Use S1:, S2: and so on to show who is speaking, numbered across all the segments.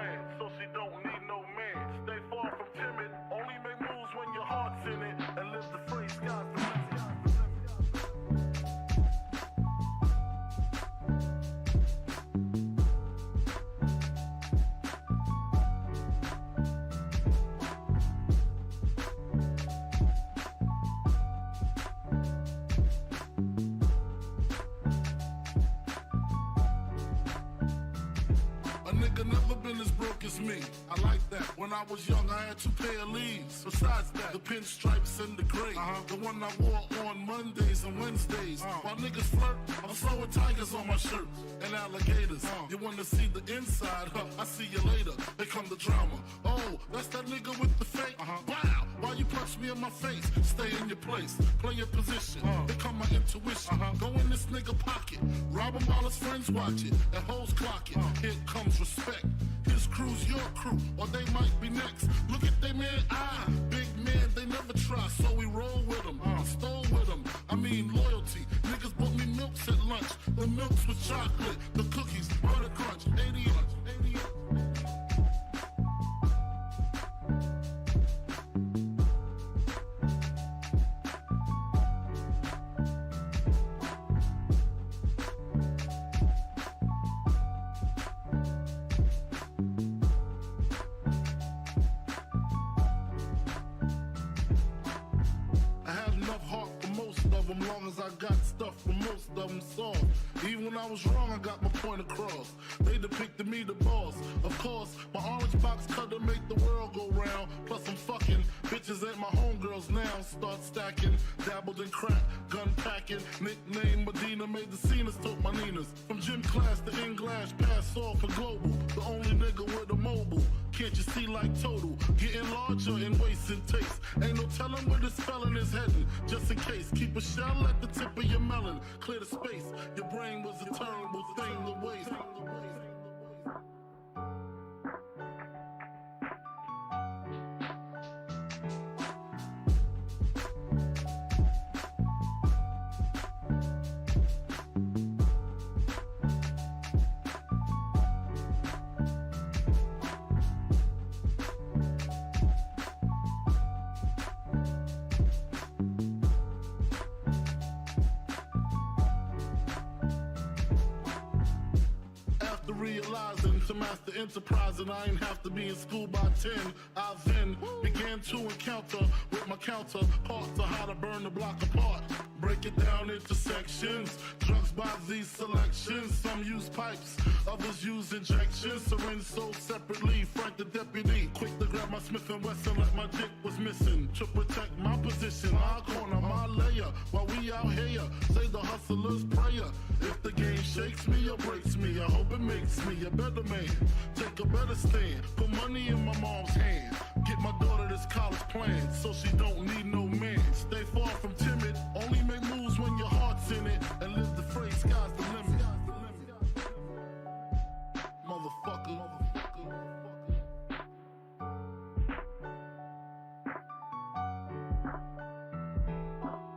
S1: plan, so she don't need no man. Stay far from timid, only make moves when your heart's in it, and live the free sky's the limit. Never been as broke as me. I like that. When I was young, I had 2 pair of leaves. Besides that, the pinstripes and the gray. The one I wore on Mondays and Wednesdays. While niggas flirt, I'm sewing tigers on my shirt and alligators. You wanna see the inside? I see you later. Here come the drama. Oh, that's that nigga with the fake. Wow, why you punch me in my face? Stay in your place, play your position. Here come my intuition. Go in this nigga pocket, rob him while his friends watch it, and hoes clock it. Here comes respect. His crew's your crew, or they might be next. Look at they man, big man, they never try, so we roll with them, stole with them. I mean loyalty. Niggas bought me milks at lunch. The milks with chocolate, the cookies, butter crunch, 80 lunch, 80 lunch. Long as I got stuff for most of them soft. Even when I was wrong, I got my point across. They depicted me the boss. Of course, my orange box cutter make the world go round. Plus I'm fucking bitches ain't my homegirls now. Start stacking, dabbled in crack, gun packing. Nickname Medina, made the scenes, took my Ninas. From gym class to in-glass, pass off for global. The only nigga with a mobile. Can't you see like total? Getting larger in waist and taste. Ain't no telling where this felon is heading. Just in case, keep a shell at the tip of your melon. Clear the space. Your brain was a terrible thing to waste. Realizing to master enterprise and I ain't have to be in school by 10. I then began to encounter with my counterparts of how to burn the block apart. Break it down into sections. Drugs by these selections. Some use pipes, others use injections. Syringe sold separately. Frank the deputy, quick to grab my Smith & Wesson like my dick was missing. To protect my position, my corner, my layer. While we out here, say the hustler's prayer. If the game shakes me or breaks me, I hope it makes me a better man. Take a better stand. Put money in my mom's hand. Get my daughter this college plan, so she don't need no man. Stay far from timid. Only make moves when your heart's in it, and live the phrase, sky's the limit. Motherfucker.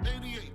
S1: 88.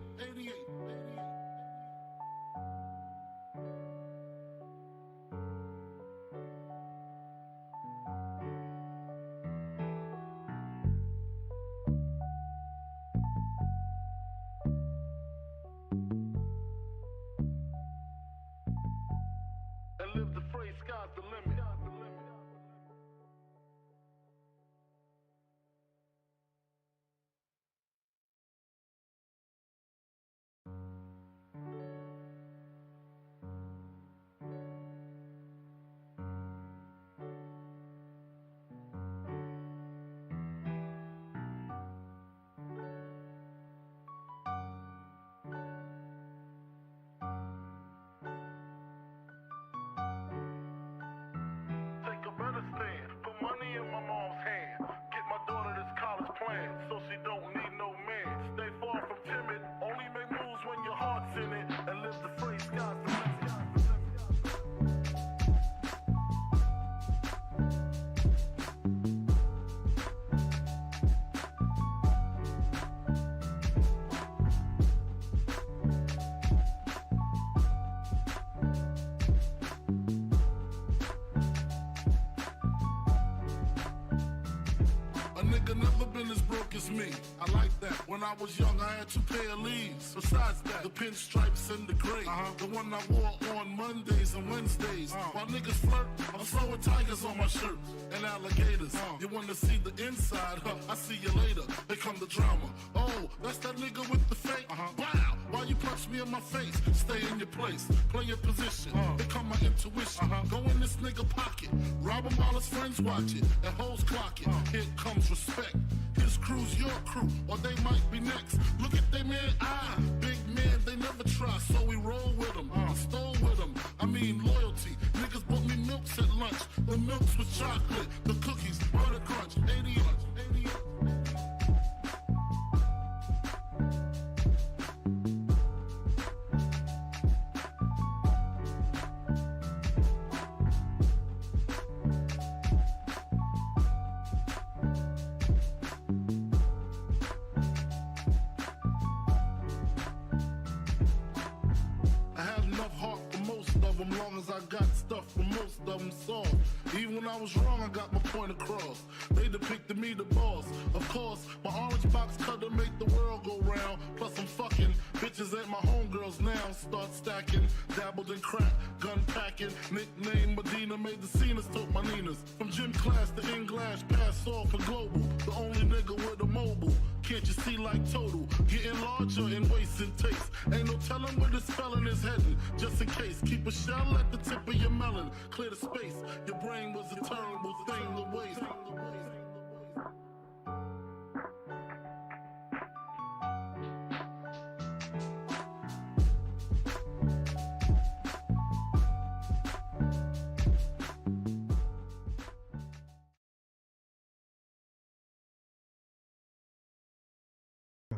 S1: ain't as broke as me. I like that. When I was young, I had 2 pair of leaves. Besides that, the pinstripes and the gray. The one I wore on Mondays and Wednesdays. While niggas flirt, I'm throwing tigers on my shirt and alligators. You wanna see the inside? I see you later. Here come the drama. Oh, that's that nigga with the fake. Wow, why you punch me in my face? Stay in your place, play your position. Here come my intuition. Go in this nigga pocket, rob him while his friends watch it, and hoes clock it. Here comes respect. His crew's your crew, or they might be next. Look at they man, big man, they never try, so we roll with them. Stole with them, I mean loyalty. Niggas bought me milks at lunch. The milks with chocolate, the cookies, butter crunch, 80 lunch, 80 lunch. Long as I got stuff for most of them soft. Even when I was wrong, I got my point across. They depicted me the boss. Of course, my orange box cutter make the world go round. Plus I'm fucking bitches ain't my homegirls now. Start stacking, dabbled in crack, gun packing. Nickname Medina, made the scenes, took my Ninas. From gym class to English, pass off for global. The only nigga with a mobile. Can't you see like total? Getting larger in waist and taste. Ain't no telling where this felon is heading. Just in case, keep a shell at the tip of your melon. Clear the space. Your brain was a terrible thing to waste.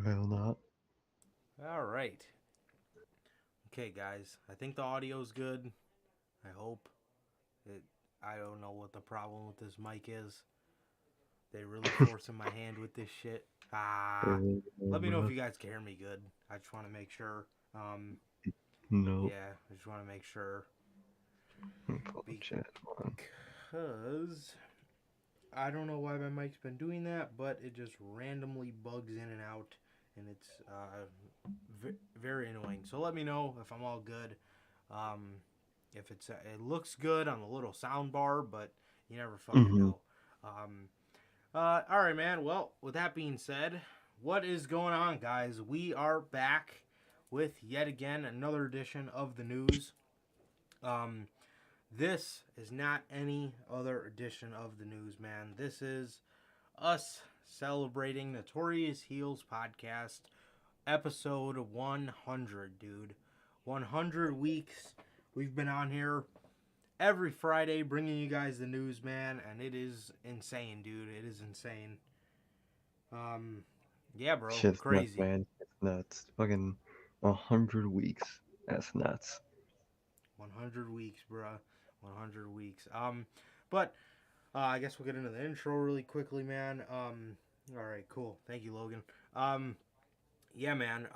S2: Hell not.
S3: All right. Okay, guys. I think the audio's good. I hope. I don't know what the problem with this mic is. They really forcing my hand with this shit. Let me know if you guys can hear me good. I just want to make sure.
S2: No.
S3: Yeah, I just want to make sure. Because I don't know why my mic's been doing that, but it just randomly bugs in and out, and it's very annoying. So let me know if I'm all good. If it looks good on the little sound bar, but you never fucking know. All right, man. Well, with that being said, what is going on, guys? We are back with yet again another edition of the news. This is not any other edition of the news, man. This is us celebrating Notorious Heels podcast, episode 100, dude. 100 weeks. We've been on here every Friday bringing you guys the news, man, and it is insane, dude. It is insane. Yeah, bro.
S2: Shit's
S3: crazy.
S2: Nuts, man. It's nuts. Fucking 100 weeks. That's nuts.
S3: 100 weeks, bruh. 100 weeks. But I guess we'll get into the intro really quickly, man. All right, cool. Thank you, Logan. Yeah, man.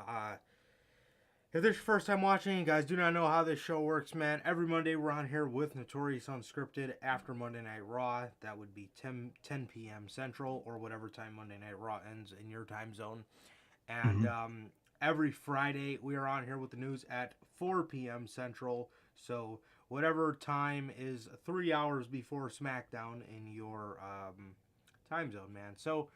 S3: If this is your first time watching, you guys do not know how this show works, man. Every Monday we're on here with Notorious Unscripted after Monday Night Raw. That would be 10 p.m. Central or whatever time Monday Night Raw ends in your time zone. And every Friday we are on here with the news at 4 p.m. Central. So whatever time is 3 hours before SmackDown in your time zone, man. So,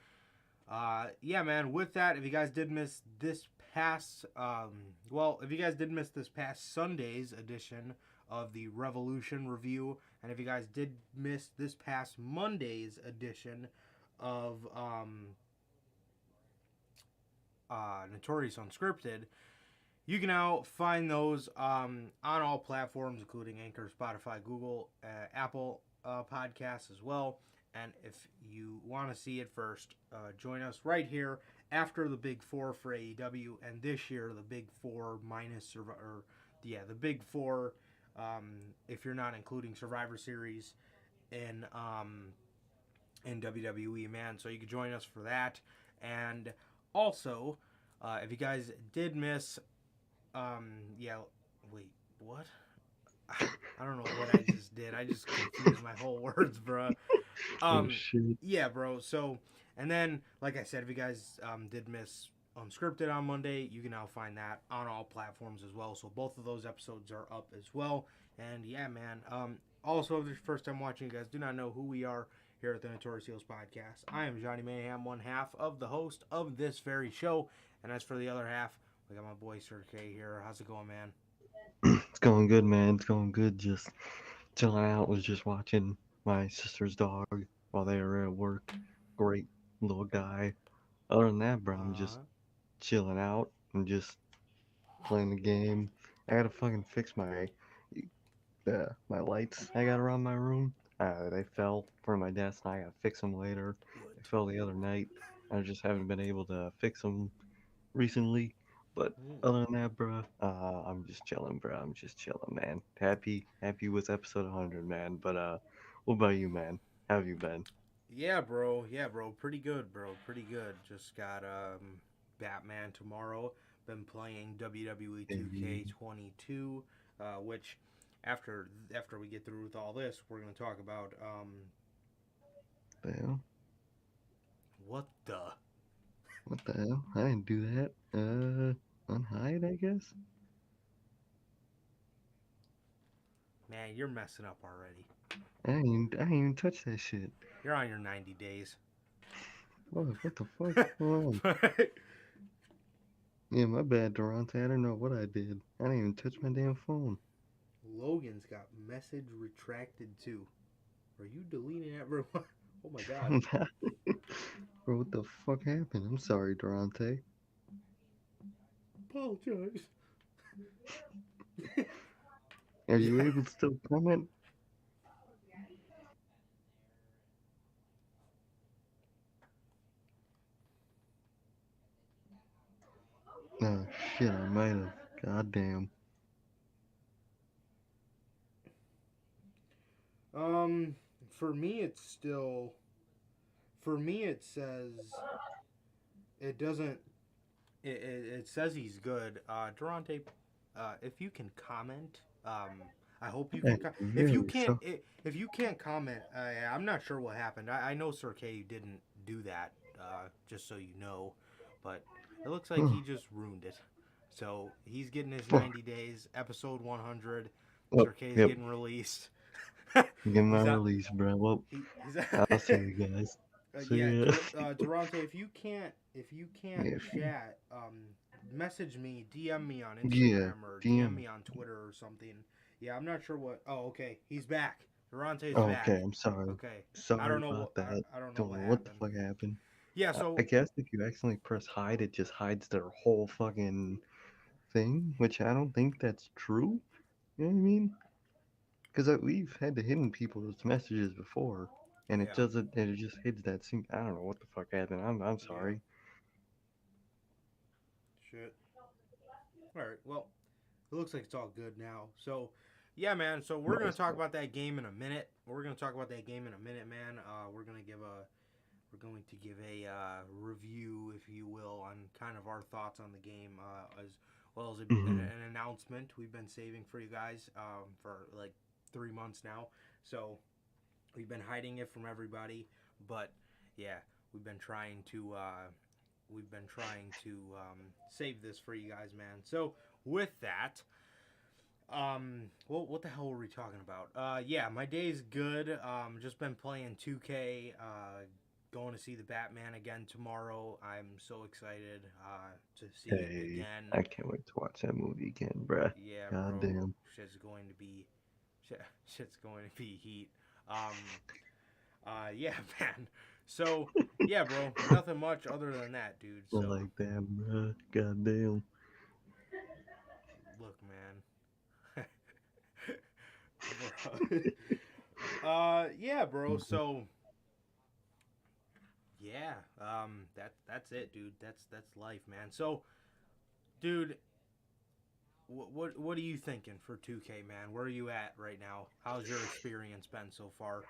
S3: yeah, man, with that, if you guys did miss this past, if you guys did miss this past Sunday's edition of the Revolution review, and if you guys did miss this past Monday's edition of Notorious Unscripted, you can now find those on all platforms, including Anchor, Spotify, Google, Apple podcasts as well. And if you want to see it first, join us right here after the Big Four for AEW, and this year the Big Four minus the Big Four, if you're not including Survivor Series in WWE, man. So you can join us for that. And also, if you guys did miss, wait, what? I don't know what I just did. I just confused my whole words, bro.
S2: Oh
S3: Um,
S2: shit.
S3: yeah, bro. So, and then, like I said, if you guys did miss Unscripted on Monday, you can now find that on all platforms as well. So both of those episodes are up as well. And yeah, man. Also, if this is your first time watching, you guys do not know who we are here at the Notorious Heels podcast. I am Johnny Mayhem, one half of the host of this very show. And as for the other half, we got my boy Sir K here. How's it going, man?
S2: It's going good, man. It's going good. Just chilling out. Was just watching my sister's dog while they were at work. Great little guy. Other than that, bro, I'm just
S3: Uh,
S2: chilling out and just playing the game. I gotta fucking fix my lights I got around my room. They fell from my desk, and I gotta fix them later. They
S3: what?
S2: fell the other night. I just haven't been able to fix them recently. But
S3: Mm.
S2: other than that, bro, I'm just chilling, bro. I'm just chilling, man. Happy with episode 100, man. But what about you, man? How have you been?
S3: Yeah, bro. Yeah, bro. Pretty good, bro. Pretty good. Just got Batman tomorrow. Been playing WWE
S2: Hey,
S3: 2K22, which after we get through with all this, we're gonna talk about
S2: well,
S3: what the
S2: what the hell? I didn't do that. Unhide, I guess.
S3: man. You're messing up already.
S2: I ain't even touch that shit.
S3: You're on your 90 days.
S2: What the fuck? Hold on. Yeah, my bad, Durante. I don't know what I did. I didn't even touch my damn phone.
S3: Logan's got message retracted too. Are you deleting everyone? Oh my god.
S2: I'm not. Bro, what the fuck happened? I'm sorry, Durante.
S3: Apologize.
S2: Are you
S3: Yeah.
S2: able to still comment? Oh shit, I might have. Goddamn.
S3: Um, for me, it's still. For me, it says it doesn't. It says he's good. Durante, if you can comment, I hope you
S2: Hey,
S3: can. If you
S2: really?
S3: can't, if you can't comment, I'm not sure what happened. I know Sir K didn't do that. Just so you know, but it looks like
S2: Huh,
S3: he just ruined it. So he's getting his
S2: fuck.
S3: 90 days, episode 100.
S2: Oh,
S3: Sir K is
S2: yep.
S3: getting released.
S2: Give my
S3: he's on.
S2: release, bro. Well,
S3: He's
S2: I'll see you guys.
S3: yeah,
S2: See ya.
S3: Durante, if you can't
S2: Yeah,
S3: chat, message me, DM me on
S2: yeah.
S3: Instagram or DM
S2: DM.
S3: me on Twitter or something. Yeah, I'm not sure what. Oh, okay, he's back. Durante's
S2: Oh,
S3: back.
S2: okay, I'm sorry.
S3: Okay, I
S2: Sorry
S3: don't know what
S2: about that.
S3: I don't know
S2: Don't
S3: what
S2: know what the
S3: happened.
S2: fuck happened.
S3: Yeah,
S2: I
S3: so
S2: guess if you accidentally press hide, it just hides their whole fucking thing, which I don't think that's true. You know what I mean? Because we've had to hidden people's messages before, and it
S3: yeah,
S2: doesn't. And it just hides that sync. I don't know what the fuck happened. I'm
S3: yeah,
S2: sorry.
S3: shit. All right, well, it looks like it's all good now. So, yeah, man. So we're gonna
S2: Nice,
S3: talk
S2: bro.
S3: about that game in a minute. We're gonna talk about that game in a minute, man. We're going to give a review, if you will, on kind of our thoughts on the game, as well as
S2: Hmm.
S3: an announcement we've been saving for you guys for like 3 months now. So we've been hiding it from everybody, but yeah, we've been trying to save this for you guys, man. So with that, well, what the hell were we talking about? Yeah, my day's good. Just been playing 2K. Going to see the Batman again tomorrow. I'm so excited to see it
S2: Hey,
S3: again.
S2: I can't wait to watch that movie again, bruh.
S3: Yeah, bro,
S2: Goddamn.
S3: shit's going to be, shit's going to be heat. Um, yeah, man. So, yeah, bro, nothing much other than that, dude.
S2: I
S3: So,
S2: like that, bruh. Goddamn.
S3: look, man, bro. Yeah, bro. So, yeah, that's it, dude. That's life, man. So, dude, what are you thinking for 2K, man? Where are you at right now? How's your experience been so far?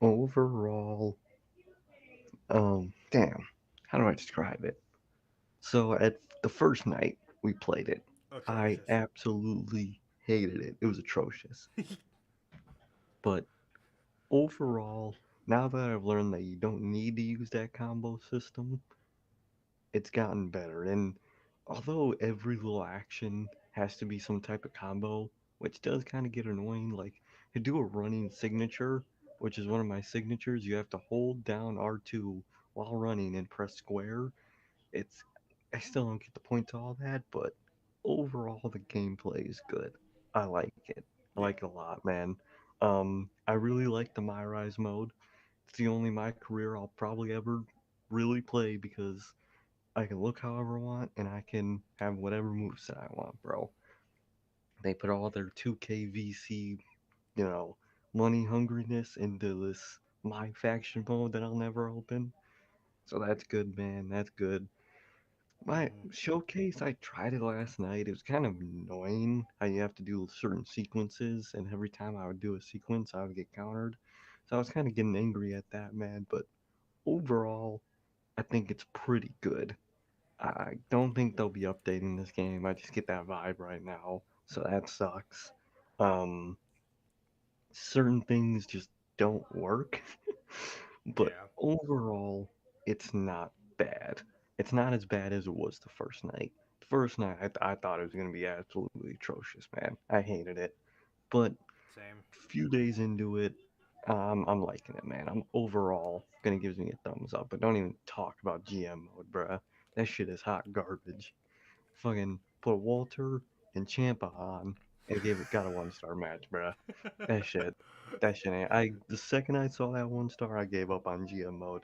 S2: Overall, damn. How do I describe it? So at the first night we played it, I
S3: Atrocious.
S2: absolutely hated it. It was atrocious. But overall, now that I've learned that you don't need to use that combo system, it's gotten better. And although every little action has to be some type of combo, which does kind of get annoying, like to do a running signature, which is one of my signatures, you have to hold down R2 while running and press square. It's I still don't get the point to all that, but overall the gameplay is good. I like it. I
S3: Yeah.
S2: like it a lot, man. I really like the My Rise mode. It's the only my career I'll probably ever really play because I can look however I want and I can have whatever moveset I want, bro. They put all their 2K VC, you know, money hungriness into this my faction mode that I'll never open. So that's good, man. That's good. My
S3: Mm-hmm.
S2: showcase, I tried it last night. It was kind of annoying how you have to do certain sequences, and every time I would do a sequence, I would get countered. So I was kind of getting angry at that, man. But overall, I think it's pretty good. I don't think they'll be updating this game. I just get that vibe right now, so that sucks. Um, certain things just don't work, but
S3: Yeah.
S2: overall, it's not bad. It's not as bad as it was the first night. The first night, I thought it was going to be absolutely atrocious, man. I hated it. But
S3: Same.
S2: few days into it, I'm liking it, man. I'm overall gonna give me a thumbs up. But don't even talk about GM mode, bruh. That shit is hot garbage. Fucking put Walter and Champa on and gave it got a 1 star match, bruh. That shit. That shit ain't. The second I saw that 1 star, I gave up on GM mode.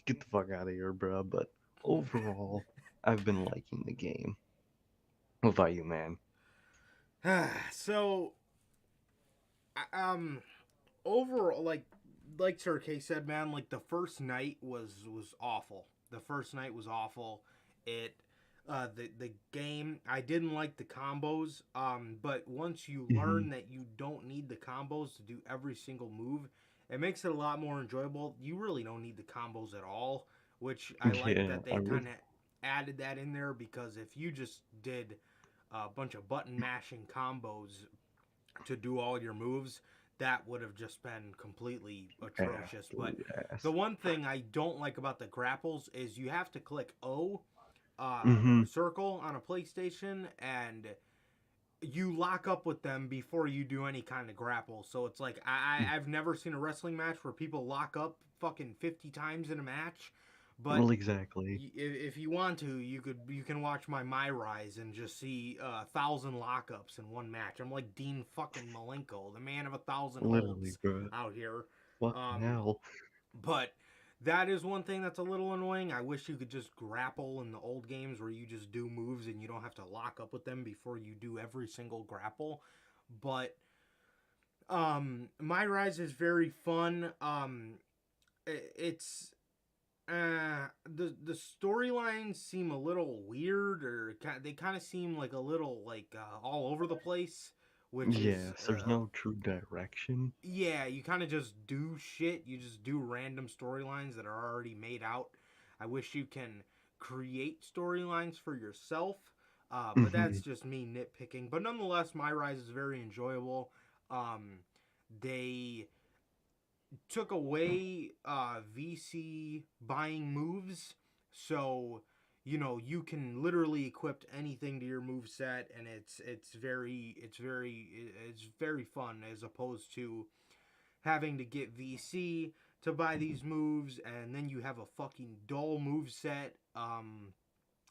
S2: Get the fuck out of here, bruh. But overall, I've been liking the game. What about you, man?
S3: So, um, overall, like Sir K said, man, like the first night was awful. The first night was awful. It the game, I didn't like the combos. But once you
S2: Hmm.
S3: learn that you don't need the combos to do every single move, it makes it a lot more enjoyable. You really don't need the combos at all, which I like
S2: Yeah,
S3: that
S2: I
S3: they kind
S2: really.
S3: of added that in there, because if you just did a bunch of button mashing combos to do all your moves, that would have just been completely atrocious. But
S2: Absolute
S3: the
S2: ass.
S3: one thing I don't like about the grapples is you have to click O,
S2: Hmm.
S3: or circle on a PlayStation, and you lock up with them before you do any kind of grapple. So it's like I've never seen a wrestling match where people lock up fucking 50 times in a match. But
S2: Well, exactly.
S3: if you want to, you can watch my Rise and just see 1,000 lockups in one match. I'm like Dean fucking Malenko, the man of 1,000
S2: Literally,
S3: holds
S2: bro.
S3: out here.
S2: Fucking
S3: Um,
S2: hell.
S3: but that is one thing that's a little annoying. I wish you could just grapple in the old games where you just do moves and you don't have to lock up with them before you do every single grapple. But my Rise is very fun. It's the storylines seem a little weird, or they kind of seem like a little like all over the place, which is
S2: Yes, there's no true direction.
S3: yeah, you kind of just do shit. You just do random storylines that are already made out. I wish you can create storylines for yourself, but
S2: Hmm.
S3: that's just me nitpicking. But nonetheless, my Rise is very enjoyable. Um, they took away VC buying moves, so you can literally equip anything to your move set, and it's very fun, as opposed to having to get VC to buy these moves, and then you have a fucking dull move set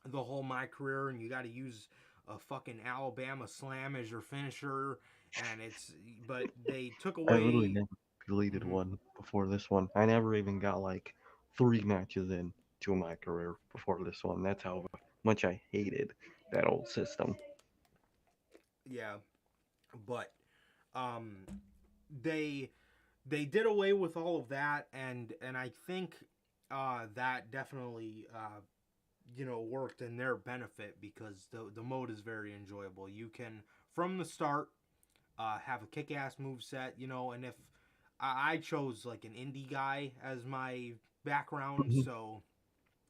S3: the whole my career, and you got to use a fucking Alabama Slam as your finisher, and it's but they took
S2: I literally
S3: away.
S2: never deleted
S3: Mhm.
S2: one before this one. I never even got like 3 matches in to my career before this one. That's how much I hated that old system.
S3: Yeah, but um, they they did away with all of that, and I think that definitely worked in their benefit, because the mode is very enjoyable. You can, from the start, have a kick-ass move set, and if I chose like an indie guy as my background,
S2: Mhm.
S3: so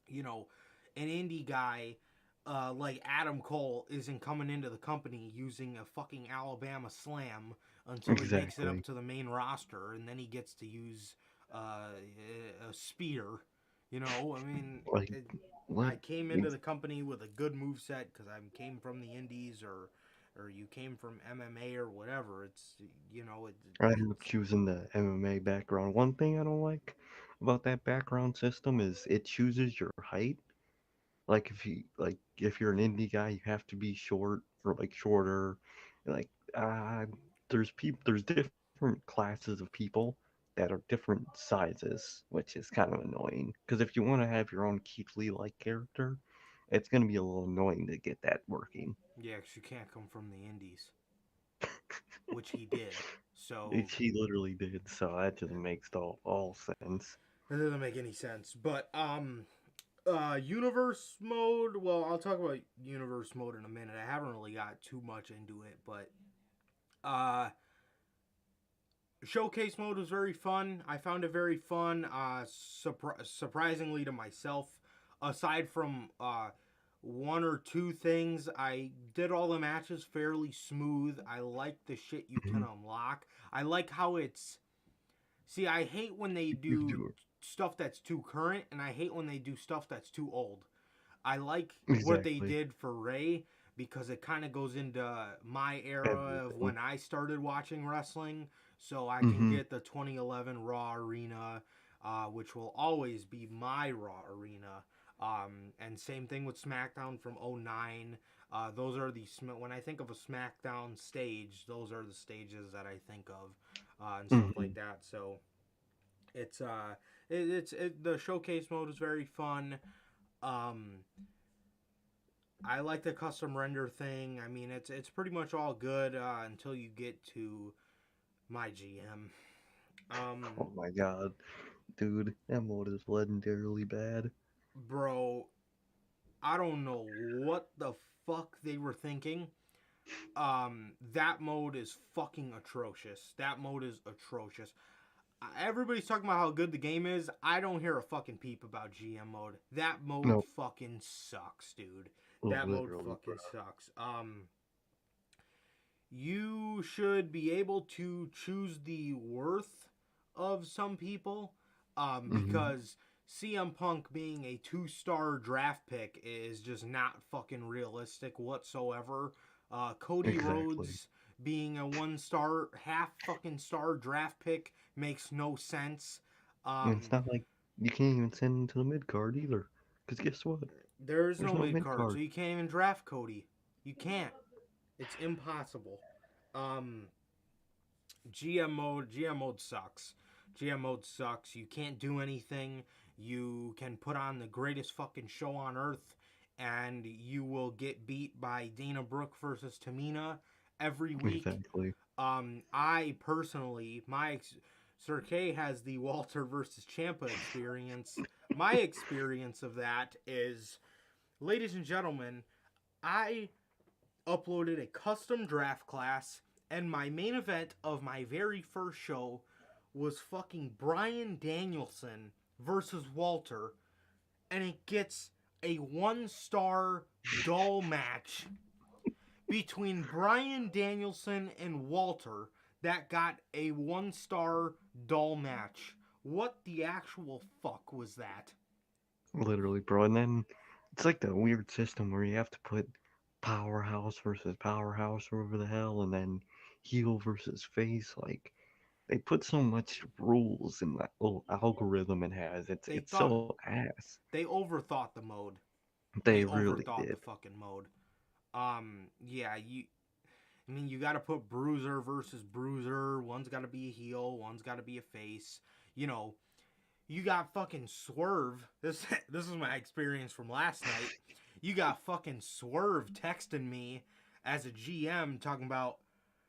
S3: you know an indie guy, like Adam Cole isn't coming into the company using a fucking Alabama Slam until he makes it up
S2: Exactly.
S3: to the main roster, and then he gets to use a spear. You know, I mean,
S2: Like,
S3: I
S2: what?
S3: came into the company with a good move set because I came from the Indies, or you came from MMA or whatever. It's you know
S2: I ended up
S3: it's
S2: choosing the MMA background. One thing I don't like about that background system is it chooses your height. Like if you're an indie guy, you have to be short or like shorter. Like there's different classes of people that are different sizes, which is kind of annoying. Because if you want to have your own Keith Lee like character, it's gonna be a little annoying to get that working.
S3: yeah, 'cause you can't come from the Indies, which he did. So
S2: He literally did, so that just makes all sense.
S3: that doesn't make any sense. But universe mode. Well, I'll talk about universe mode in a minute. I haven't really got too much into it, but uh, showcase mode was very fun. I found it very fun. Surprisingly to myself, aside from one or two things, I did all the matches fairly smooth. I like the shit you can
S2: Mhm.
S3: unlock. I like how it's. See, I hate when they
S2: You
S3: do
S2: do
S3: stuff that's too current, and I hate when they do stuff that's too old. I like what they
S2: exactly
S3: did for Ray because it kind of goes into my era of
S2: everything.
S3: when I started watching wrestling. So I can
S2: Hmm.
S3: get the 2011 Raw Arena, which will always be my Raw Arena. And same thing with SmackDown from '09. Those are the when I think of a SmackDown stage, those are the stages that I think of, and stuff like
S2: Hmm.
S3: that. So it's the showcase mode is very fun. Um, I like the custom render thing. I mean, it's pretty much all good until you get to my GM.
S2: Oh my god, dude, that mode is legendarily bad.
S3: Bro, I don't know what the fuck they were thinking. That mode is fucking atrocious. That mode is atrocious. Everybody's talking about how good the game is. I don't hear a fucking peep about GM mode. That mode
S2: No,
S3: fucking sucks, dude. That mode
S2: literally, bro.
S3: fucking sucks. You should be able to choose the worth of some people,
S2: Hmm.
S3: because CM Punk being a 2-star draft pick is just not fucking realistic whatsoever. Cody
S2: Exactly.
S3: Rhodes being a 1-star, half fucking star draft pick makes no sense.
S2: And it's
S3: Um,
S2: not like you can't even send him to the mid card either. Because guess what?
S3: there is
S2: There's
S3: no
S2: no
S3: mid
S2: mid
S3: card, so
S2: card.
S3: you can't even draft Cody. You can't. It's impossible. Um, GM mode sucks. GM mode sucks. You can't do anything. You can put on the greatest fucking show on earth, and you will get beat by Dana Brooke versus Tamina every week.
S2: Exactly.
S3: I personally, Sir K has the Walter versus Champa experience. My experience of that is, ladies and gentlemen, I uploaded a custom draft class, and my main event of my very first show was fucking Brian Danielson versus Walter, and it gets a 1-star dull match between Brian Danielson and Walter that got a 1-star dull match. What the actual fuck was that?
S2: Literally, bro. And then it's like the weird system where you have to put powerhouse versus powerhouse or whatever the hell, and then heel versus face. Like, they put so much rules in that little algorithm it has. It's
S3: They
S2: it's
S3: thought
S2: so ass.
S3: they overthought the mode.
S2: They
S3: They
S2: really
S3: overthought the
S2: did.
S3: fucking mode. Yeah, I mean, you got to put Bruiser versus Bruiser. One's got to be a heel. One's got to be a face. You know, you got fucking Swerve. This is my experience from last night. You got fucking Swerve texting me as a GM talking about,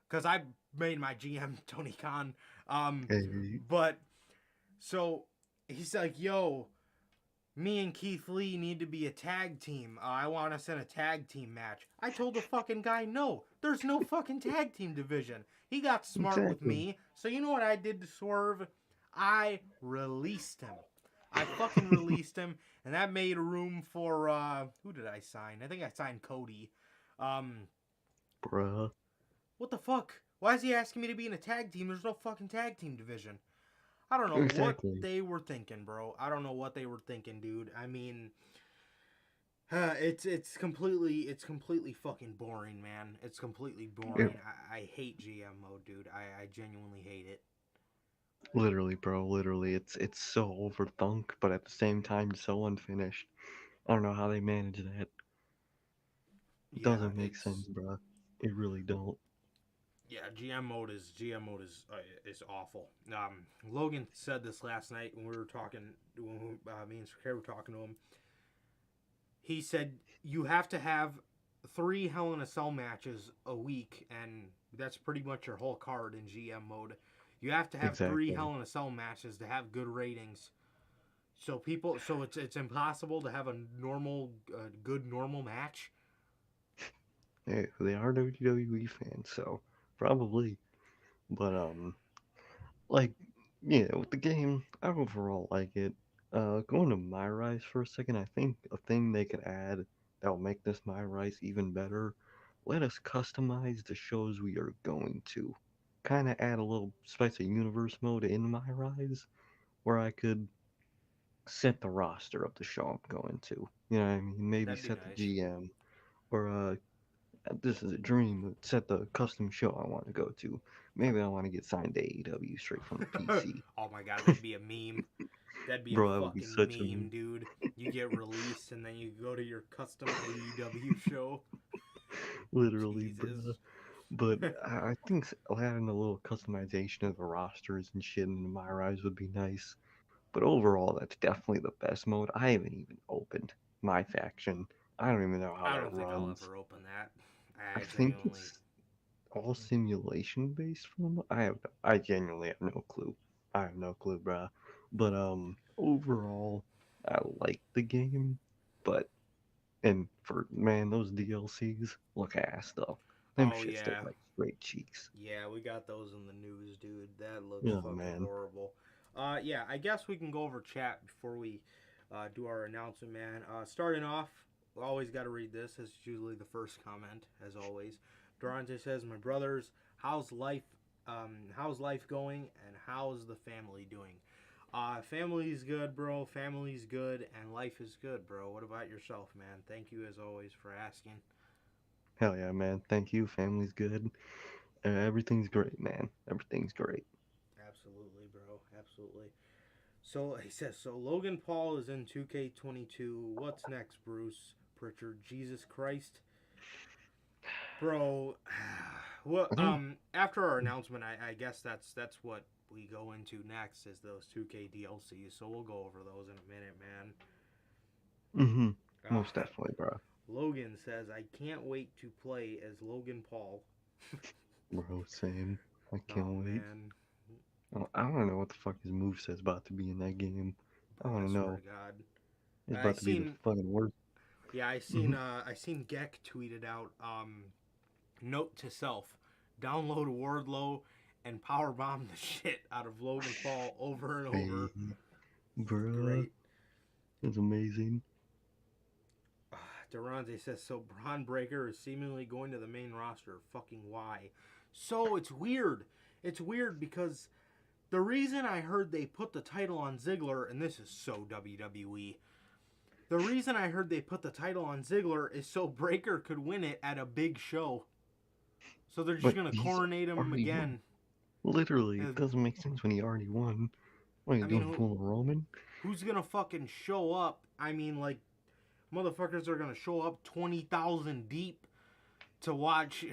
S3: because I made my GM Tony Khan.
S2: Hey,
S3: But so he's like, "Yo, me and Keith Lee need to be a tag team. I want us in a tag team match." I told the fucking guy, no, there's no fucking tag team division. He got smart with
S2: exactly.
S3: me. So you know what I did to Swerve? I released him. I fucking released him. and that made room for who did I sign? I think I signed Cody.
S2: Bruh.
S3: What the fuck? Why is he asking me to be in a tag team? There's no fucking tag team division. I don't know what
S2: Exactly.
S3: they were thinking, bro. I don't know what they were thinking, dude. I mean, it's completely fucking boring, man. It's completely
S2: It,
S3: boring. I hate GM mode, dude. I genuinely hate it.
S2: literally, bro. Literally, it's so overthunk, but at the same time, so unfinished. I don't know how they manage that. It
S3: Yeah,
S2: doesn't make
S3: it's
S2: sense, bruh. It really don't.
S3: yeah. GM mode is awful. Logan said this last night when we were talking. When me and Sir were talking to him, he said you have to have 3 Hell in a Cell matches a week, and that's pretty much your whole card in GM mode. You have to have 3
S2: Exactly.
S3: Hell in a Cell matches to have good ratings. So it's impossible to have a good normal match.
S2: Hey, they are WWE fans, so probably. But like, yeah, with the game, I overall like it. Going to My Rise for a second, I think a thing they could add that will make this My Rise even better. Let us customize the shows we are going to. Kind of add a little spice of universe mode in My Rise, where I could set the roster of the show I'm going to. You know what I mean? Maybe
S3: That'd be
S2: set the
S3: nice.
S2: GM, or this is a dream. Set the custom show I want to go to. Maybe I want to get signed to AEW straight from the PC.
S3: Oh my god, that'd be a meme. That'd be a
S2: Bro, that would be
S3: fucking
S2: such a
S3: meme, dude. You get released and then you go to your custom AEW show.
S2: literally,
S3: Jesus.
S2: bro. But I think adding a little customization of the rosters and shit into My Rise would be nice. But overall, that's definitely the best mode. I haven't even opened my faction. I don't even know how
S3: I
S2: that
S3: don't think I'll
S2: runs.
S3: ever open that.
S2: I
S3: I
S2: think
S3: genuinely.
S2: it's all simulation based for them. I genuinely have no clue. I have no clue, bruh. But overall, I like the game. But and for man, those DLCs look ass though. Them
S3: Oh
S2: shits look
S3: yeah.
S2: like straight cheeks.
S3: Yeah, we got those in the news, dude. That looks
S2: Oh
S3: fucking
S2: man.
S3: horrible. Yeah, I guess we can go over chat before we do our announcement, man. Starting off, we always got to read this. This is usually the first comment, as always. Durante says, "My brothers, how's life? How's life going? And how's the family doing? Family's good, bro. Family's good, and life is good, bro. What about yourself, man? Thank you as always for asking."
S2: Hell yeah, man. Thank you. Family's good. Everything's great, man. Everything's great.
S3: Absolutely, bro. Absolutely. So he says, so Logan Paul is in 2K22. What's next, Bruce Pritchard? Jesus Christ, bro. Well,
S2: I think.
S3: after our announcement, I guess that's what we go into next is those 2K DLCs. So we'll go over those in a minute, man.
S2: Mm-hmm. Most
S3: Uh,
S2: definitely, bro.
S3: Logan says, I can't wait to play as Logan Paul.
S2: Bro, same. I can't
S3: Oh
S2: wait.
S3: man,
S2: I don't know what the fuck his moveset's about to be in that game. I
S3: bro, I
S2: want to
S3: swear
S2: know.
S3: to God.
S2: It's
S3: I
S2: about to be the
S3: seen,
S2: fucking worst.
S3: yeah,
S2: Hmm.
S3: I seen Geck tweeted out, note to self: download Wardlow and powerbomb the shit out of Logan Paul over and over.
S2: Hey, bruh.
S3: Great.
S2: That's amazing.
S3: Durante says so. Braun Breaker is seemingly going to the main roster. Fucking why? So it's weird. It's weird because the reason I heard they put the title on Ziggler, and this is so WWE. The reason I heard they put the title on Ziggler is so Breaker could win it at a big show. So they're just
S2: But
S3: gonna
S2: he's
S3: coronate him
S2: already won.
S3: again.
S2: Literally,
S3: Uh,
S2: it doesn't make sense when he already won. What are you
S3: I mean,
S2: doing, fooling Roman?
S3: who's gonna fucking show up? I mean, like, motherfuckers are gonna show up 20,000 deep to watch,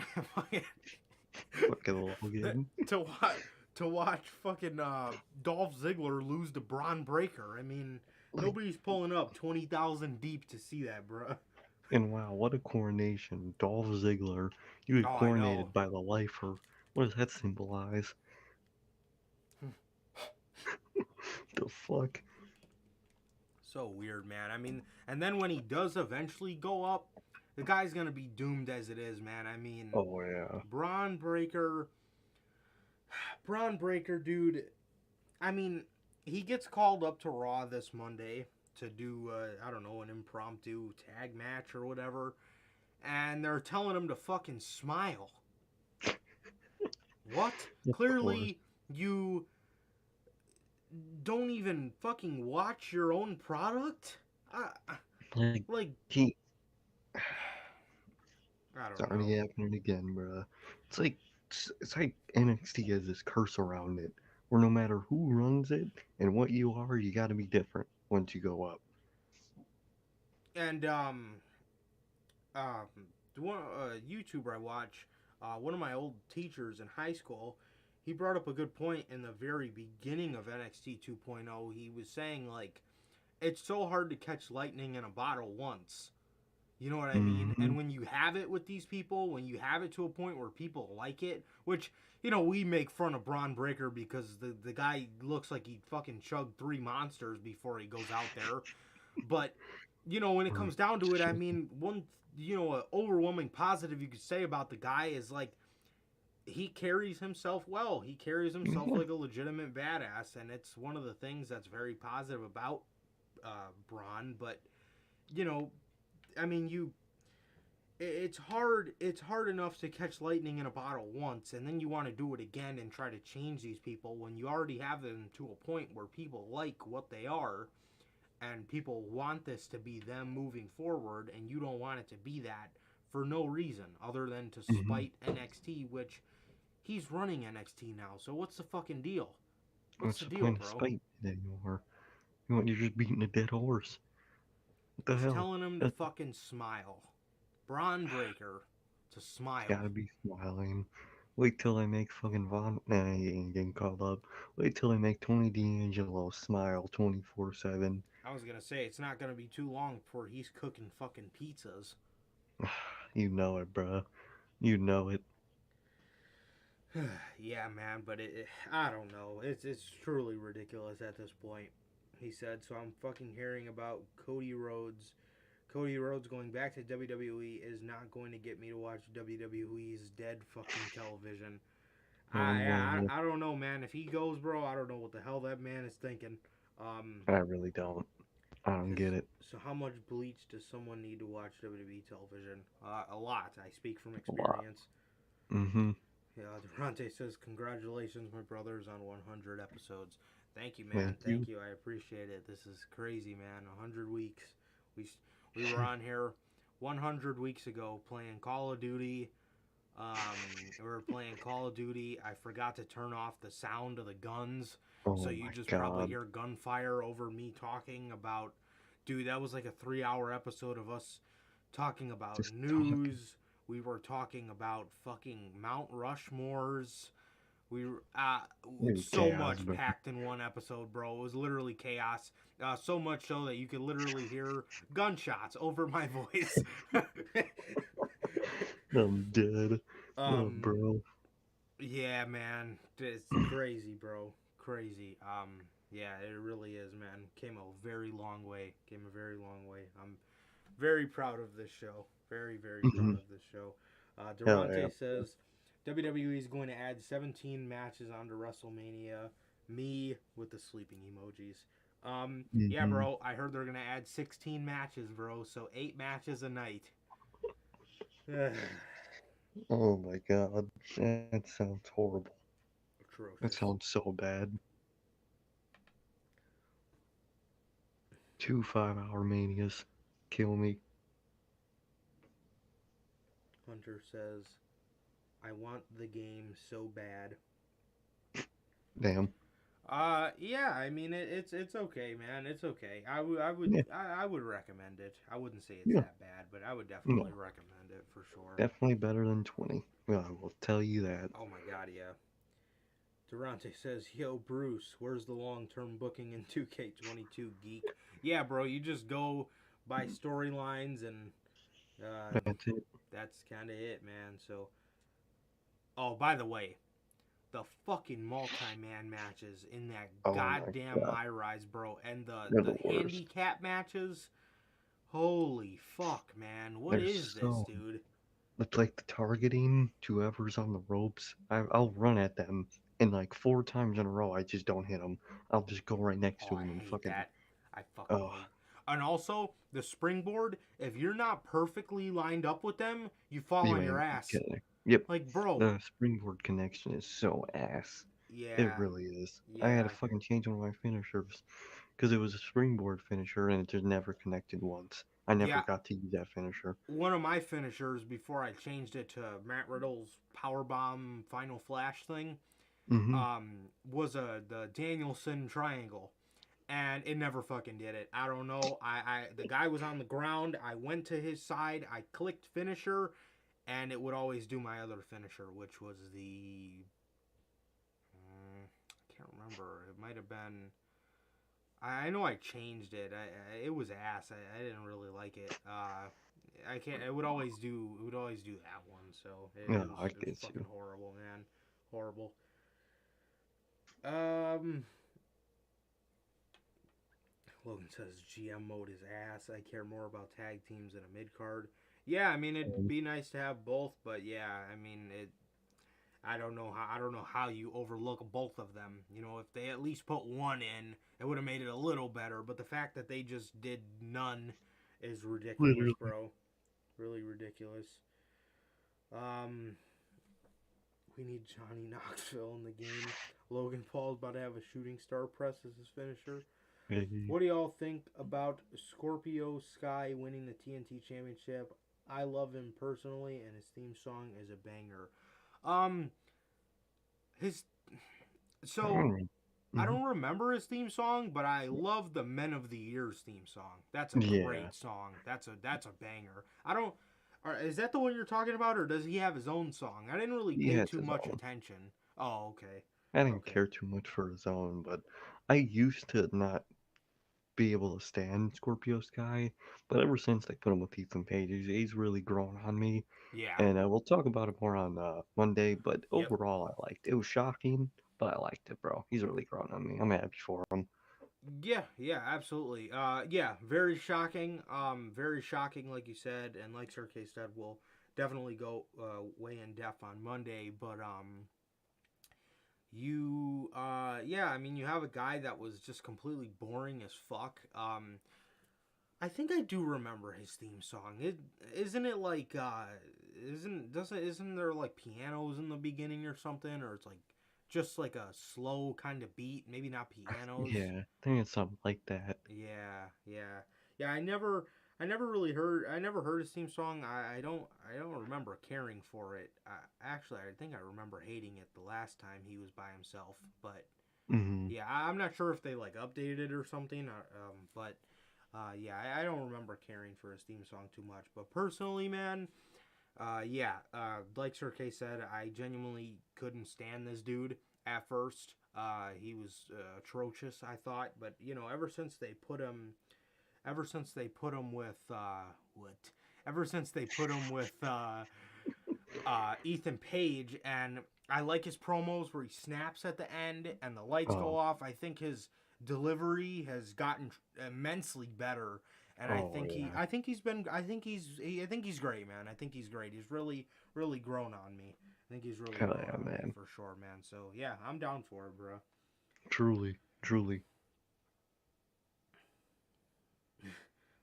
S2: Fucking Logan.
S3: to watch, to watch fucking Dolph Ziggler lose to Braun Breaker. I mean,
S2: Like,
S3: nobody's pulling up 20,000 deep to see that, bro.
S2: and wow, what a coronation. Dolph Ziggler. You get
S3: Oh, I know.
S2: coronated by the lifer. What does that symbolize? The fuck?
S3: So weird, man. I mean, and then when he does eventually go up, the guy's gonna be doomed as it is, man. I mean,
S2: Oh, yeah.
S3: Braun Breaker, dude. I mean, he gets called up to Raw this Monday. to do, I don't know, an impromptu tag match or whatever, and they're telling him to fucking smile. What?
S2: Of course.
S3: Clearly, you don't even fucking watch your own product?
S2: Like,
S3: Like,
S2: he,
S3: I
S2: it's
S3: don't
S2: already
S3: know.
S2: happening again, bruh. It's like, it's like NXT has this curse around it, where no matter who runs it and what you are, you gotta be different once you go up.
S3: And, um, the one YouTuber I watch, one of my old teachers in high school, he brought up a good point in the very beginning of NXT 2.0. He was saying, like, it's so hard to catch lightning in a bottle once. You know what I mean?
S2: Mm-hmm.
S3: And when you have it with these people, when you have it to a point where people like it, which, you know, we make fun of Braun Breaker because the guy looks like he fucking chugged 3 monsters before he goes out there. But, you know, when it comes down to it, I mean, one, you know, an overwhelming positive you could say about the guy is, like, he carries himself well. He carries himself
S2: Yeah.
S3: like a legitimate badass, and it's one of the things that's very positive about Braun. But, you know, I mean, it's hard enough to catch lightning in a bottle once, and then you want to do it again and try to change these people when you already have them to a point where people like what they are and people want this to be them moving forward, and you don't want it to be that for no reason other than to
S2: Mm-hmm.
S3: spite NXT, which he's running NXT now. So what's the fucking deal? What's
S2: What's
S3: the
S2: the
S3: deal,
S2: point of
S3: bro?
S2: spite anymore? You're just beating a dead horse. What the
S3: He's
S2: hell?
S3: telling him to
S2: That's
S3: fucking smile. Braun Breaker to smile.
S2: gotta be smiling. Wait till I make fucking Von. Nah, he ain't getting called up. Wait till I make Tony D'Angelo smile 24/7.
S3: I was gonna say it's not gonna be too long before he's cooking fucking pizzas.
S2: You know it, bruh. You know it.
S3: Yeah, man, but I don't know. It's truly ridiculous at this point. He said. So I'm fucking hearing about Cody Rhodes. Cody Rhodes going back to WWE is not going to get me to watch WWE's dead fucking television.
S2: Oh, well,
S3: I don't know, man. If he goes, bro, I don't know what the hell that man is thinking. Um,
S2: I really don't. I don't
S3: cause
S2: get it.
S3: so how much bleach does someone need to watch WWE television? A lot. I speak from
S2: A lot.
S3: experience.
S2: Mm-hmm.
S3: Yeah, Durante says, "Congratulations, my brothers, on 100 episodes." Thank you, man.
S2: Thank
S3: Thank
S2: you.
S3: you. I appreciate it. This is crazy, man. 100 weeks. We we were on here 100 weeks ago playing Call of Duty. We were playing Call of Duty. I forgot to turn off the sound of the guns, so
S2: Oh
S3: you
S2: my
S3: just probably
S2: god.
S3: hear gunfire over me talking about. Dude, that was like a 3-hour episode of us talking about
S2: Just talking.
S3: news. We were talking about fucking Mount Rushmores. We were
S2: It was
S3: so
S2: chaos,
S3: much
S2: bro.
S3: packed in one episode, bro. It was literally chaos. So much so that you could literally hear gunshots over my voice.
S2: I'm dead. Oh,
S3: um,
S2: bro.
S3: yeah, man, it's crazy, bro. Crazy. Yeah, it really is, man. Came a very long way. Came a very long way. I'm very proud of this show. Very, very proud
S2: Mm-hmm.
S3: of this show.
S2: Hell yeah.
S3: Durante says WWE is going to add 17 matches onto WrestleMania. Me with the sleeping emojis. Yeah,
S2: Mm-hmm.
S3: bro. I heard they're gonna add 16 matches, bro. So 8 matches a night.
S2: Oh my god. That sounds horrible. That
S3: Atrocious.
S2: sounds so bad. 2 5-hour manias. Kill me.
S3: Hunter says, "I want the game so bad."
S2: Damn.
S3: Yeah. I mean, it's okay, man. It's okay.
S2: Yeah.
S3: I would recommend it. I wouldn't say it's
S2: Yeah.
S3: that bad, but I would definitely
S2: No.
S3: recommend it for sure.
S2: Definitely better than 20. Yeah, I will tell you that.
S3: Oh my god, yeah. Durante says, "Yo, Bruce, where's the long-term booking in 2K22, geek?" Yeah, bro, you just go by storylines, and uh,
S2: That's it.
S3: that's kind of it, man. So, oh, by the way, the fucking multi-man matches in that
S2: Oh my
S3: goddamn
S2: god.
S3: My Rise, bro, and
S2: They're
S3: the
S2: the worst.
S3: handicap matches. Holy fuck, man! What
S2: They're
S3: is this,
S2: so.
S3: dude?
S2: It's like the targeting to whoever's on the ropes. I'll run at them, and like 4 times in a row, I just don't hit them. I'll just go right next
S3: Oh,
S2: to
S3: I
S2: them and
S3: hate
S2: fucking.
S3: that. I fucking
S2: Oh,
S3: hate. And also, the springboard, if you're not perfectly lined up with them, you fall
S2: You
S3: on your
S2: ain't
S3: ass.
S2: kidding. Yep.
S3: Like, bro.
S2: The springboard connection is so ass. It
S3: Yeah.
S2: really is. I had
S3: Yeah.
S2: to fucking change one of my finishers because it was a springboard finisher and it just never connected once. I never
S3: Yeah.
S2: got to use that finisher.
S3: One of my finishers before I changed it to Matt Riddle's powerbomb final flash thing
S2: Mm-hmm.
S3: was the Danielson triangle, and it never fucking did it. I don't know. The guy was on the ground. I went to his side. I clicked finisher, and it would always do my other finisher, which was the I can't remember. It might have been. I know I changed it. It was ass. I didn't really like it. I can't. It would always do. It would always do that one. So
S2: Yeah, I
S3: it was
S2: get
S3: fucking
S2: you.
S3: horrible, man. Horrible. Logan says GM mode is ass. I care more about tag teams than a mid card. Yeah, I mean it'd be nice to have both, but yeah, I mean it. I don't know how you overlook both of them. You know, if they at least put one in, it would have made it a little better. But the fact that they just did none is ridiculous,
S2: Literally.
S3: bro. Really ridiculous. We need Johnny Knoxville in the game. Logan Paul's about to have a shooting star press as his finisher.
S2: Hey.
S3: What do y'all think about Scorpio Sky winning the TNT Championship? I love him personally, and his theme song is a banger. His so I don't remember his theme song, but I love the Men of the Year's theme song. That's a
S2: Yeah.
S3: great song. That's a banger. I don't. Is that the one you're talking about, or does he have his own song? I didn't really pay too much attention. Oh, okay.
S2: I didn't care too much for his own, but I used to not be able to stand Scorpio Sky, but ever since they put him with Ethan Page, he's really grown on me.
S3: Yeah.
S2: And we'll talk about it more on Monday, but overall I liked it. It was shocking, but I liked it, bro. He's really grown on me. I'm happy for him.
S3: Yeah, absolutely. Yeah, very shocking. Very shocking, like you said, and like Sir K said, we'll definitely go way in depth on Monday. But yeah, I mean, you have a guy that was just completely boring as fuck. I think I do remember his theme song. Isn't it like isn't there like pianos in the beginning or something, or it's like just like a slow kind of beat, maybe not pianos.
S2: Yeah, I think it's something like that.
S3: Yeah. I never heard his theme song. I don't remember caring for it. Actually, I think I remember hating it the last time he was by himself. But yeah, I'm not sure if they like updated it or something. But yeah, I don't remember caring for his theme song too much. But personally, man, yeah, like Sir K said, I genuinely couldn't stand this dude at first. He was atrocious, I thought, but you know, ever since they put him with Ethan Page, and I like his promos where he snaps at the end and the lights go off. I think his delivery has gotten immensely better. And I think he's great, man. I think he's great. He's really, really grown on me. I think he's really grown on me for sure, man. So yeah, I'm down for it, bro.
S2: Truly.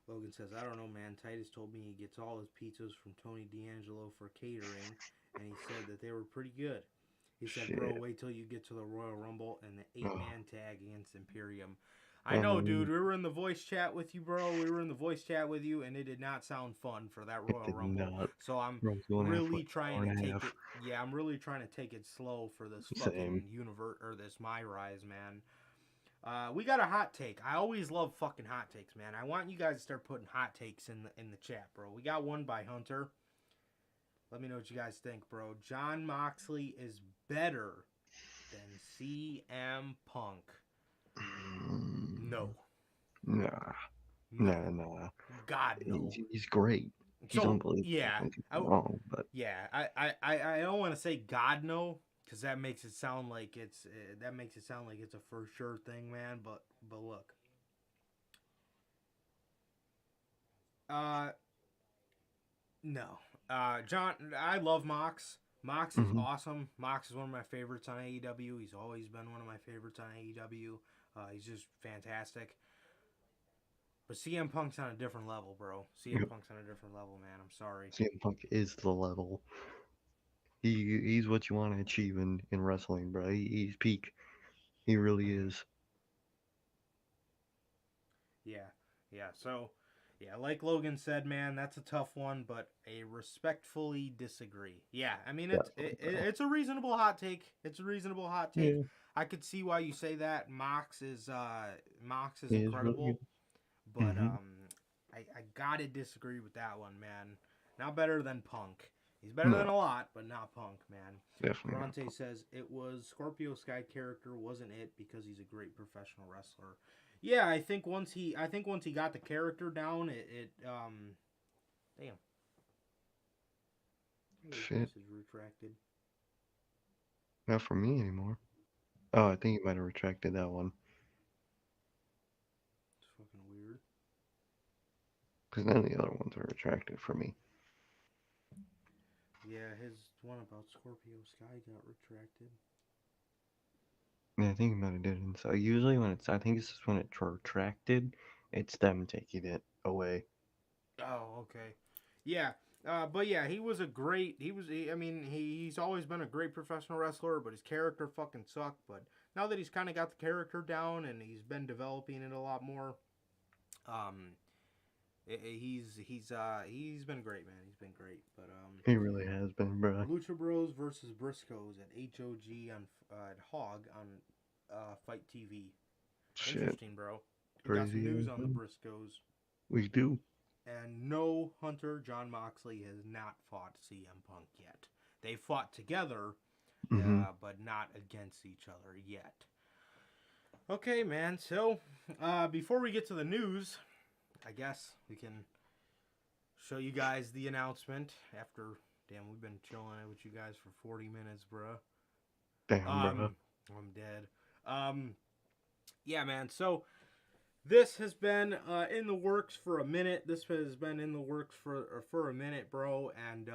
S3: Logan says, I don't know, man. Titus told me he gets all his pizzas from Tony D'Angelo for catering, and he said that they were pretty good. He said, bro, wait till you get to the Royal Rumble and the 8-man tag against Imperium. I know, dude. We were in the voice chat with you, bro. We were in the voice chat with you, and it did not sound fun for that Royal Rumble. So I'm really trying to take it. Yeah, I'm really trying to take it slow for this fucking universe or this My Rise, man. We got a hot take. I always love fucking hot takes, man. I want you guys to start putting hot takes in the chat, bro. We got one by Hunter. Let me know what you guys think, bro. Jon Moxley is better than CM Punk. No.
S2: Nah.
S3: God, no.
S2: He's great. He's unbelievable.
S3: Yeah. I don't want to say God, no, because that makes it sound like it's a for sure thing, man. But look. No. John, I love Mox. Mox is awesome. Mox is one of my favorites on AEW. He's always been one of my favorites on AEW. He's just fantastic. But CM Punk's on a different level, bro. CM
S2: Yep.
S3: Punk's on a different level, man. I'm sorry.
S2: CM Punk is the level. He's what you want to achieve in wrestling, bro. He's peak. He really
S3: Mhm.
S2: is.
S3: Yeah, yeah. So, yeah, like Logan said, man, that's a tough one, but I respectfully disagree. Yeah, I mean
S2: Definitely, bro.
S3: it's a reasonable hot take. It's a reasonable hot take.
S2: Yeah,
S3: I could see why you say that. Mox is
S2: he is really
S3: incredible,
S2: good.
S3: but I gotta disagree with that one, man. Not better than Punk. He's better than
S2: No,
S3: a lot, but not Punk, man.
S2: definitely not.
S3: Bronte says it was Scorpio Sky character wasn't it because he's a great professional wrestler. Yeah, I think once he got the character down, it damn. His
S2: Shit,
S3: message retracted.
S2: not for me anymore. Oh, I think he might have retracted that one.
S3: It's fucking weird.
S2: Because none of the other ones are retracted for me.
S3: Yeah, his one about Scorpio Sky got retracted.
S2: Yeah, I think he might have did it. So usually when I think it's just when it's retracted, it's them taking it away.
S3: Oh, okay. Yeah. But yeah, he was a great. I mean, he's always been a great professional wrestler, but his character fucking sucked. But now that he's kind of got the character down and he's been developing it a lot more, um, he's been great, man. He's been great. But
S2: He really has been, bro.
S3: Lucha Bros versus Briscoes at HOG on at Hog on Fight TV.
S2: Shit,
S3: Interesting, bro. We got some
S2: crazy.
S3: news on the Briscoes.
S2: We do.
S3: And no, Hunter John Moxley has not fought CM Punk yet. They fought together,
S2: Mm-hmm.
S3: but not against each other yet. Okay, man. So, before we get to the news, I guess we can show you guys the announcement after. Damn, we've been chilling with you guys for 40 minutes, bro.
S2: Damn, bro.
S3: I'm dead. Yeah, man. So this has been in the works for a minute. This has been in the works for a minute, bro. And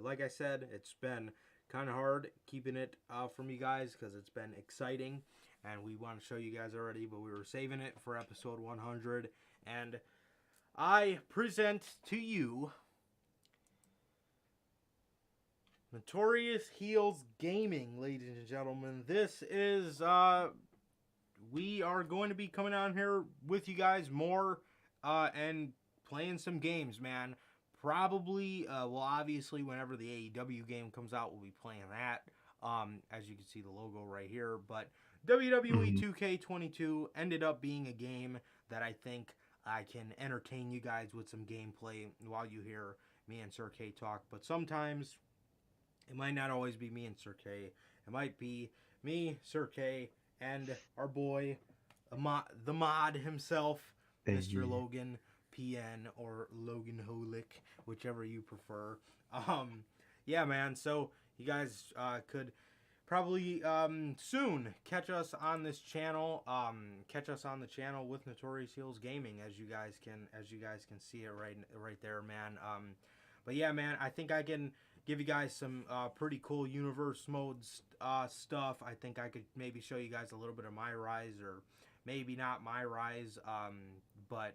S3: like I said, it's been kind of hard keeping it from you guys because it's been exciting, and we want to show you guys already, but we were saving it for episode 100. And I present to you Notorious Heels Gaming, ladies and gentlemen. This is we are going to be coming on here with you guys more and playing some games, man. Probably, well, obviously, whenever the AEW game comes out, we'll be playing that. As you can see the logo right here. But WWE 2K22 ended up being a game that I think I can entertain you guys with some gameplay while you hear me and Sir K talk. But sometimes it might not always be me and Sir K. It might be me, Sir K, and our boy, the mod himself,
S2: Hey.
S3: Mr. Logan PN or Logan Holick, whichever you prefer. Yeah, man. So you guys could probably soon catch us on this channel. Catch us on the channel with Notorious Heels Gaming, as you guys can see it right there, man. But yeah, man, I think I can give you guys some pretty cool universe modes stuff. I think I could maybe show you guys a little bit of my rise, or maybe not my rise, but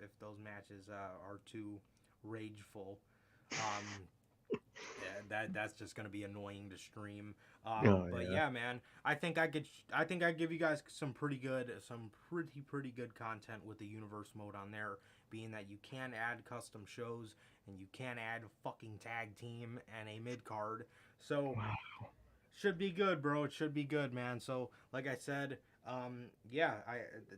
S3: if those matches are too rageful, yeah, that's just gonna be annoying to stream. But yeah, man, I think I'd give you guys some pretty good content with the universe mode on there, being that you can add custom shows and you can add a fucking tag team and a mid card. So
S2: Wow.
S3: should be good, bro. It should be good, man. So like I said, yeah,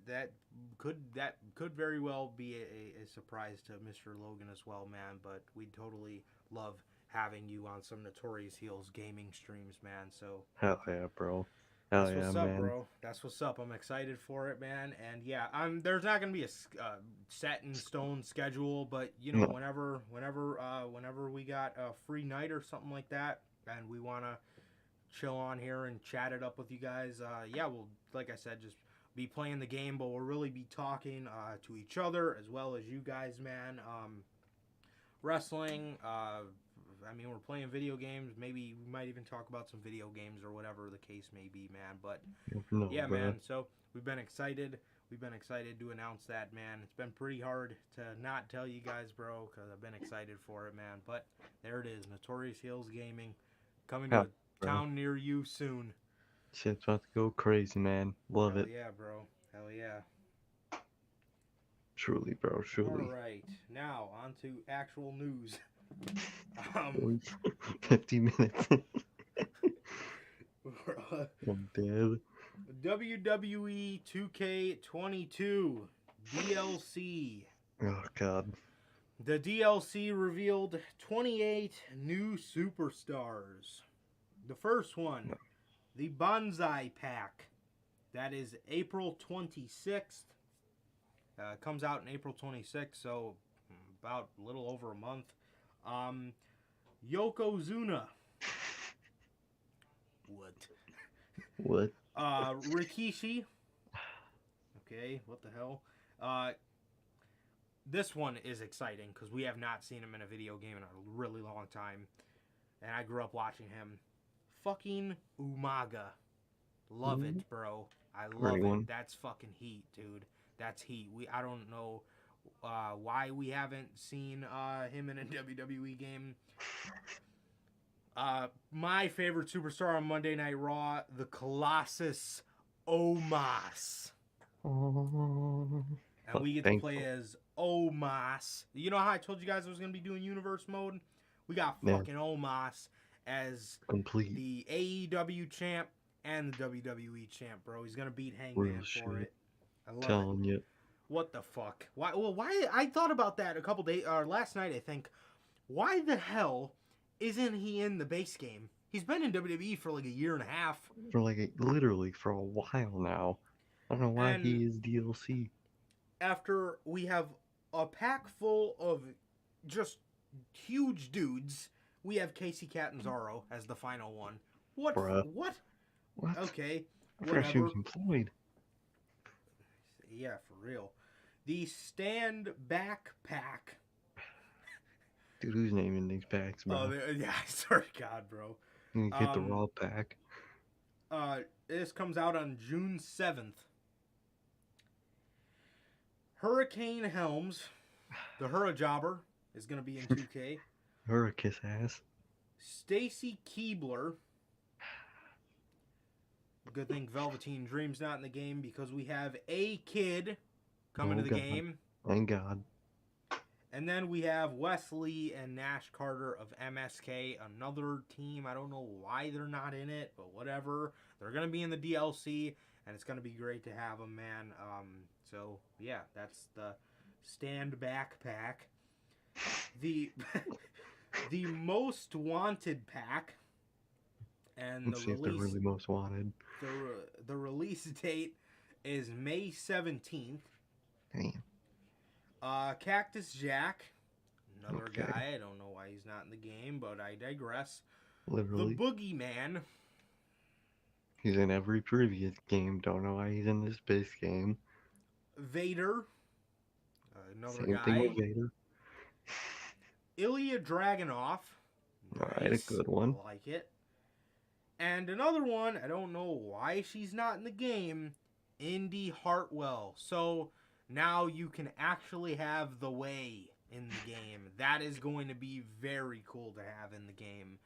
S3: that could very well be a surprise to Mr. Logan as well, man. But we'd totally love having you on some Notorious Heels gaming streams, man. So
S2: Hell yeah, bro. Hell
S3: that's
S2: yeah,
S3: what's up,
S2: man.
S3: bro. That's what's up. I'm excited for it, man. And yeah, there's not gonna be a set in stone schedule, but you know,
S2: No.
S3: whenever we got a free night or something like that, and we wanna chill on here and chat it up with you guys, yeah, we'll, like I said, just be playing the game, but we'll really be talking to each other as well as you guys, man. Wrestling, I mean, we're playing video games. Maybe we might even talk about some video games or whatever the case may be, man. But
S2: No,
S3: yeah,
S2: bro.
S3: man. So we've been excited. we've been excited to announce that, man. It's been pretty hard to not tell you guys, bro, because I've been excited for it, man. But there it is, Notorious Hills Gaming, coming to
S2: Yeah,
S3: a
S2: bro.
S3: town near you soon.
S2: Shit's about to go crazy, man. Love
S3: Hell
S2: it.
S3: yeah, bro. Hell yeah.
S2: Truly, bro. Truly.
S3: All right, now on to actual news.
S2: 50 minutes.
S3: Bruh.
S2: I'm dead.
S3: WWE 2K22 DLC.
S2: Oh, God.
S3: The DLC revealed 28 new superstars. The first one, the Bonsai Pack. That is April 26th. Comes out in April 26th, so about a little over a month. Yokozuna.
S2: What?
S3: Rikishi. Okay, what the hell? This one is exciting because we have not seen him in a video game in a really long time. And I grew up watching him. Fucking Umaga. Love it, bro. I love
S2: Great
S3: it.
S2: one.
S3: That's fucking heat, dude. That's heat. I don't know why we haven't seen him in a WWE game. My favorite superstar on Monday Night Raw, the Colossus Omos.
S2: Oh,
S3: And we get to play as Omos. You know how I told you guys I was going to be doing universe mode? We got fucking Omos as
S2: complete.
S3: the AEW champ and the WWE champ, bro. He's going to beat Hangman for it. I love
S2: Telling
S3: it.
S2: you.
S3: What the fuck? Why? Well, why? I thought about that a couple days, or last night, I think. Why the hell isn't he in the base game? He's been in WWE for like a year and a half.
S2: For like literally for a while now. I don't know why
S3: And
S2: he is DLC.
S3: after we have a pack full of just huge dudes, we have Casey Catanzaro as the final one. What?
S2: Bruh.
S3: What?
S2: What?
S3: Okay.
S2: I forgot she was
S3: Whatever.
S2: employed.
S3: Yeah, for real. The Stand Back Pack.
S2: Dude, who's naming these packs, bro?
S3: Oh, yeah, I swear to God, bro.
S2: You get the raw pack.
S3: This comes out on June 7th. Hurricane Helms, the Hurrajobber, is going to be in 2K.
S2: Her a kiss ass.
S3: Stacy Keebler. Good thing Velveteen Dream's not in the game because we have A Kid coming to the game.
S2: Thank God.
S3: And then we have Wesley and Nash Carter of MSK, another team. I don't know why they're not in it, but whatever. They're going to be in the DLC, and it's going to be great to have them, man. So, yeah, that's the Stand Back Pack. The the Most Wanted Pack. And
S2: Let's see if they're really most wanted.
S3: the release date is May 17th.
S2: Damn.
S3: Cactus Jack, another guy. I don't know why he's not in the game, but I digress.
S2: Literally.
S3: The Boogeyman.
S2: He's in every previous game. Don't know why he's in this base game.
S3: Vader. Another
S2: Same
S3: guy.
S2: thing with Vader.
S3: Ilya Dragunov.
S2: Alright, a good one.
S3: I like it. And another one, I don't know why she's not in the game, Indy Hartwell. So now you can actually have the Way in the game. That is going to be very cool to have in the game.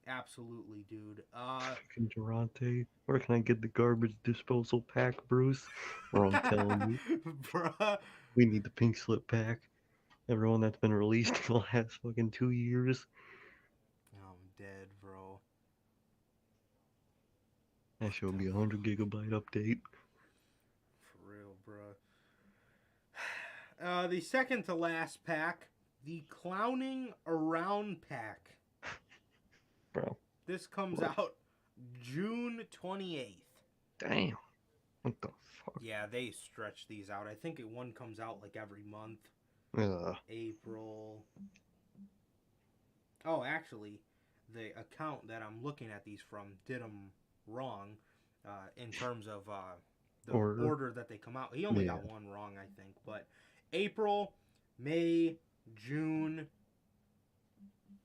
S3: Absolutely, dude.
S2: Fucking Durante. Where can I get the garbage disposal pack, Bruce? Or I'm telling you.
S3: Bruh.
S2: We need the pink slip pack. Everyone that's been released in the last fucking 2 years.
S3: I'm dead, bro.
S2: That should be a 100 gigabyte update.
S3: For real, bro. The second to last pack, the Clowning Around pack.
S2: Bro.
S3: This comes out June 28th.
S2: Damn. What the fuck?
S3: Yeah, they stretch these out. I think one comes out like every month. April. Oh, actually, the account that I'm looking at these from did them wrong in terms of the order that they come out. He only got one wrong, I think. But April, May, June.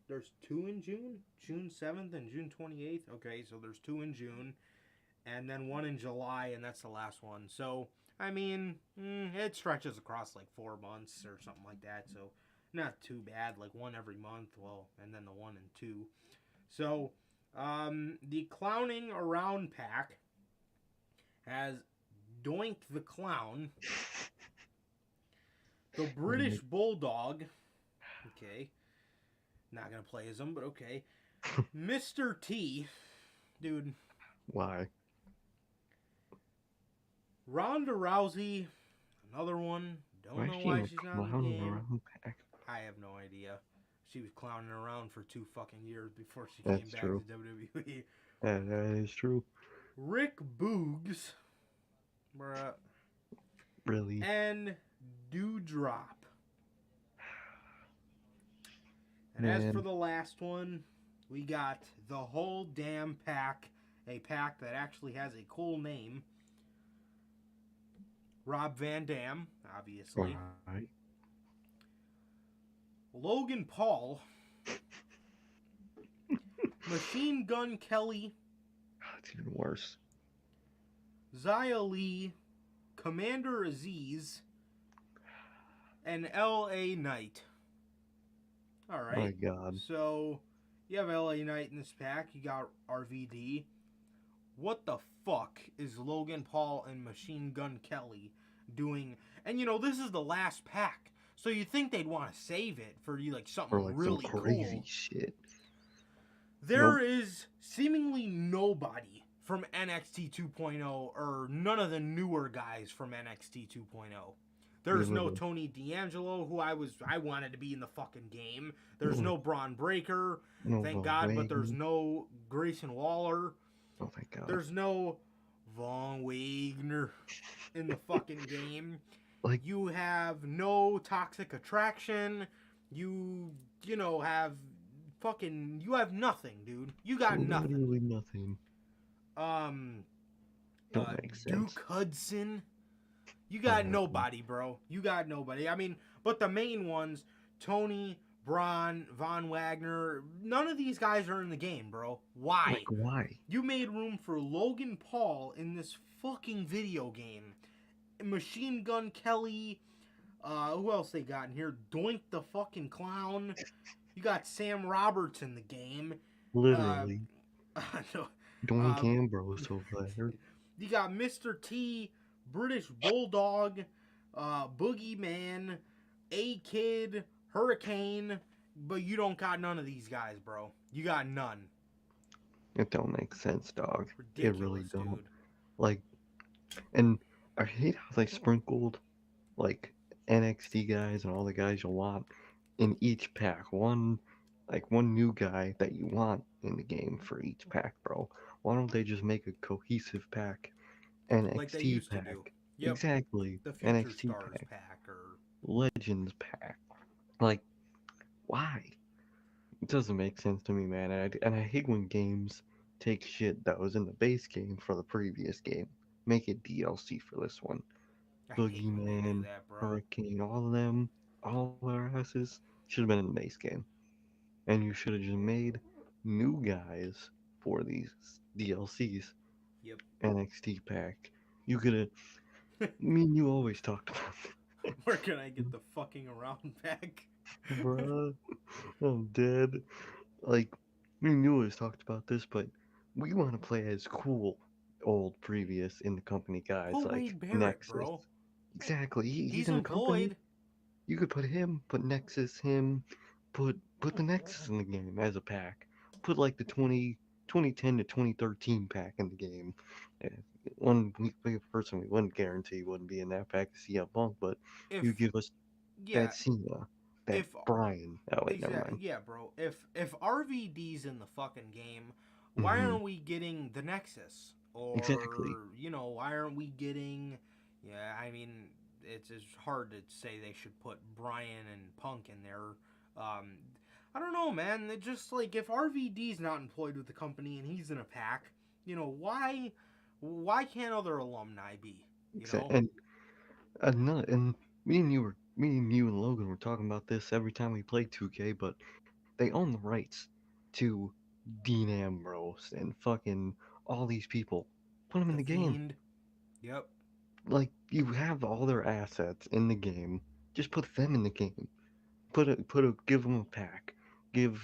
S3: There's 2 in June? June 7th and June 28th? Okay, so there's 2 in June. And then 1 in July, and that's the last one. So, I mean, it stretches across like 4 months or something like that, so not too bad. Like one every month, well, and then the 1 and 2. So, the Clowning Around pack has Doink the Clown, the British Bulldog. Okay, not gonna play as him, but okay. Mr. T, dude.
S2: Why?
S3: Ronda Rousey, another one. Don't
S2: Why is
S3: know
S2: she
S3: why
S2: in a
S3: she's not in the
S2: clowning
S3: game.
S2: around pack?
S3: I have no idea. She was clowning around for 2 fucking years before she
S2: That's
S3: came back
S2: true.
S3: to WWE.
S2: That is true.
S3: Rick Boogs, bruh,
S2: Really?
S3: and Dewdrop. And as for
S2: Man.
S3: the last one, we got the whole damn pack. A pack that actually has a cool name. Rob Van Dam, obviously.
S2: Right.
S3: Logan Paul. Machine Gun Kelly.
S2: It's even worse.
S3: Xia Li. Commander Aziz. And L.A. Knight. Alright.
S2: My God.
S3: So, you have L.A. Knight in this pack. You got RVD. What the fuck is Logan Paul and Machine Gun Kelly doing? And you know, this is the last pack. So you think they'd want to save it for you like something
S2: Or like
S3: really
S2: some crazy
S3: cool.
S2: shit.
S3: There is seemingly nobody from NXT 2.0 or none of the newer guys from NXT 2.0. There's no Tony D'Angelo, who I wanted to be in the fucking game. There's no Braun Breaker, thank God, but there's no Grayson Waller.
S2: Oh, thank God.
S3: There's no Von Wagner in the fucking game.
S2: Like,
S3: you have no Toxic Attraction. You know, have fucking, you have nothing, dude. You got nothing.
S2: Literally nothing. Don't make sense.
S3: Duke Hudson. You got nobody, bro. You got nobody. I mean, but the main ones, Tony, Braun, Von Wagner, none of these guys are in the game, bro. Why?
S2: Like, why?
S3: You made room for Logan Paul in this fucking video game. Machine Gun Kelly. Who else they got in here? Doink the fucking Clown. You got Sam Roberts in the game.
S2: Literally.
S3: No,
S2: Doink Ambrose over there.
S3: you got Mr. T, British Bulldog, Boogeyman, A-Kid, Hurricane, but you don't got none of these guys, bro. You got none.
S2: It don't make sense, dog.
S3: Ridiculous,
S2: It really don't.
S3: dude.
S2: Like, and I hate how they sprinkled, like, NXT guys and all the guys you want in each pack. One new guy that you want in the game for each pack, bro. Why don't they just make a cohesive pack? NXT
S3: Like they used
S2: pack.
S3: to do. Yep.
S2: Exactly.
S3: The Future
S2: NXT
S3: Stars
S2: pack.
S3: pack or
S2: Legends pack. Like, why? It doesn't make sense to me, man. And I hate when games take shit that was in the base game for the previous game. Make it DLC for this one.
S3: I hate when they do
S2: Boogeyman,
S3: that, bro.
S2: Hurricane, all of them, all their asses should have been in the base game. And you should have just made new guys for these DLCs.
S3: Yep.
S2: NXT pack. You could have. Me and you always talked about it.
S3: Where can I get the fucking around pack?
S2: Bruh, I'm dead. Like, me and you always talked about this, but we want to play as cool old previous in the company guys
S3: Who
S2: like
S3: Wade Barrett,
S2: Nexus.
S3: bro?
S2: Exactly.
S3: He's
S2: in the company.
S3: employed.
S2: You could put him, put Nexus, him, put the Nexus in the game as a pack. Put like the 2010 to 2013 pack in the game. One person we wouldn't guarantee wouldn't be in that pack to see CM Punk, but you give us that Cena, that Brian. Oh wait, never mind.
S3: Yeah, bro. If RVD's in the fucking game, why aren't we getting the Nexus? Or
S2: Exactly.
S3: you know, why aren't we getting? Yeah, I mean, it's hard to say they should put Brian and Punk in there. I don't know, man. It just like if RVD's not employed with the company and he's in a pack, you know, why can't other alumni be? You know?
S2: And me and you and Logan were talking about this every time we play 2K, but they own the rights to Dean Ambrose and fucking all these people. Put them in the game.
S3: Fiend. Yep.
S2: Like, you have all their assets in the game. Just put them in the game. Give them a pack. Give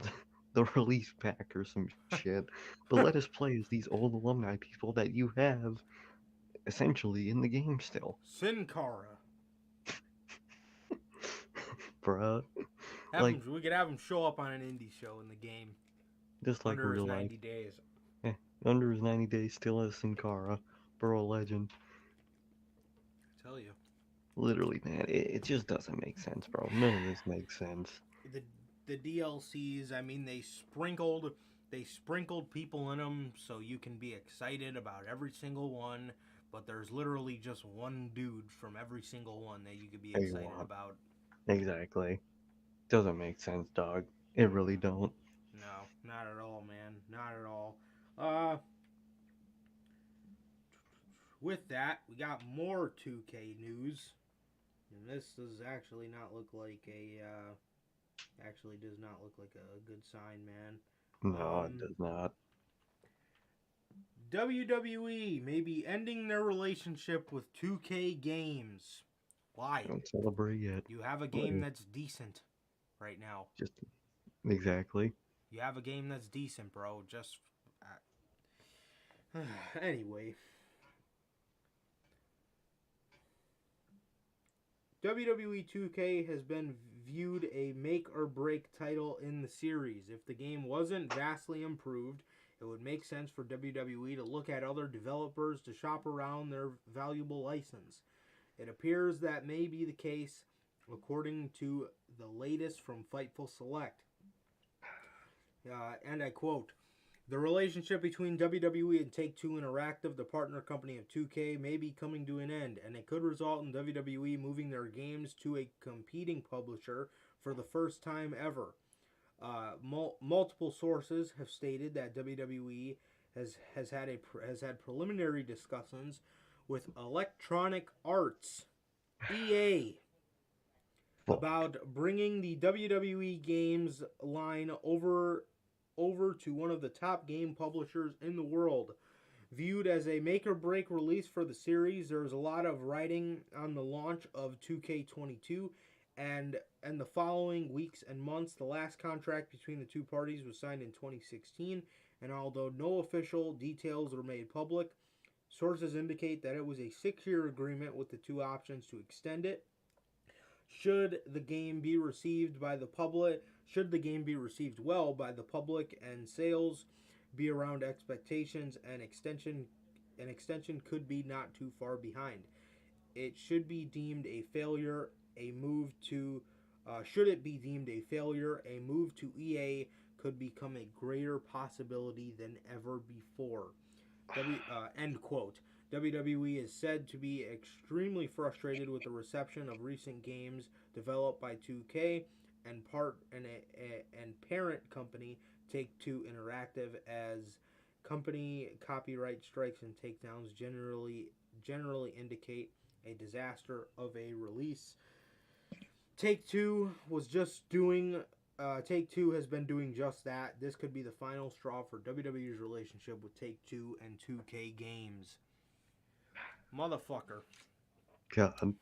S2: the release pack or some shit. But let us play as these old alumni people that you have essentially in the game still.
S3: Sin Cara.
S2: Bruh.
S3: Have
S2: Like,
S3: him, we could have him show up on an indie show in the game
S2: just like
S3: under his
S2: real life.
S3: 90 days.
S2: Eh, under his 90 days, still as Sin Cara. Bro, a legend.
S3: I tell you.
S2: Literally, man, it just doesn't make sense, bro. None of this makes sense.
S3: The the DLCs, I mean, they sprinkled people in them so you can be excited about every single one, but there's literally just one dude from every single one that you could be
S2: That you
S3: excited
S2: want.
S3: about.
S2: Exactly. Doesn't make sense, dog. It really don't.
S3: No, not at all, man. Not at all. Uh with that, we got more 2K news. And this does actually not look like a actually does not look like a good sign, man.
S2: No, it does not.
S3: WWE may be ending their relationship with 2K Games. Why?
S2: Don't celebrate yet.
S3: You have a game that's decent right now.
S2: Just exactly.
S3: You have a game that's decent, bro. Just anyway. WWE 2K has been viewed a make or break title in the series. If the game wasn't vastly improved, it would make sense for WWE to look at other developers to shop around their valuable license. It appears that may be the case, according to the latest from Fightful Select. And I quote, "The relationship between WWE and Take-Two Interactive, the partner company of 2K, may be coming to an end, and it could result in WWE moving their games to a competing publisher for the first time ever. Multiple sources have stated that WWE has had preliminary discussions with Electronic Arts, EA, about bringing the WWE games line over to one of the top game publishers in the world. Viewed as a make-or-break release for the series, there is a lot of writing on the launch of 2K22 and the following weeks and months. The last contract between the two parties was signed in 2016, and although no official details were made public, sources indicate that it was a 6-year agreement with the two options to extend it. Should the game be received well by the public and sales be around expectations, an extension could be not too far behind. It should be deemed a failure. Should it be deemed a failure, a move to EA could become a greater possibility than ever before." End quote. WWE is said to be extremely frustrated with the reception of recent games developed by 2K and parent company Take-Two Interactive, as company copyright strikes and takedowns generally indicate a disaster of a release. Take-Two has been doing just that. This could be the final straw for WWE's relationship with Take-Two and 2K Games. Motherfucker.
S2: God.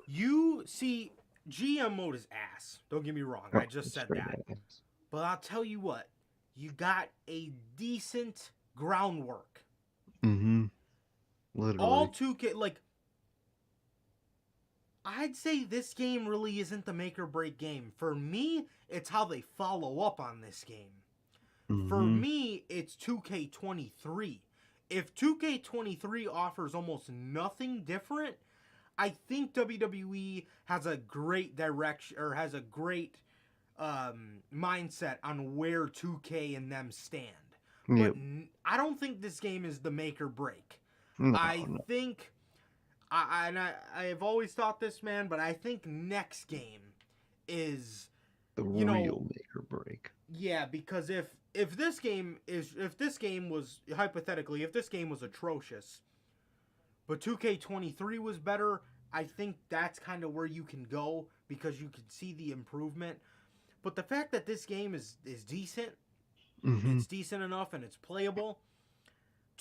S3: You see, GM mode is ass. Don't get me wrong. I just said that.
S2: Ass.
S3: But I'll tell you what. You got a decent groundwork.
S2: Mm-hmm. Literally.
S3: All 2K, like, I'd say this game really isn't the make or break game. For me, it's how they follow up on this game.
S2: Mm-hmm.
S3: For me, it's 2K23. If 2K23 offers almost nothing different, I think WWE has a great direction, or has a great mindset on where 2K and them stand.
S2: Yep.
S3: But I don't think this game is the make or break.
S2: No,
S3: I think, I've always thought this, man, but I think next game is
S2: the real make or break.
S3: Yeah, because if this game was atrocious, but 2K23 was better, I think that's kind of where you can go because you can see the improvement. But the fact that this game is decent,
S2: Mm-hmm.
S3: it's decent enough and it's playable,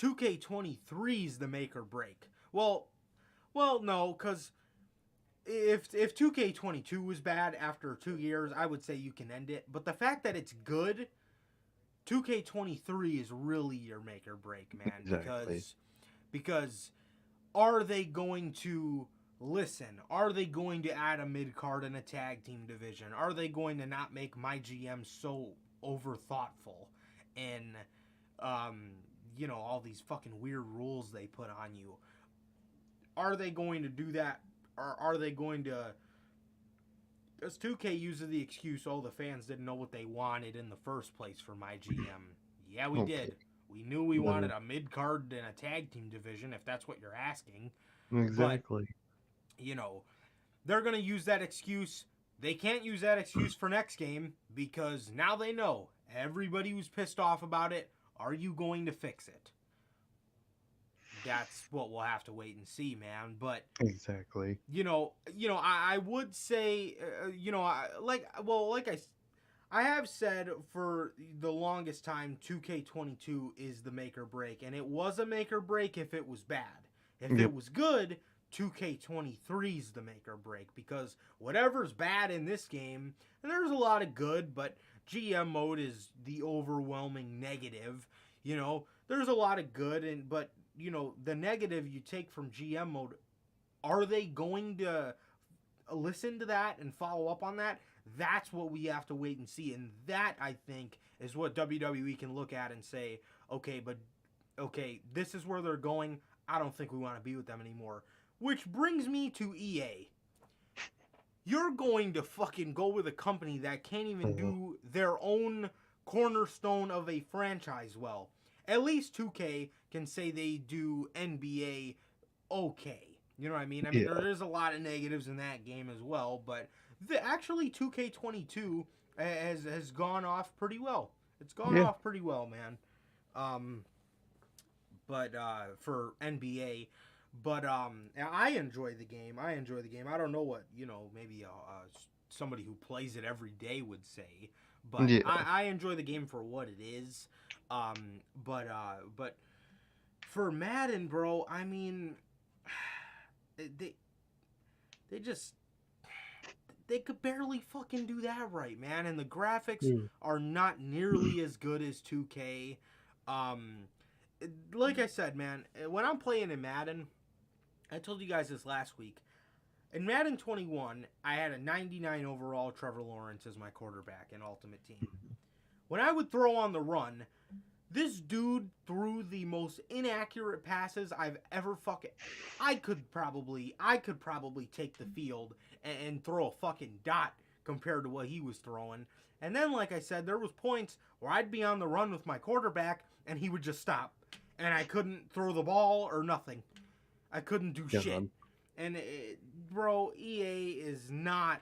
S3: 2K23 is the make or break. Well, Well, no, because if 2K22 was bad after 2 years, I would say you can end it. But the fact that it's good, 2K23 is really your make or break, man.
S2: Exactly.
S3: Because are they going to listen? Are they going to add a mid card and a tag team division? Are they going to not make my GM so over thoughtful and all these fucking weird rules they put on you? Are they going to do that? Or are they going to? Because 2K uses the excuse, oh, the fans didn't know what they wanted in the first place for my GM. Yeah, we
S2: Okay.
S3: did. We knew we
S2: But
S3: wanted a mid card and a tag team division, if that's what you're asking. But
S2: exactly.
S3: they're going to use that excuse. They can't use that excuse for next game because now they know. Everybody was pissed off about it. Are you going to fix it? That's what we'll have to wait and see, man. But
S2: Exactly.
S3: I would say, I have said for the longest time, 2K22 is the make or break, and it was a make or break if it was bad. If
S2: Yep.
S3: it was good, 2K23 is the make or break, because whatever's bad in this game, and there's a lot of good, but GM mode is the overwhelming negative. There's a lot of good, but the negative you take from GM mode, are they going to listen to that and follow up on that? That's what we have to wait and see. And that, I think, is what WWE can look at and say, okay, this is where they're going. I don't think we want to be with them anymore. Which brings me to EA. You're going to fucking go with a company that can't even do their own cornerstone of a franchise well. At least 2K can say they do NBA okay. You know what I mean?
S2: Yeah.
S3: There is a lot of negatives in that game as well, but actually 2K22 has gone off pretty well. It's gone
S2: Yeah.
S3: off pretty well, man. But for NBA, but I enjoy the game. I don't know what maybe somebody who plays it every day would say, but
S2: Yeah.
S3: I enjoy the game for what it is. But for Madden, bro, I mean, they just they could barely fucking do that right, man. And the graphics are not nearly as good as 2K. Like I said, man, when I'm playing in Madden, I told you guys this last week. In Madden 21, I had a 99 overall Trevor Lawrence as my quarterback in Ultimate Team. When I would throw on the run, this dude threw the most inaccurate passes I've ever fucking. I could probably take the field and throw a fucking dot compared to what he was throwing. And then, like I said, there was points where I'd be on the run with my quarterback and he would just stop, and I couldn't throw the ball or nothing. I couldn't do shit. And bro, EA is not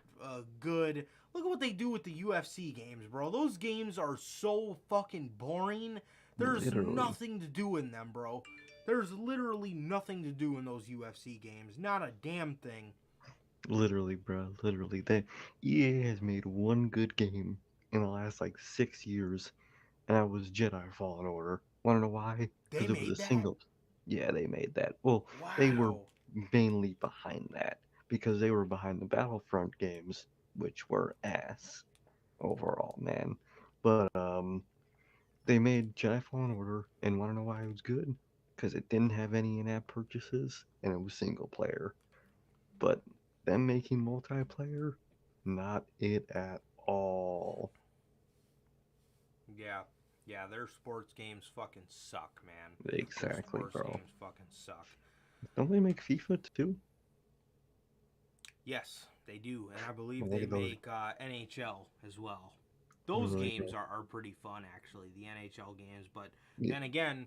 S3: good. Look at what they do with the UFC games, bro. Those games are so fucking boring. There's
S2: Literally.
S3: nothing to do in them, bro. There's literally nothing to do in those UFC games. Not a damn thing.
S2: Literally, bro. Literally. EA has made one good game in the last 6 years, and that was Jedi Fallen Order. Wanna know why?
S3: They
S2: Because it was
S3: made
S2: a
S3: that?
S2: single. Yeah, they made that. Well, they were
S3: Wow.
S2: mainly behind that because they were behind the Battlefront games, which were ass overall, man. But they made Jedi Fallen Order, and want to know why it was good? Because it didn't have any in-app purchases, and it was single player. But them making multiplayer, not it at all.
S3: Yeah, their sports games fucking suck, man.
S2: Exactly,
S3: Sports
S2: bro.
S3: games fucking suck.
S2: Don't they make FIFA too?
S3: Yes, they do, and I believe
S2: What
S3: they
S2: are those?
S3: make NHL as well. Those
S2: Really
S3: games
S2: good.
S3: are pretty fun, actually, the NHL games. But
S2: Yeah.
S3: then again,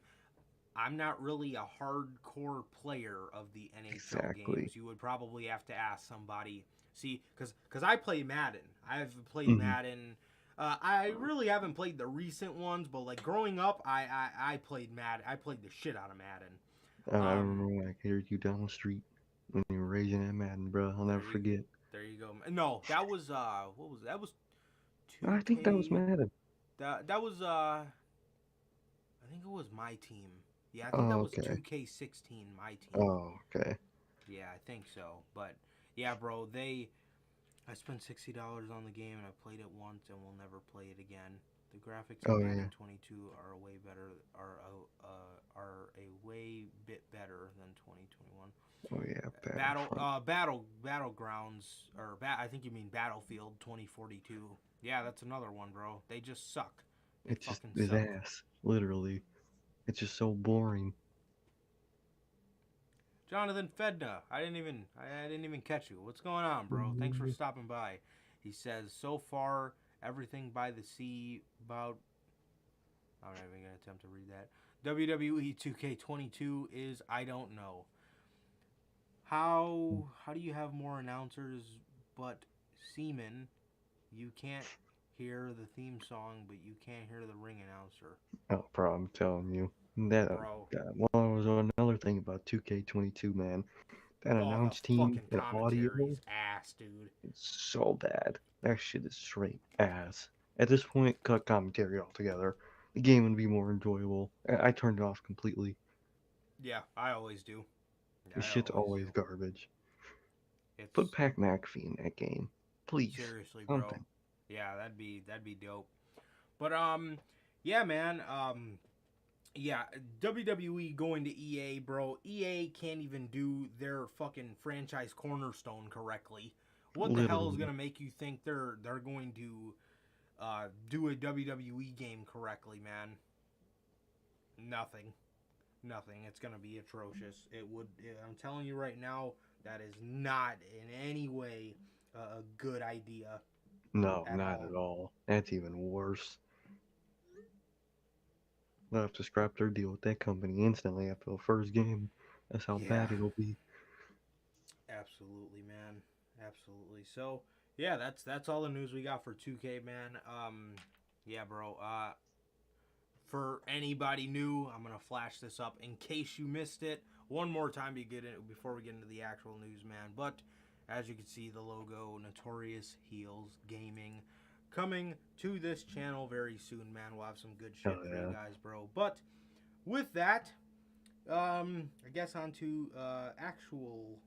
S3: I'm not really a hardcore player of the NHL
S2: Exactly.
S3: games. You would probably have to ask somebody. See, because I play Madden. I've played
S2: Mhm.
S3: Madden. I really haven't played the recent ones, but growing up, I played Madden. I played the shit out of Madden.
S2: I remember when I carried you down the street when you were raging at Madden, bro. I'll never forget.
S3: There you go. No, that was what was that? Was
S2: I think that was
S3: 2K.
S2: Madden.
S3: That was I think it was my team. Yeah, I think that
S2: Oh,
S3: was
S2: okay.
S3: 2K16, my team.
S2: Oh, okay.
S3: Yeah, I think so. But yeah, bro, I spent $60 on the game and I played it once and will never play it again. The graphics in
S2: Oh
S3: Madden
S2: yeah.
S3: 22 are way better. Are a way bit better than 2021.
S2: Oh yeah. Battlefront.
S3: Battlegrounds I think you mean Battlefield 2042. Yeah, that's another one, bro. They just suck. They
S2: It just
S3: fucking
S2: is
S3: suck.
S2: ass. Literally. It's just so boring.
S3: Jonathan Fedna, I didn't even catch you. What's going on, bro? Thanks for stopping by. He says so far everything by the sea about. I'm not even gonna attempt to read that. WWE 2K22 is I don't know. How do you have more announcers but seamen? You can't hear the theme song, but you can't hear the ring announcer,
S2: Oh, bro, I'm telling you. That
S3: bro.
S2: one was another thing about 2K22, man. That
S3: Oh, the
S2: announce team
S3: fucking
S2: and audio
S3: commentary's ass, dude.
S2: is so bad. That shit is straight ass. At this point, cut commentary altogether. The game would be more enjoyable. I turned it off completely.
S3: Yeah, I always do. Yeah,
S2: This
S3: I
S2: shit's
S3: always
S2: always
S3: do.
S2: garbage. Put
S3: It's
S2: Pat McAfee in that game, please.
S3: seriously, bro.
S2: Something.
S3: Yeah, that'd be dope. But yeah, man. Yeah, WWE going to EA, bro. EA can't even do their fucking franchise cornerstone correctly. What the hell is
S2: Literally.
S3: gonna make you think they're going to do a WWE game correctly, man? Nothing. Nothing. It's gonna be atrocious. It would. I'm telling you right now, that is not in any way a good idea
S2: No,
S3: at
S2: not
S3: all.
S2: at all. That's even worse. They'll have to scrap their deal with that company instantly after the first game. That's how
S3: Yeah,
S2: bad it'll be.
S3: absolutely, man. Absolutely. So yeah, that's all the news we got for 2K, man. Yeah, bro. For anybody new, I'm gonna flash this up in case you missed it one more time before we get into the actual news, man. But as you can see, the logo Notorious Heels Gaming coming to this channel very soon, man. We'll have some good shit
S2: Oh
S3: for you
S2: yeah.
S3: guys, bro. But with that, I guess on to actual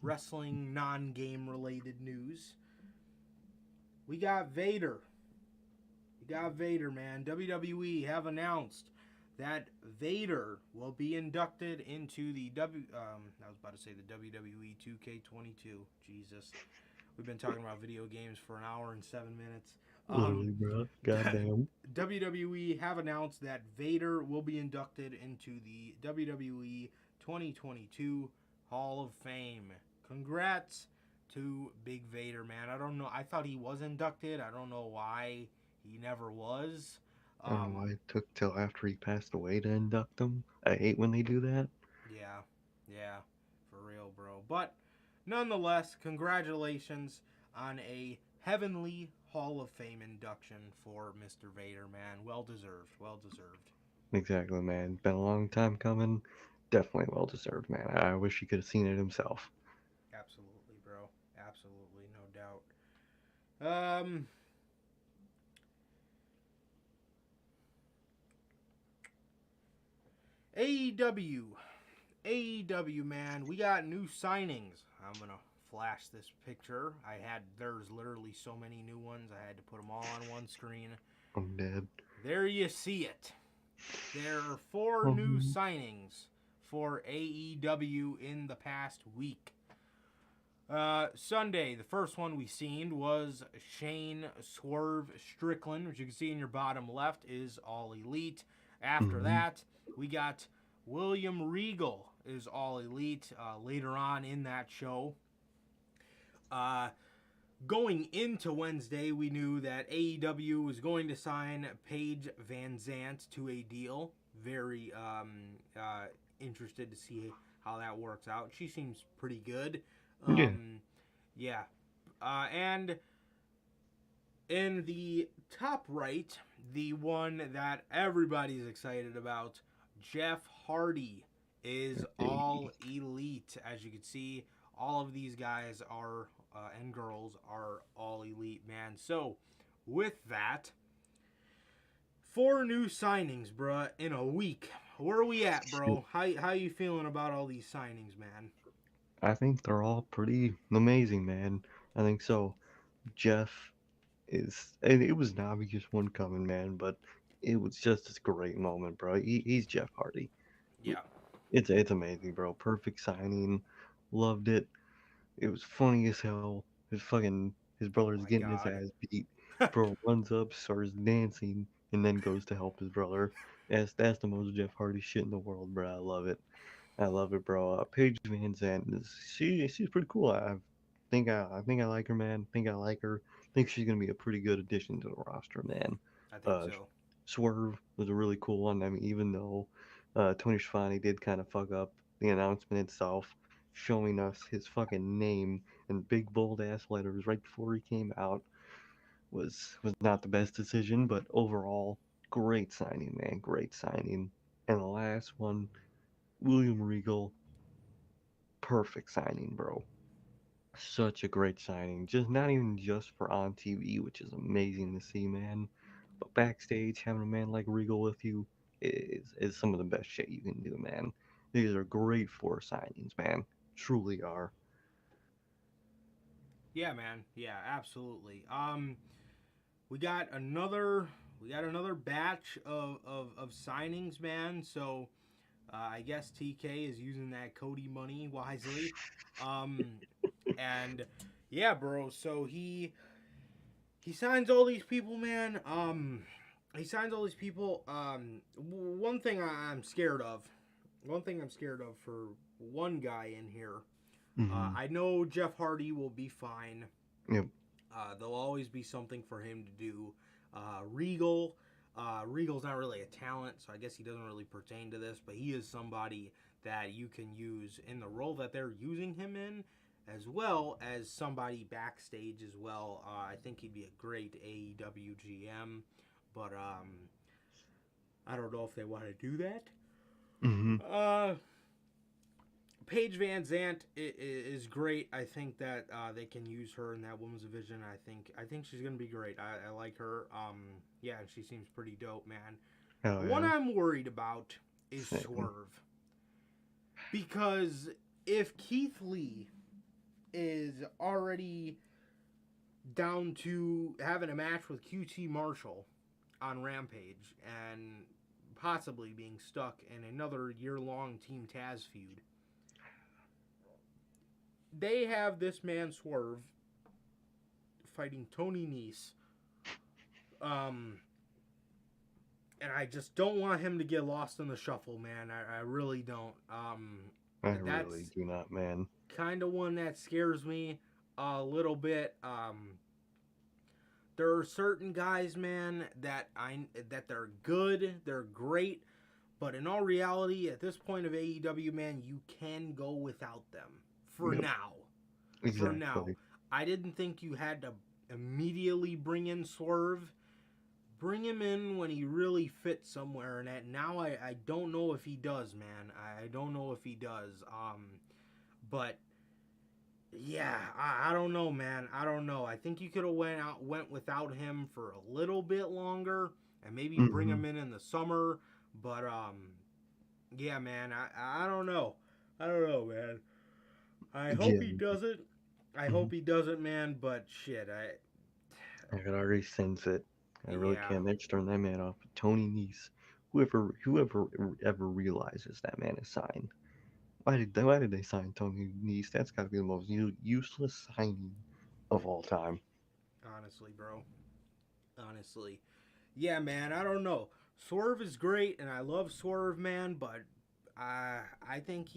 S3: wrestling non-game related news. We got Vader. We got Vader, man. WWE have announced that Vader will be inducted into the I was about to say the WWE 2K22. Jesus, we've been talking about video games for an hour and 7 minutes.
S2: Literally, bro. Goddamn.
S3: WWE have announced that Vader will be inducted into the WWE 2022 Hall of Fame. Congrats to Big Vader, man. I don't know. I thought he was inducted. I don't know why he never was.
S2: I don't know why it took till after he passed away to induct him. I hate when they do that.
S3: Yeah, yeah, for real, bro. But nonetheless, congratulations on a Heavenly Hall of Fame induction for Mr. Vader, man. Well deserved. Well deserved.
S2: Exactly, man. Been a long time coming. Definitely well deserved, man. I wish he could have seen it himself.
S3: Absolutely, bro. Absolutely, no doubt. AEW. AEW, man. We got new signings. I'm going to flash this picture. There's literally so many new ones. I had to put them all on one screen.
S2: I'm dead.
S3: There you see it. There are 4 new signings for AEW in the past week. Sunday, the first one we seen was Shane Swerve Strickland, which you can see in your bottom left is All Elite. After that, we got William Regal is All Elite later on in that show. Going into Wednesday, we knew that AEW was going to sign Paige Van Zant to a deal. Very interested to see how that works out. She seems pretty good.
S2: Yeah.
S3: Yeah. And in the top right, the one that everybody's excited about, Jeff Hardy is All Elite. As you can see, all of these guys are and girls are All Elite, man. So, with that, 4 new signings, bruh, in a week. where are we at, bro? How you feeling about all these signings, man?
S2: I think they're all pretty amazing, man. I think so. Jeff and it was an obvious one coming, man, but it was just a great moment, bro. He's Jeff Hardy.
S3: Yeah.
S2: It's amazing, bro. Perfect signing. Loved it. It was funny as hell. His
S3: Oh
S2: brother's
S3: my
S2: getting his
S3: God.
S2: ass beat. Bro runs up, starts dancing, and then goes to help his brother. That's the most Jeff Hardy shit in the world, bro. I love it. I love it, bro. Paige Van Zandt, she's pretty cool. I think I like her, man. Think I like her. Think she's gonna be a pretty good addition to the roster, man.
S3: I think
S2: Uh,
S3: so.
S2: Swerve was a really cool one. I mean, even though Tony Schiavone did kind of fuck up the announcement itself, showing us his fucking name in big bold ass letters right before he came out was not the best decision. But overall, great signing, man. Great signing. And the last one, William Regal, perfect signing, bro. Such a great signing. Just not even just for on TV, which is amazing to see, man. But backstage, having a man like Regal with you is some of the best shit you can do, man. These are great four signings, man. Truly are.
S3: Yeah, man. Yeah, absolutely. We got another batch of signings, man. So I guess TK is using that Cody money wisely. Um, and yeah, bro. So he signs all these people, man. He signs all these people. One thing I'm scared of. One thing I'm scared of for one guy in here.
S2: Hmm.
S3: I know Jeff Hardy will be fine.
S2: Yep.
S3: There'll always be something for him to do. Regal. Regal's not really a talent, so I guess he doesn't really pertain to this, but he is somebody that you can use in the role that they're using him in, as well as somebody backstage as well. I think he'd be a great AEW GM, but I don't know if they want to do that.
S2: Hmm.
S3: Uh, Paige Van Zant is great. I think that they can use her in that women's division. I think she's gonna be great. I like her. Yeah, she seems pretty dope, man.
S2: Hell
S3: What
S2: yeah.
S3: I'm worried about is
S2: Same.
S3: Swerve, because if Keith Lee is already down to having a match with QT Marshall on Rampage and possibly being stuck in another year-long Team Taz feud, they have this man Swerve fighting Tony Nese. Um, and I just don't want him to get lost in the shuffle, man. I really don't.
S2: I really
S3: That's
S2: do not, man.
S3: kind of one that scares me a little bit. There are certain guys, man, that they're good, they're great, but in all reality, at this point of AEW, man, you can go without them for
S2: Yep.
S3: now. For now.
S2: Exactly.
S3: I didn't think you had to immediately bring in Swerve. Bring him in when he really fits somewhere, and now I don't know if he does, man. I don't know if he does. But yeah, I don't know, man. I don't know. I think you could have went without him for a little bit longer, and maybe bring
S2: Hmm.
S3: him in the summer. But yeah, man. I don't know. I don't know, man. I hope
S2: Yeah.
S3: he doesn't. I
S2: Hmm.
S3: hope he doesn't, man. But shit,
S2: I could already sense it. I really
S3: yeah.
S2: can't. They're starting that man off. Tony Nese. Whoever ever realizes that man is signed. Why did they sign Tony Nese? That's got to be the most useless signing of all time.
S3: Honestly, bro. Honestly. Yeah, man, I don't know. Swerve is great, and I love Swerve, man, but I think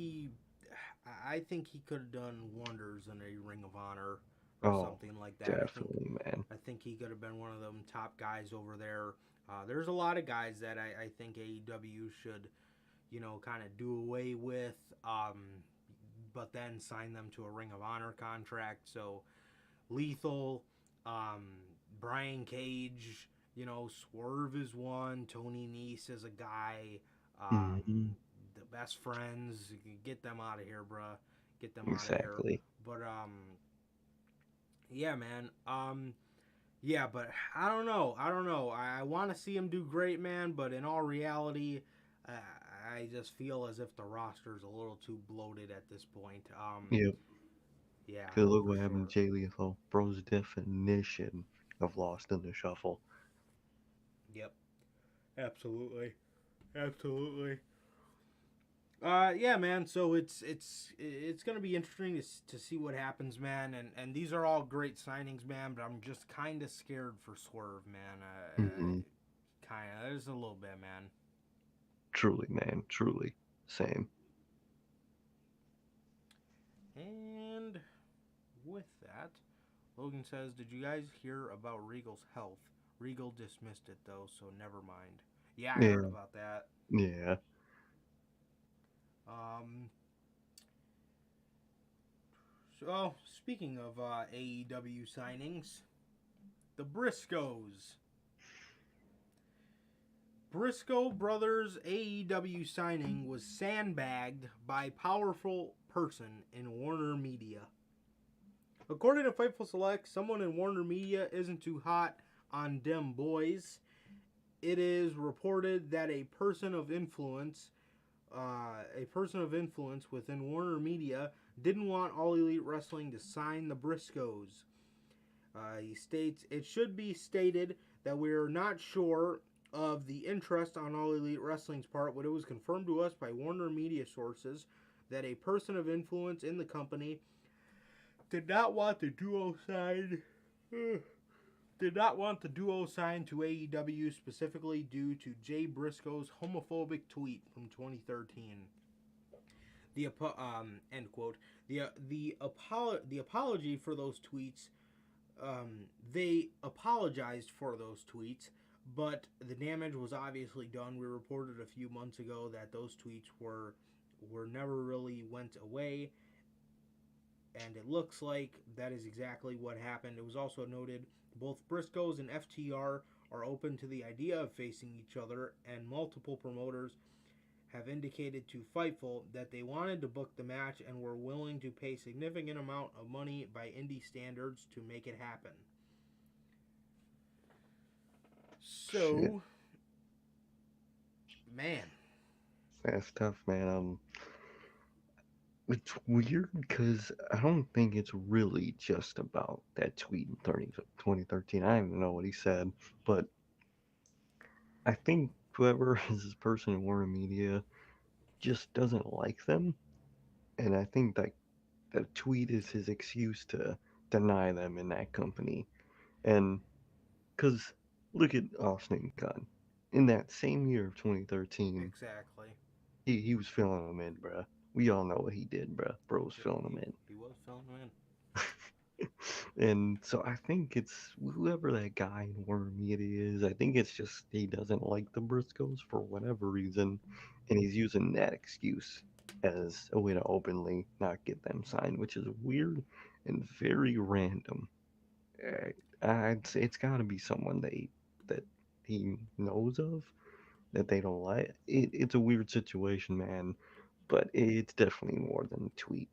S3: I think he could have done wonders in a Ring of Honor or
S2: Oh,
S3: something like that.
S2: definitely, man.
S3: I think he could have been one of them top guys over there. There's a lot of guys that I think AEW should, kind of do away with, but then sign them to a Ring of Honor contract. So Lethal, um, Brian Cage, Swerve is one. Tony Nese is a guy.
S2: Hmm.
S3: The best friends, get them out of here, bruh. Get them out of here.
S2: Exactly.
S3: But yeah, man. Yeah, but I don't know. I don't know. I want to see him do great, man. But in all reality, I just feel as if the roster's a little too bloated at this point.
S2: Yep.
S3: Yeah,
S2: Cause look
S3: for
S2: what happened
S3: sure.
S2: to Jay Lethal. Bro's definition of lost in the shuffle.
S3: Yep, absolutely, absolutely. Yeah, man. So it's gonna be interesting to see what happens, man. And these are all great signings, man. But I'm just kind of scared for Swerve, man.
S2: Hmm.
S3: Kind of. There's a little bit, man.
S2: Truly, man. Truly. Same.
S3: And with that, Logan says, "Did you guys hear about Regal's health? Regal dismissed it though, so never mind." Yeah, I heard
S2: Yeah.
S3: about that.
S2: Yeah.
S3: Um. So speaking of AEW signings, the Briscoes. Briscoe Brothers AEW signing was sandbagged by powerful person in Warner Media. According to Fightful Select, someone in Warner Media isn't too hot on dem boys. It is reported that a person of influence within Warner Media didn't want All Elite Wrestling to sign the Briscoes. He states, "It should be stated that we are not sure of the interest on All Elite Wrestling's part, but it was confirmed to us by Warner Media sources that a person of influence in the company did not want the duo signed to AEW specifically due to Jay Briscoe's homophobic tweet from 2013." End quote. The apology for those tweets. They apologized for those tweets, but the damage was obviously done. We reported a few months ago that those tweets were never really went away, and it looks like that is exactly what happened. It was also noted both Briscoes and FTR are open to the idea of facing each other, and multiple promoters have indicated to Fightful that they wanted to book the match and were willing to pay significant amount of money by indie standards to make it happen.
S2: Shit.
S3: So, man,
S2: That's tough, man. It's weird because I don't think it's really just about that tweet in 2013. I don't even know what he said, but I think whoever is this person in Warner Media just doesn't like them, and I think that the tweet is his excuse to deny them in that company. And because look at Austin Gunn. In that same year of 2013,
S3: exactly.
S2: he was filling them in, bruh. We all know what he did, bruh. Bro was filling them in.
S3: He was filling in.
S2: And so I think it's whoever that guy in Warner Media is. I think it's just he doesn't like the Briscoes for whatever reason, and he's using that excuse as a way to openly not get them signed, which is weird and very random. Uh, I'd say it's got to be someone that he knows of that they don't like. It's a weird situation, man, but it's definitely more than a tweet.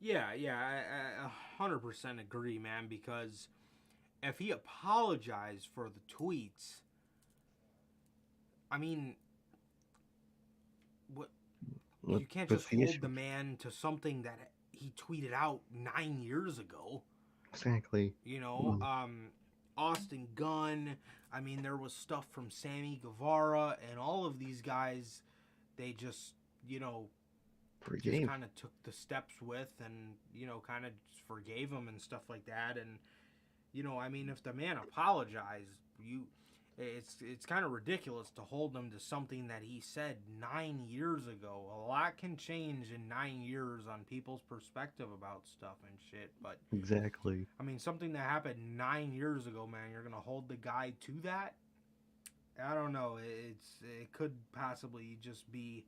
S3: Yeah, I 100% agree, man, because if he apologized for the tweets, I mean, what you can't
S2: What's
S3: just
S2: the
S3: hold
S2: issue?
S3: the man to something that he tweeted out 9 years ago.
S2: Exactly.
S3: You know,
S2: Mm,
S3: Austin Gunn. I mean, there was stuff from Sammy Guevara and all of these guys. They just, you know, just
S2: forgave.
S3: kind of took the steps with, and kind of forgave him and stuff like that. And I mean, if the man apologized, it's kind of ridiculous to hold him to something that he said 9 years ago. A lot can change in 9 years on people's perspective about stuff and shit. But
S2: Exactly.
S3: I mean, something that happened 9 years ago, man, you're gonna hold the guy to that? I don't know. It could possibly just be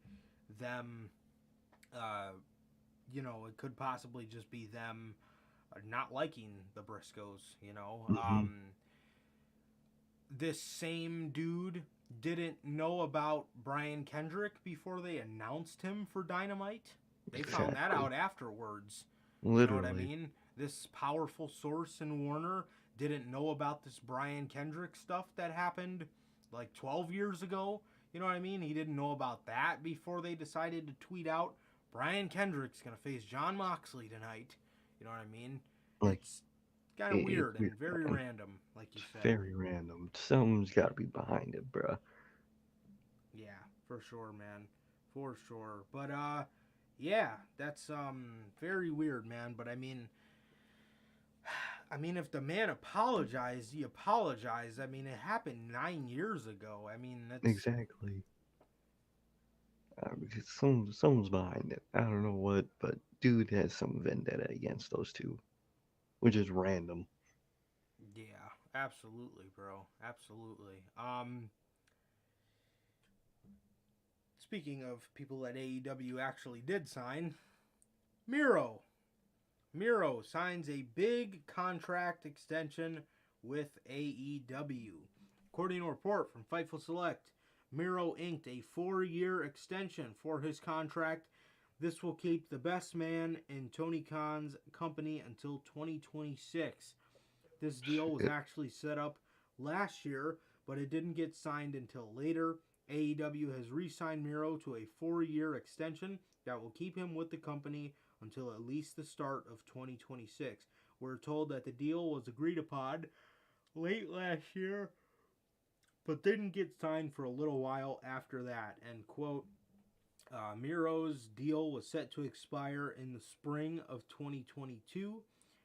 S3: them. Uh, it could possibly just be them not liking the Briscoes.
S2: Hmm.
S3: This same dude didn't know about Brian Kendrick before they announced him for Dynamite. They found that
S2: Exactly.
S3: out afterwards. You know what I
S2: Literally.
S3: mean? This powerful source in Warner didn't know about this Brian Kendrick stuff that happened like 12 years ago. You know what I mean? He didn't know about that before they decided to tweet out Brian Kendrick's going to face John Moxley tonight. You know what I mean?
S2: Like,
S3: It's kind of
S2: it's
S3: weird and
S2: weird,
S3: very
S2: man.
S3: random, like you
S2: It's
S3: said.
S2: very random. Something's got to be behind it, bruh.
S3: Yeah, for sure, man. For sure. But yeah, that's very weird, man. But I mean, if the man apologized, he apologized. I mean, it happened 9 years ago. I mean, that's
S2: Exactly. Because something's behind it. I don't know what, but dude has some vendetta against those two, which is random.
S3: yeah, absolutely, bro, absolutely. Speaking of people that AEW actually did sign, Miro. Miro signs a big contract extension with AEW. According to a report from Fightful Select, Miro inked a 4-year extension for his contract. This will keep the best man in Tony Khan's company until 2026. This deal was
S2: Shit.
S3: actually set up last year, but it didn't get signed until later. AEW has re-signed Miro to a 4-year extension that will keep him with the company until at least the start of 2026. We're told that the deal was agreed upon late last year, but didn't get signed for a little while after that. End quote. Miro's deal was set to expire in the spring of 2022,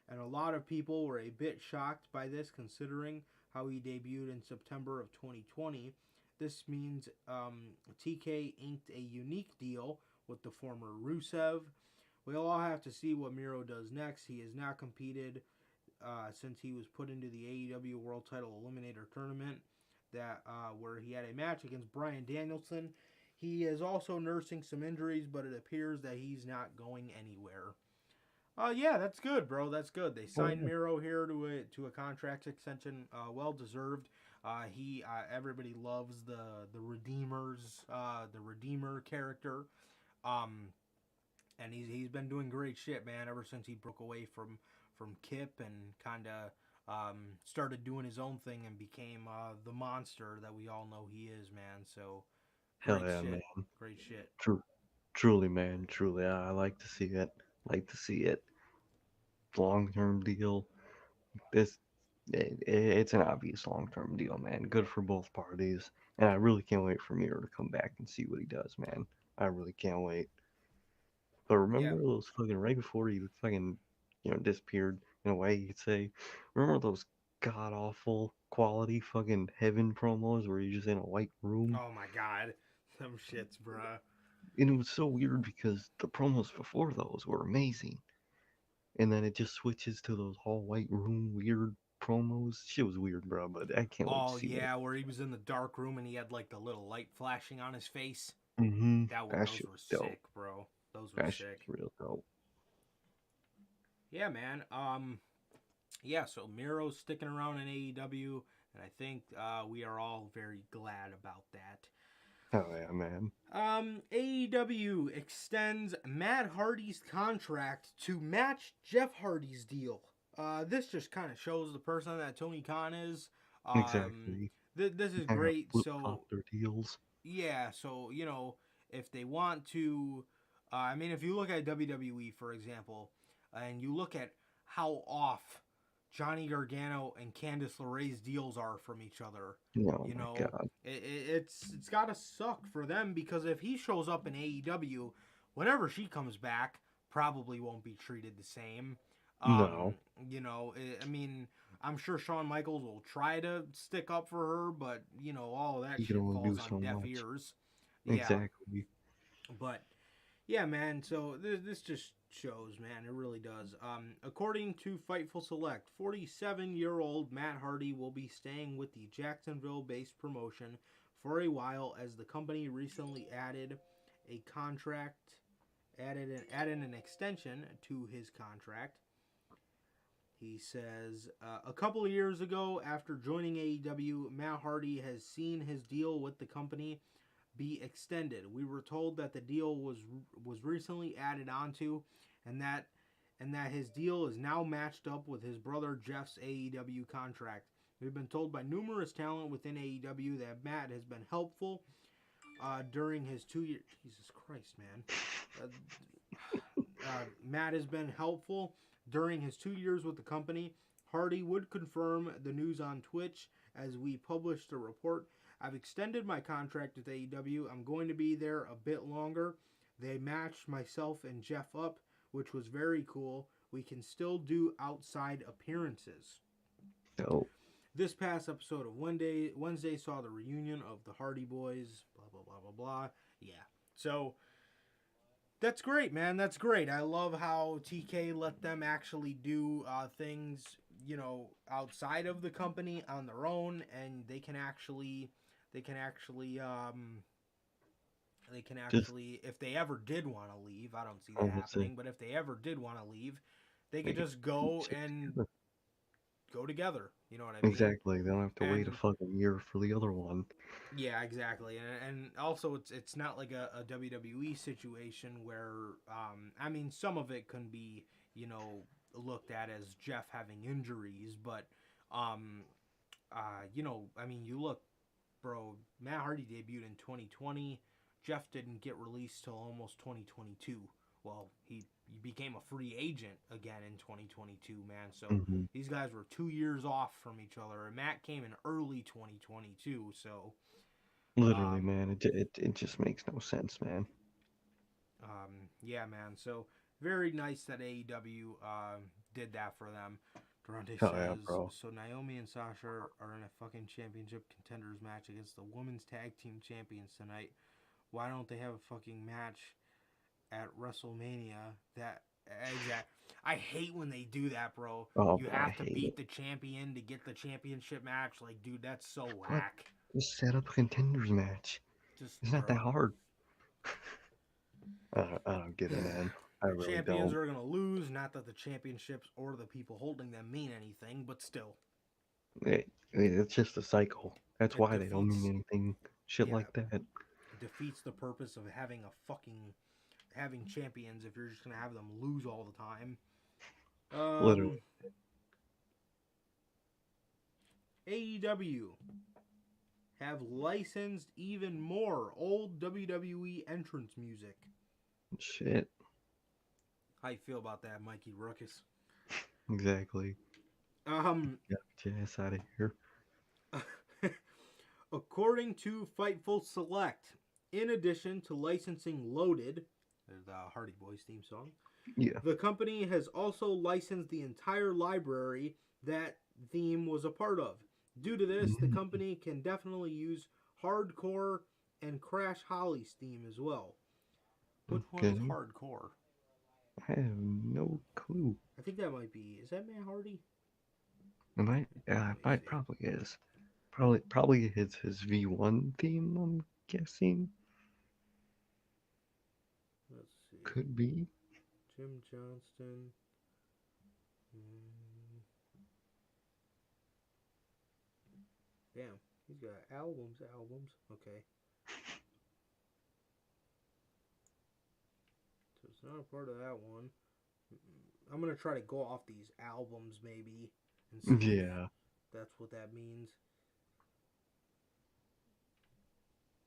S3: and a lot of people were a bit shocked by this considering how he debuted in September of 2020. This means TK inked a unique deal with the former Rusev. We'll all have to see what Miro does next. He has now competed since he was put into the AEW World Title Eliminator Tournament, where he had a match against Bryan Danielson. He is also nursing some injuries, but it appears that he's not going anywhere. Yeah, that's good, bro. That's good. They
S2: Oh,
S3: signed
S2: yeah.
S3: Miro here to a contract extension, well deserved. Everybody loves the Redeemer character, and he's been doing great shit, man. Ever since he broke away from Kip and kind of started doing his own thing and became the monster that we all know he is, man. So
S2: Hell
S3: great
S2: yeah, man.
S3: shit, great shit.
S2: Truly, man. Truly, I like to see it. Like to see it. Long term deal. This, it's an obvious long term deal, man. Good for both parties. And I really can't wait for Miro to come back and see what he does, man. I really can't wait. But
S3: Yeah.
S2: remember those fucking right before he fucking, disappeared in a way you could say. Remember those god awful quality fucking heaven promos where you're just in a white room?
S3: Oh my god, them shits, bruh.
S2: And it was so weird because the promos before those were amazing. And then it just switches to those all white room weird promos. Shit was weird, bro, but I can't wait to
S3: Oh
S2: see what.
S3: yeah, where he was in the dark room and he had like the little light flashing on his face.
S2: Mm-hmm. That
S3: Those
S2: shit
S3: were
S2: was dope.
S3: sick, bro. Those were
S2: That shit
S3: sick.
S2: was real dope.
S3: Yeah, man. Yeah. So Miro's sticking around in AEW, and I think we are all very glad about that.
S2: Hell yeah, man.
S3: AEW extends Matt Hardy's contract to match Jeff Hardy's deal. This just kind of shows the person that Tony Khan is.
S2: Exactly.
S3: This is
S2: Kind of
S3: great.
S2: flip
S3: So
S2: flop their deals.
S3: yeah, so if they want to, I mean, if you look at WWE for example, and you look at how off Johnny Gargano and Candice LeRae's deals are from each other,
S2: Oh my god.
S3: it's gotta suck for them because if he shows up in AEW, whenever she comes back, probably won't be treated the same.
S2: No.
S3: I mean, I'm sure Shawn Michaels will try to stick up for her, but all of that
S2: He can
S3: shit
S2: only do
S3: falls on
S2: so
S3: deaf
S2: much.
S3: ears. Yeah,
S2: Exactly.
S3: but yeah, man. So this just shows, man. It really does. According to Fightful Select, 47-year-old Matt Hardy will be staying with the Jacksonville-based promotion for a while, as the company recently added an extension to his contract. He says, a couple of years ago, after joining AEW, Matt Hardy has seen his deal with the company be extended. We were told that the deal was recently added onto, and that his deal is now matched up with his brother Jeff's AEW contract. We've been told by numerous talent within AEW that Matt has been helpful during his 2 year. Jesus Christ, man. Matt has been helpful during his 2 years with the company. Hardy would confirm the news on Twitch as we published a report. I've extended my contract with AEW. I'm going to be there a bit longer. They matched myself and Jeff up, which was very cool. We can still do outside appearances.
S2: So,
S3: This past episode of Wednesday saw the reunion of the Hardy Boys. Blah blah blah blah blah. Yeah. So that's great, man. That's great. I love how TK let them actually do things, outside of the company on their own, and they can actually,
S2: just,
S3: if they ever did want to leave, I don't see
S2: I
S3: that
S2: would say,
S3: happening, but if they ever did want to leave, they
S2: they
S3: could
S2: could
S3: just go
S2: shit
S3: and
S2: together.
S3: go together. You know what I mean?
S2: Exactly. They don't have to wait a
S3: And
S2: fucking year for the other one.
S3: yeah, exactly, and also it's not like a WWE situation where I mean some of it can be looked at as Jeff having injuries, but um I mean you look, bro, Matt Hardy debuted in 2020. Jeff didn't get released till almost 2022. Well, he became a free agent again in 2022, man. So
S2: Hmm.
S3: these guys were 2 years off from each other, and Matt came in early 2022. So
S2: Literally,
S3: um,
S2: man. It just makes no sense, man.
S3: yeah, man. So very nice that AEW did that for them. Durante
S2: Hell yeah,
S3: says,
S2: bro.
S3: so Naomi and Sasha are in a fucking championship contenders match against the women's tag team champions tonight. Why don't they have a fucking match at WrestleMania? That exact. I hate when they do that, bro.
S2: Oh,
S3: You
S2: bro, I
S3: have to
S2: hate it.
S3: beat the champion to get the championship match. Like, dude, that's so
S2: What?
S3: whack.
S2: Just set up a contenders match.
S3: Just,
S2: It's not that
S3: bro.
S2: hard. I don't get it, man. I
S3: The
S2: really
S3: champions
S2: don't.
S3: are gonna lose. Not that the championships or the people holding them mean anything, but still,
S2: It's just a cycle. That's
S3: it
S2: why they don't mean
S3: defeats.
S2: anything. Shit
S3: Yeah,
S2: like that.
S3: it defeats the purpose of having champions if you're just gonna have them lose all the time.
S2: Literally.
S3: Um, AEW have licensed even more old WWE entrance music.
S2: Shit.
S3: How you feel about that, Mikey Ruckus?
S2: Exactly.
S3: Um,
S2: Get your ass out of here.
S3: according to Fightful Select, in addition to licensing Loaded, the Hardy Boys theme song,
S2: Yeah.
S3: the company has also licensed the entire library that theme was a part of. Due to this, the
S2: Mm,
S3: company can definitely use Hardcore and Crash Holly's theme as well. Which one is
S2: okay.
S3: Hardcore?
S2: I have no clue.
S3: I think that might be. Is that Matt Hardy?
S2: It might.
S3: Let me
S2: It
S3: see.
S2: probably is. Probably his V1 theme. I'm guessing.
S3: Let's see.
S2: Could be.
S3: Jim Johnston. Mm, damn, he's got albums. Okay. So it's not a part of that one. I'm gonna try to go off these albums maybe and see if
S2: Yeah.
S3: that's what that means.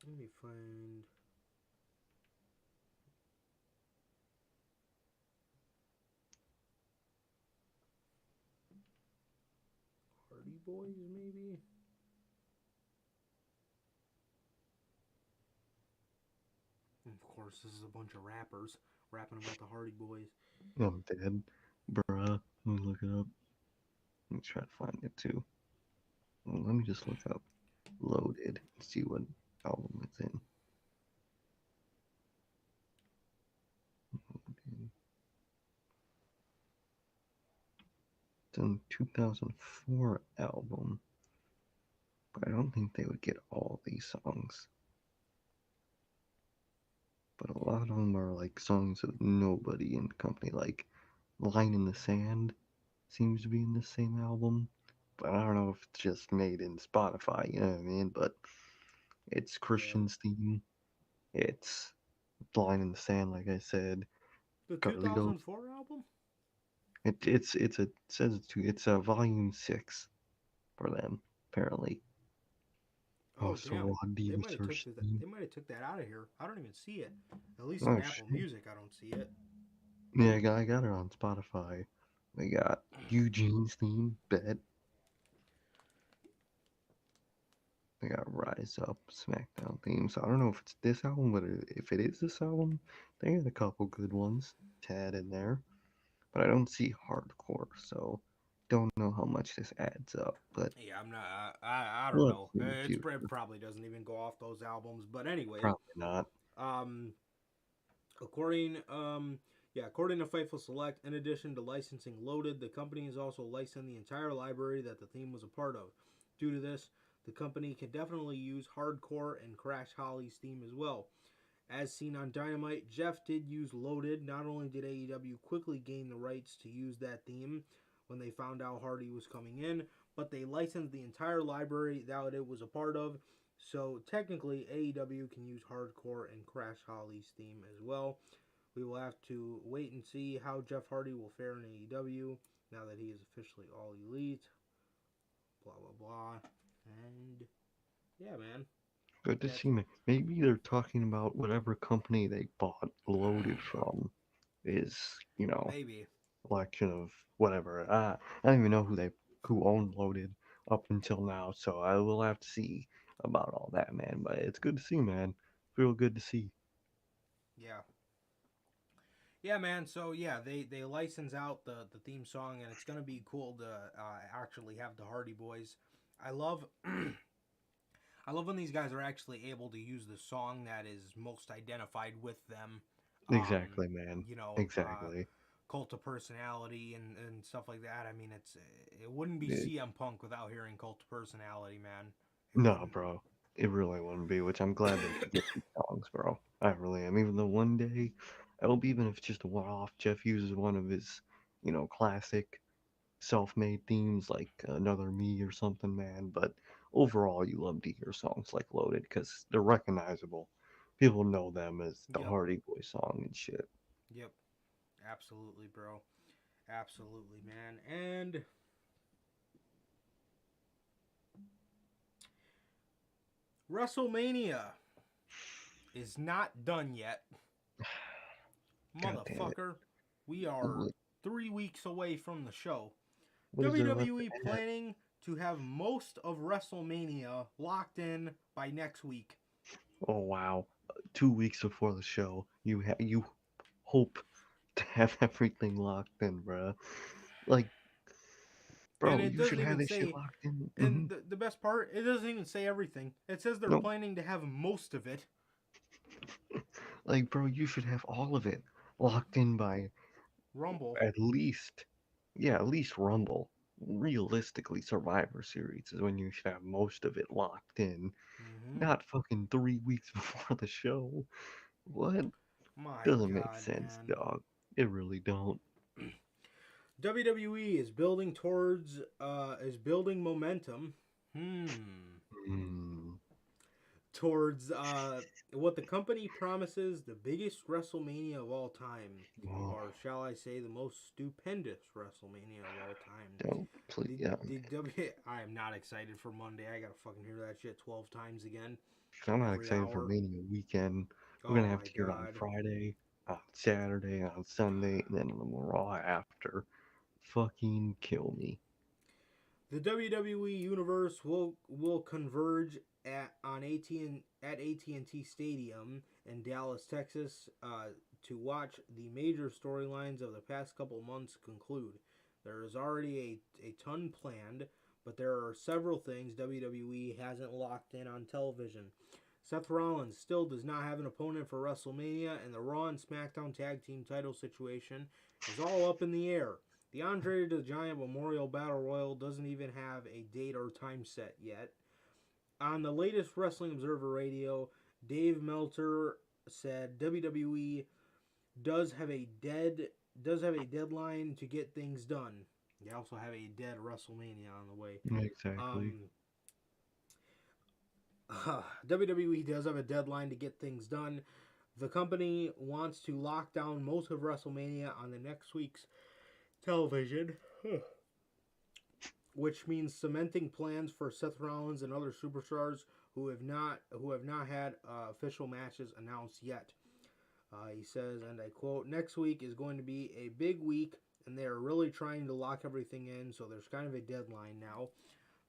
S3: Let me find. Hardy Boys maybe. And of course, this is a bunch of rappers rapping about the Hardy Boys.
S2: I'm dead. Bruh. Let me look it up. Let me try to find it too. Well, let me just look up Loaded and see what album it's in. It's in 2004 album, but I don't think they would get all these songs. But a lot of them are like songs of nobody in the company, like Line in the Sand seems to be in the same album. But I don't know if it's just made in Spotify, you know what I mean? But it's
S3: Yeah.
S2: Christian's theme. It's Line in the Sand, like I said.
S3: The
S2: Carlito's.
S3: 2004 album?
S2: It says it's a volume 6 for them, apparently.
S3: Oh, Oh
S2: so
S3: damn!
S2: Rod search theme.
S3: They might have took that out of here. I don't even see it. At least on
S2: Oh
S3: Apple
S2: shit.
S3: Music, I don't see it.
S2: Yeah, I got it on Spotify. We got Eugene's theme, Bet. They got Rise Up, SmackDown theme. So I don't know if it's this album, but if it is this album, they got a couple good ones to add in there. But I don't see hardcore, so don't know how much this adds up. But
S3: Yeah, I'm not. I don't
S2: we'll have to
S3: know.
S2: see in the
S3: It's
S2: future.
S3: it probably doesn't even go off those albums. But anyway,
S2: Probably not.
S3: um, according according to Fightful Select, in addition to licensing Loaded, the company has also licensed the entire library that the theme was a part of. Due to this, the company can definitely use Hardcore and Crash Holly's theme as well. As seen on Dynamite, Jeff did use Loaded. Not only did AEW quickly gain the rights to use that theme when they found out Hardy was coming in, but they licensed the entire library that it was a part of. So technically, AEW can use Hardcore and Crash Holly's theme as well. We will have to wait and see how Jeff Hardy will fare in AEW now that he is officially All Elite. Blah, blah, blah. And yeah, man.
S2: Good to
S3: That's
S2: see me. Maybe they're talking about whatever company they bought Loaded from is,
S3: maybe.
S2: collection of whatever. I don't even know who owned Loaded up until now, so I will have to see about all that, man. But it's good to see, man. Real good to see.
S3: Yeah. Yeah, man. So yeah, they license out the theme song, and it's gonna be cool to actually have the Hardy Boys. I love I love when these guys are actually able to use the song that is most identified with them. Um,
S2: Exactly, man.
S3: you know,
S2: Exactly.
S3: Cult of Personality and stuff like that. I mean, it wouldn't be
S2: It,
S3: CM Punk without hearing Cult of Personality, man. It
S2: no,
S3: wouldn't.
S2: bro. It really wouldn't be, which I'm glad they get these songs, bro. I really am. Even though one day, I hope even if it's just a one-off, Jeff uses one of his, classic self-made themes like Another Me or something, man. But overall, you love to hear songs like Loaded because they're recognizable. People know them as the
S3: Yep.
S2: Hardy Boy song and shit.
S3: Yep. Absolutely, bro. Absolutely, man. And WrestleMania is not done yet.
S2: God damn it.
S3: Motherfucker, we are
S2: What,
S3: 3 weeks away from the show.
S2: what is there left to
S3: WWE
S2: add?
S3: planning to have most of WrestleMania locked in by next week.
S2: Oh, wow. 2 weeks before the show, you hope to have everything locked in, bruh. Like,
S3: And
S2: bro,
S3: it
S2: you should
S3: doesn't
S2: have
S3: even
S2: this shit
S3: say,
S2: locked in.
S3: and the best part, it doesn't even say everything. It says they're
S2: Nope.
S3: planning to have most of it.
S2: Like, bro, you should have all of it locked in by
S3: Rumble.
S2: at least, yeah, at least Rumble. Realistically, Survivor Series is when you should have most of it locked in,
S3: Mm-hmm.
S2: not fucking 3 weeks before the show. What?
S3: My
S2: Doesn't make
S3: God,
S2: sense,
S3: man.
S2: dog. It really don't.
S3: WWE is building momentum.
S2: Hmm.
S3: Towards what the company promises the biggest WrestleMania of all time,
S2: Oh,
S3: or shall I say, the most stupendous WrestleMania of all time.
S2: don't please. Yeah,
S3: I am not excited for Monday. I gotta fucking hear that shit 12 times again,
S2: I'm not
S3: every
S2: excited for
S3: hour.
S2: Mania weekend. We're
S3: Oh
S2: gonna have
S3: my
S2: to hear it on
S3: God.
S2: Friday, on Saturday, on Sunday, and then on the Raw after. Fucking kill me.
S3: The WWE universe will converge at AT&T Stadium in Dallas, Texas, to watch the major storylines of the past couple months conclude. There is already a ton planned, but there are several things WWE hasn't locked in on television. Seth Rollins still does not have an opponent for WrestleMania, and the Raw and SmackDown Tag Team title situation is all up in the air. The Andre the Giant Memorial Battle Royal doesn't even have a date or time set yet. On the latest Wrestling Observer Radio, Dave Meltzer said WWE does have a deadline to get things done. They also have a dead WrestleMania on the way.
S2: Exactly.
S3: WWE does have a deadline to get things done. The company wants to lock down most of WrestleMania on the next week's television. which means cementing plans for Seth Rollins and other superstars who have not had official matches announced yet. He says, and I quote, "Next week is going to be a big week, and they are really trying to lock everything in, so there's kind of a deadline now.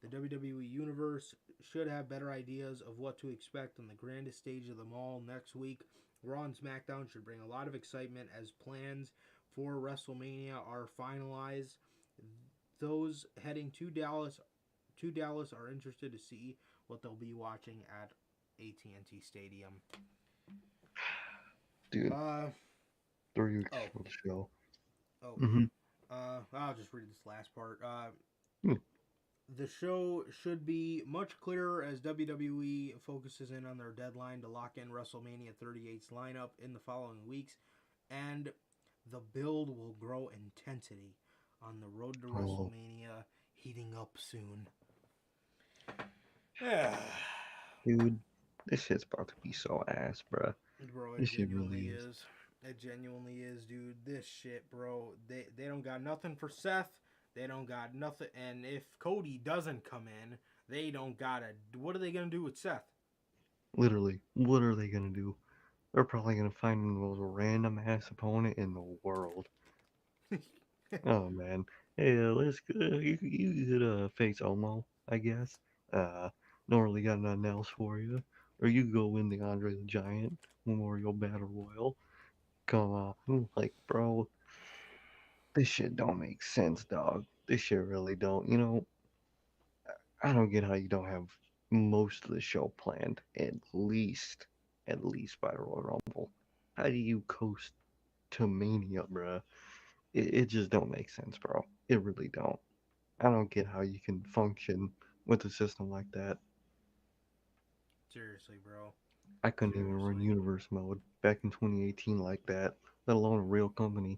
S3: The WWE Universe should have better ideas of what to expect on the grandest stage of them all next week. Raw and SmackDown should bring a lot of excitement as plans for WrestleMania are finalized. Those heading to Dallas are interested to see what they'll be watching at AT&T Stadium."
S2: Dude,
S3: Uh
S2: 3 weeks
S3: oh
S2: for the show.
S3: oh.
S2: Mm-hmm.
S3: I'll just read this last part.
S2: Hmm.
S3: The show should be much clearer as WWE focuses in on their deadline to lock in WrestleMania 38's lineup in the following weeks, and the build will grow intensity on the road to
S2: Oh,
S3: WrestleMania heating up soon. Yeah.
S2: dude, this shit's about to be so ass, bruh.
S3: Bro, it
S2: This shit
S3: genuinely
S2: really is.
S3: is. It genuinely is, dude. This shit, bro. They don't got nothing for Seth. They don't got nothing. And if Cody doesn't come in, they don't got a. What are they going to do with Seth?
S2: Literally, what are they gonna do? They're probably gonna find the most random ass opponent in the world. Oh man, hey, let's go. You could face Omo, I guess. Don't really got nothing else for you. Or you could go win the Andre the Giant Memorial Battle Royal. Come on, like bro, this shit don't make sense, dog. This shit really don't. I don't get how you don't have most of the show planned at least by the Royal Rumble. How do you coast to Mania, bruh? It just don't make sense, bro. It really don't. I don't get how you can function with a system like that.
S3: Seriously, bro.
S2: I couldn't even run
S3: Seriously.
S2: universe mode back in 2018 like that, let alone a real company.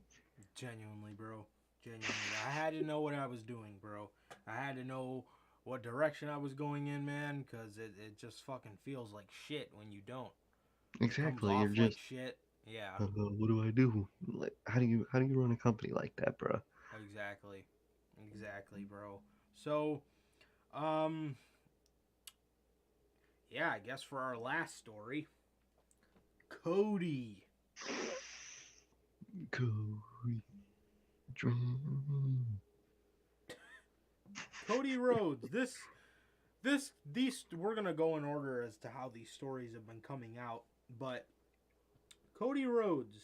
S3: Genuinely, bro. Genuinely. I had to know what I was doing, bro. I had to know what direction I was going in, man, because it just fucking feels like shit when you don't. It comes
S2: Exactly. You're
S3: off like
S2: just,
S3: shit. Yeah,
S2: what do I do? Like, how do you run a company like that, bruh?
S3: exactly. Exactly, bro. So, um, yeah, I guess for our last story, Cody.
S2: Cody Dream.
S3: Cody Rhodes. These we're gonna go in order as to how these stories have been coming out, but Cody Rhodes.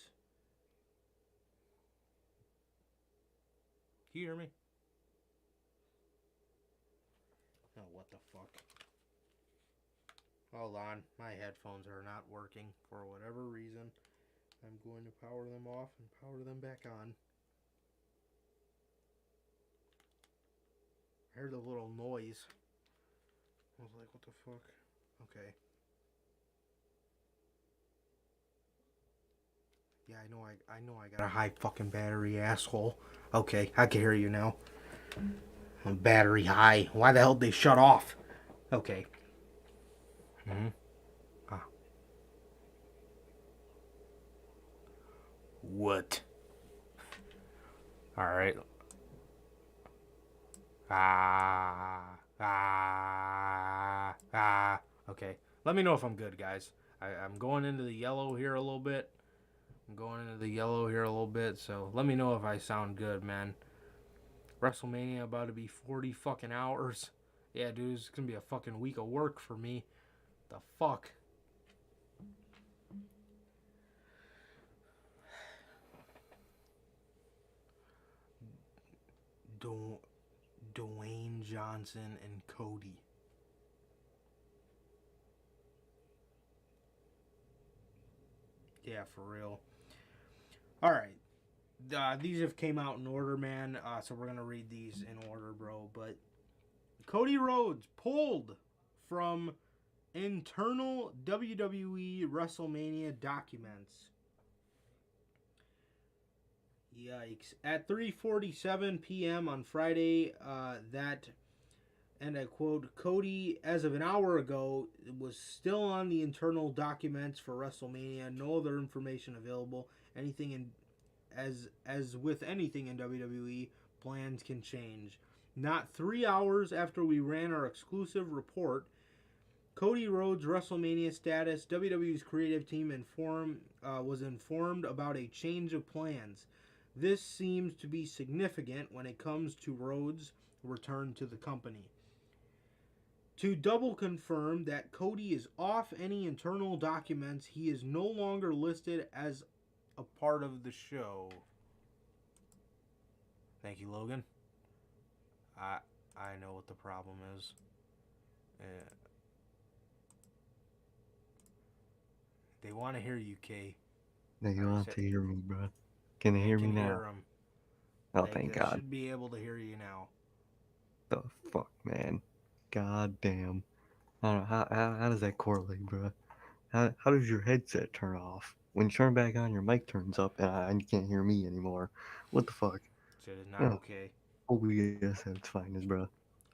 S3: Can you hear me? Oh, what the fuck? Hold on, my headphones are not working for whatever reason. I'm going to power them off and power them back on. I heard a little noise. I was like, what the fuck? Okay. Yeah, I know I got a high fucking battery, asshole. Okay, I can hear you now. Battery high. Why the hell did they shut off? Okay. Ah. What? Alright. Okay. Let me know if I'm good, guys. I'm going into the yellow here a little bit. So let me know if I sound good, man. WrestleMania about to be 40 fucking hours. Yeah, dude, it's gonna be a fucking week of work for me. The fuck? Dwayne Johnson and Cody. Yeah, for real. All right. These have came out in order, man. So we're gonna read these in order, bro. But Cody Rhodes pulled from internal WWE WrestleMania documents. Yikes! At 3:47 p.m. on Friday, and I quote, Cody, as of an hour ago, was still on the internal documents for WrestleMania. No other information available. Anything in as with anything in WWE, plans can change. Not 3 hours after we ran our exclusive report, Cody Rhodes' WrestleMania status, WWE's creative team was informed about a change of plans. This seems to be significant when it comes to Rhodes' return to the company. To double confirm that Cody is off any internal documents, he is no longer listed as a part of the show. Thank you, Logan. I know what the problem is. They want to hear you, Kay.
S2: They
S3: Alright,
S2: want
S3: so
S2: to hear me, bro. Can they
S3: they
S2: hear me
S3: can
S2: now?
S3: hear him.
S2: Oh, thank
S3: They
S2: God.
S3: should be able to hear you now.
S2: The fuck, man. God damn. I don't know, how does that correlate, bro? How does your headset turn off? When you turn back on, your mic turns up and you can't hear me anymore. What the fuck?
S3: So it is not
S2: Oh,
S3: okay.
S2: hopefully that's fine, as bro.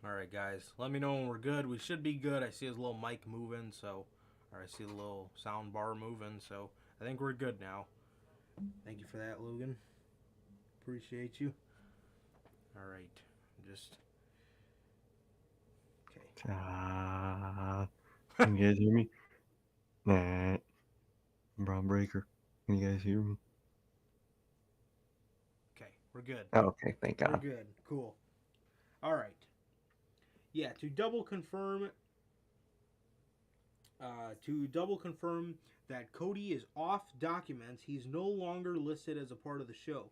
S3: Alright, guys. Let me know when we're good. We should be good. I see his little mic moving, so... Or I see the little sound bar moving, so... I think we're good now. Thank you for that, Logan. Appreciate you. Alright. Just... Okay.
S2: Can you guys hear me? Nah. Brown Breaker. Can you guys hear me?
S3: Okay, we're good.
S2: Oh, okay, thank
S3: We're
S2: God.
S3: good. Cool. Alright. Yeah, to double confirm that Cody is off documents, he's no longer listed as a part of the show.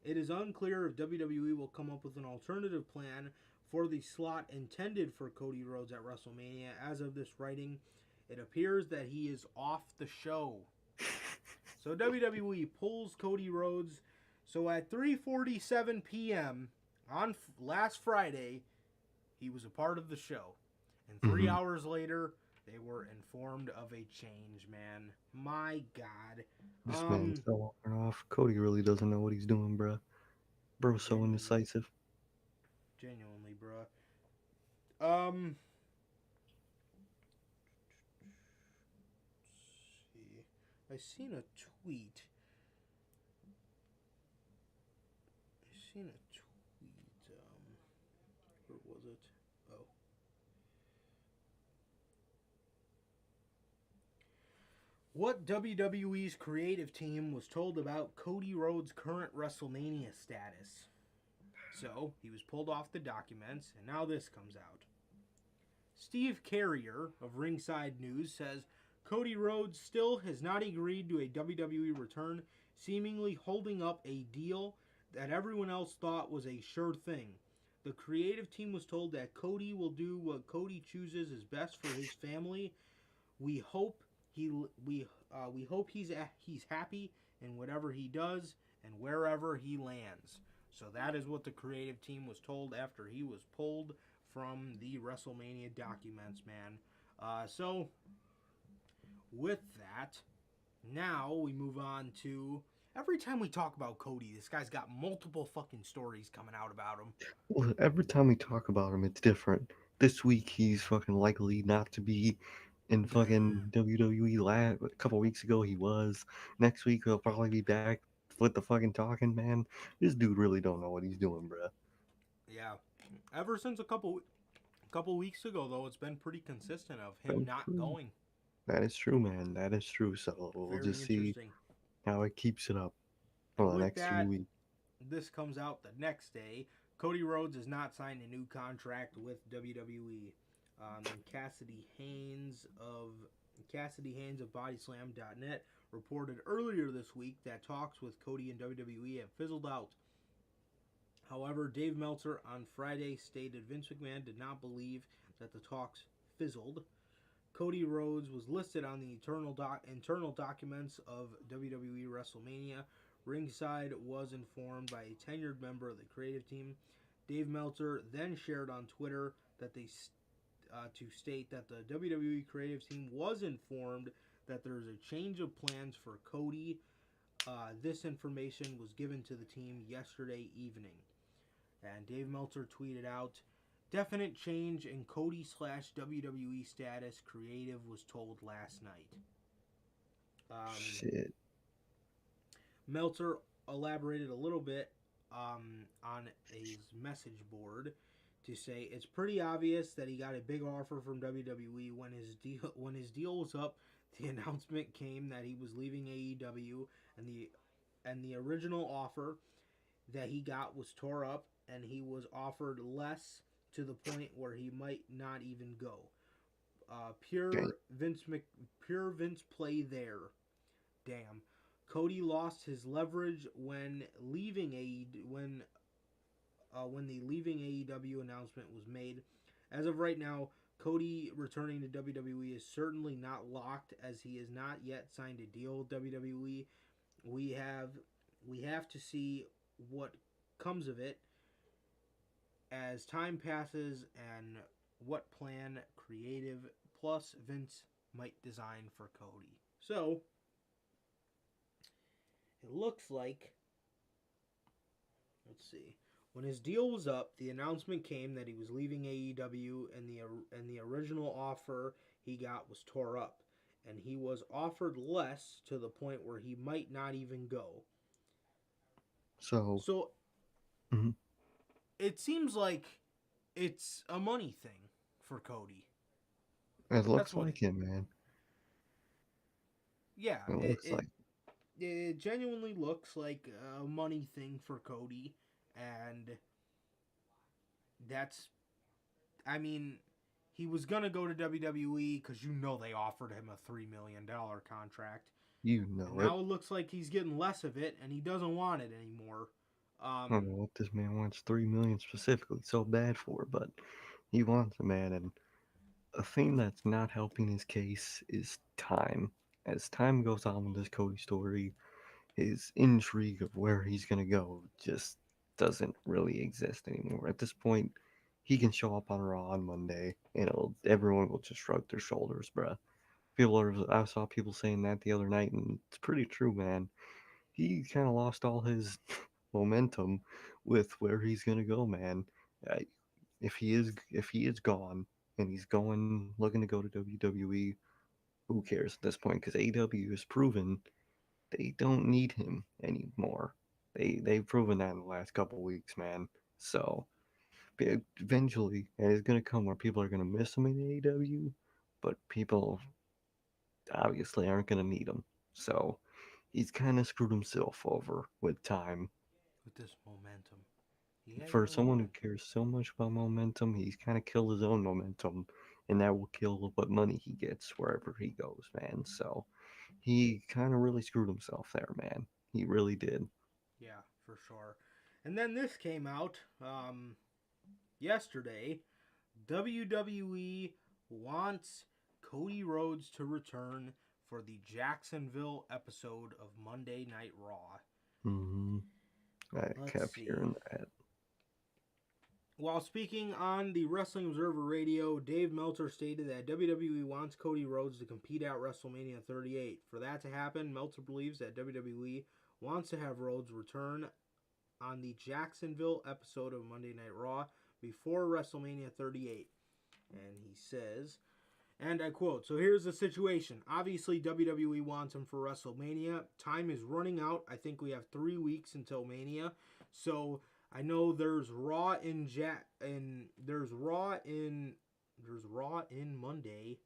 S3: It is unclear if WWE will come up with an alternative plan for the slot intended for Cody Rhodes at WrestleMania. As of this writing, it appears that he is off the show. So WWE pulls Cody Rhodes. So at 3:47 p.m. on last Friday, he was a part of the show. And 3 hours later, they were informed of a change, man. My God.
S2: This man's so off. Cody really doesn't know what he's doing, bro. Bro's so indecisive.
S3: Genuinely, bruh. See. I seen a tweet. Where was it? Oh. What WWE's creative team was told about Cody Rhodes' current WrestleMania status? So, he was pulled off the documents, and now this comes out. Steve Carrier of Ringside News says Cody Rhodes still has not agreed to a WWE return, seemingly holding up a deal that everyone else thought was a sure thing. The creative team was told that Cody will do what Cody chooses is best for his family. We hope he's happy in whatever he does and wherever he lands. So that is what the creative team was told after he was pulled from the WrestleMania documents, man. So with that, now we move on to... Every time we talk about Cody, this guy's got multiple fucking stories coming out about him.
S2: Well, every time we talk about him, it's different. This week, he's fucking likely not to be in fucking WWE. A couple weeks ago, he was. Next week, he'll probably be back with the fucking talking, man. This dude really don't know what he's doing, bruh.
S3: Yeah. Ever since a couple weeks ago, though, it's been pretty consistent of him not going.
S2: That is true, man. That is true. So we'll
S3: Very
S2: just see
S3: interesting.
S2: how it keeps it up for the
S3: With
S2: next
S3: that,
S2: 2 weeks.
S3: this comes out the next day. Cody Rhodes has not signed a new contract with WWE. Cassidy Haynes of BodySlam.net reported earlier this week that talks with Cody and WWE have fizzled out. However, Dave Meltzer on Friday stated Vince McMahon did not believe that the talks fizzled. Cody Rhodes was listed on the internal documents of WWE WrestleMania. Ringside was informed by a tenured member of the creative team. Dave Meltzer then shared on Twitter that to state that the WWE creative team was informed that there is a change of plans for Cody. This information was given to the team yesterday evening. And Dave Meltzer tweeted out, definite change in Cody/WWE status, creative was told last night.
S2: Shit.
S3: Meltzer elaborated a little bit on his message board. to say it's pretty obvious that he got a big offer from WWE when his deal was up. The announcement came that he was leaving AEW, and the original offer that he got was tore up, and he was offered less to the point where he might not even go.
S2: Okay.
S3: Pure Vince play there. Damn. Cody lost his leverage when the leaving AEW announcement was made. As of right now, Cody returning to WWE is certainly not locked, as he has not yet signed a deal with WWE. We have to see what comes of it as time passes and what plan creative plus Vince might design for Cody. So it looks like, let's see. When his deal was up, the announcement came that he was leaving AEW, and the original offer he got was tore up, and he was offered less to the point where he might not even go.
S2: So,
S3: So
S2: mhm.
S3: it seems like it's a money thing for Cody.
S2: It
S3: That's
S2: looks
S3: what
S2: like it, man.
S3: yeah,
S2: It looks like.
S3: it genuinely looks like a money thing for Cody, and that's, I mean, he was gonna go to WWE because they offered him a $3 million contract,
S2: You
S3: and
S2: know it.
S3: now it looks like he's getting less of it, and he doesn't want it anymore.
S2: I don't know what this man wants 3 million specifically so bad for, but he wants it, man. And a thing that's not helping his case is time. As time goes on with this Cody story, his intrigue of where he's gonna go just doesn't really exist anymore. At this point, he can show up on Raw on Monday, and everyone will just shrug their shoulders, bruh. I saw people saying that the other night, and it's pretty true, man. He kind of lost all his momentum with where he's gonna go, man. I, if he is gone and he's going looking to go to WWE, who cares at this point? Because AEW has proven they don't need him anymore. They've proven that in the last couple weeks, man. So eventually, it's gonna come where people are gonna miss him in AEW, but people obviously aren't gonna need him. So he's kind of screwed himself over with time.
S3: with this momentum, he has
S2: For
S3: no
S2: someone who
S3: momentum.
S2: cares so much about momentum, he's kind of killed his own momentum, and that will kill what money he gets wherever he goes, man. So he kind of really screwed himself there, man. He really did.
S3: Yeah, for sure. And then this came out yesterday. WWE wants Cody Rhodes to return for the Jacksonville episode of Monday Night Raw.
S2: Hmm. I
S3: Let's
S2: kept
S3: see.
S2: hearing that.
S3: While speaking on the Wrestling Observer Radio, Dave Meltzer stated that WWE wants Cody Rhodes to compete at WrestleMania 38. For that to happen, Meltzer believes that WWE wants to have Rhodes return on the Jacksonville episode of Monday Night Raw before WrestleMania 38. And he says, and I quote, so here's the situation. Obviously, WWE wants him for WrestleMania. Time is running out. I think we have 3 weeks until Mania. So I know there's Raw in there's Raw Monday.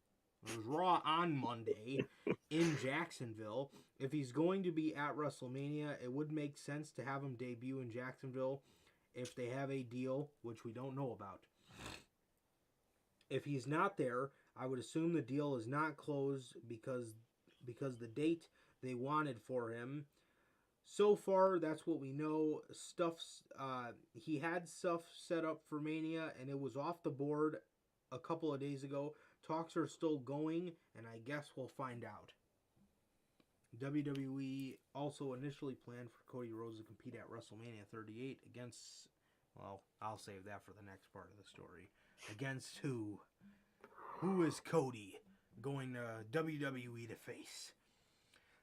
S3: There's Raw on Monday in Jacksonville. If he's going to be at WrestleMania, it would make sense to have him debut in Jacksonville if they have a deal, which we don't know about. If he's not there, I would assume the deal is not closed because the date they wanted for him. So far, that's what we know. He had stuff set up for Mania, and it was off the board a couple of days ago. Talks are still going, and I guess we'll find out. WWE also initially planned for Cody Rhodes to compete at WrestleMania 38 against, well, I'll save that for the next part of the story. Against who? Who is Cody going to WWE to face?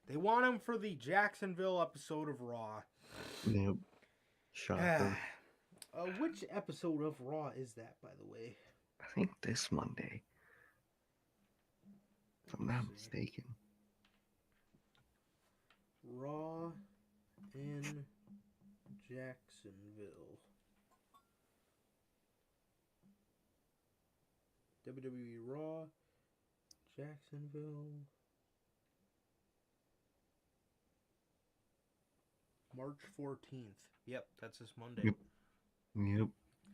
S3: They want him for the Jacksonville episode of Raw.
S2: Yep. Shocker.
S3: Which episode of Raw is that, by the way?
S2: I think this Monday, if I'm not mistaken.
S3: Raw in Jacksonville. WWE Raw, Jacksonville, March 14th. Yep, that's this Monday.
S2: Yep. Yep.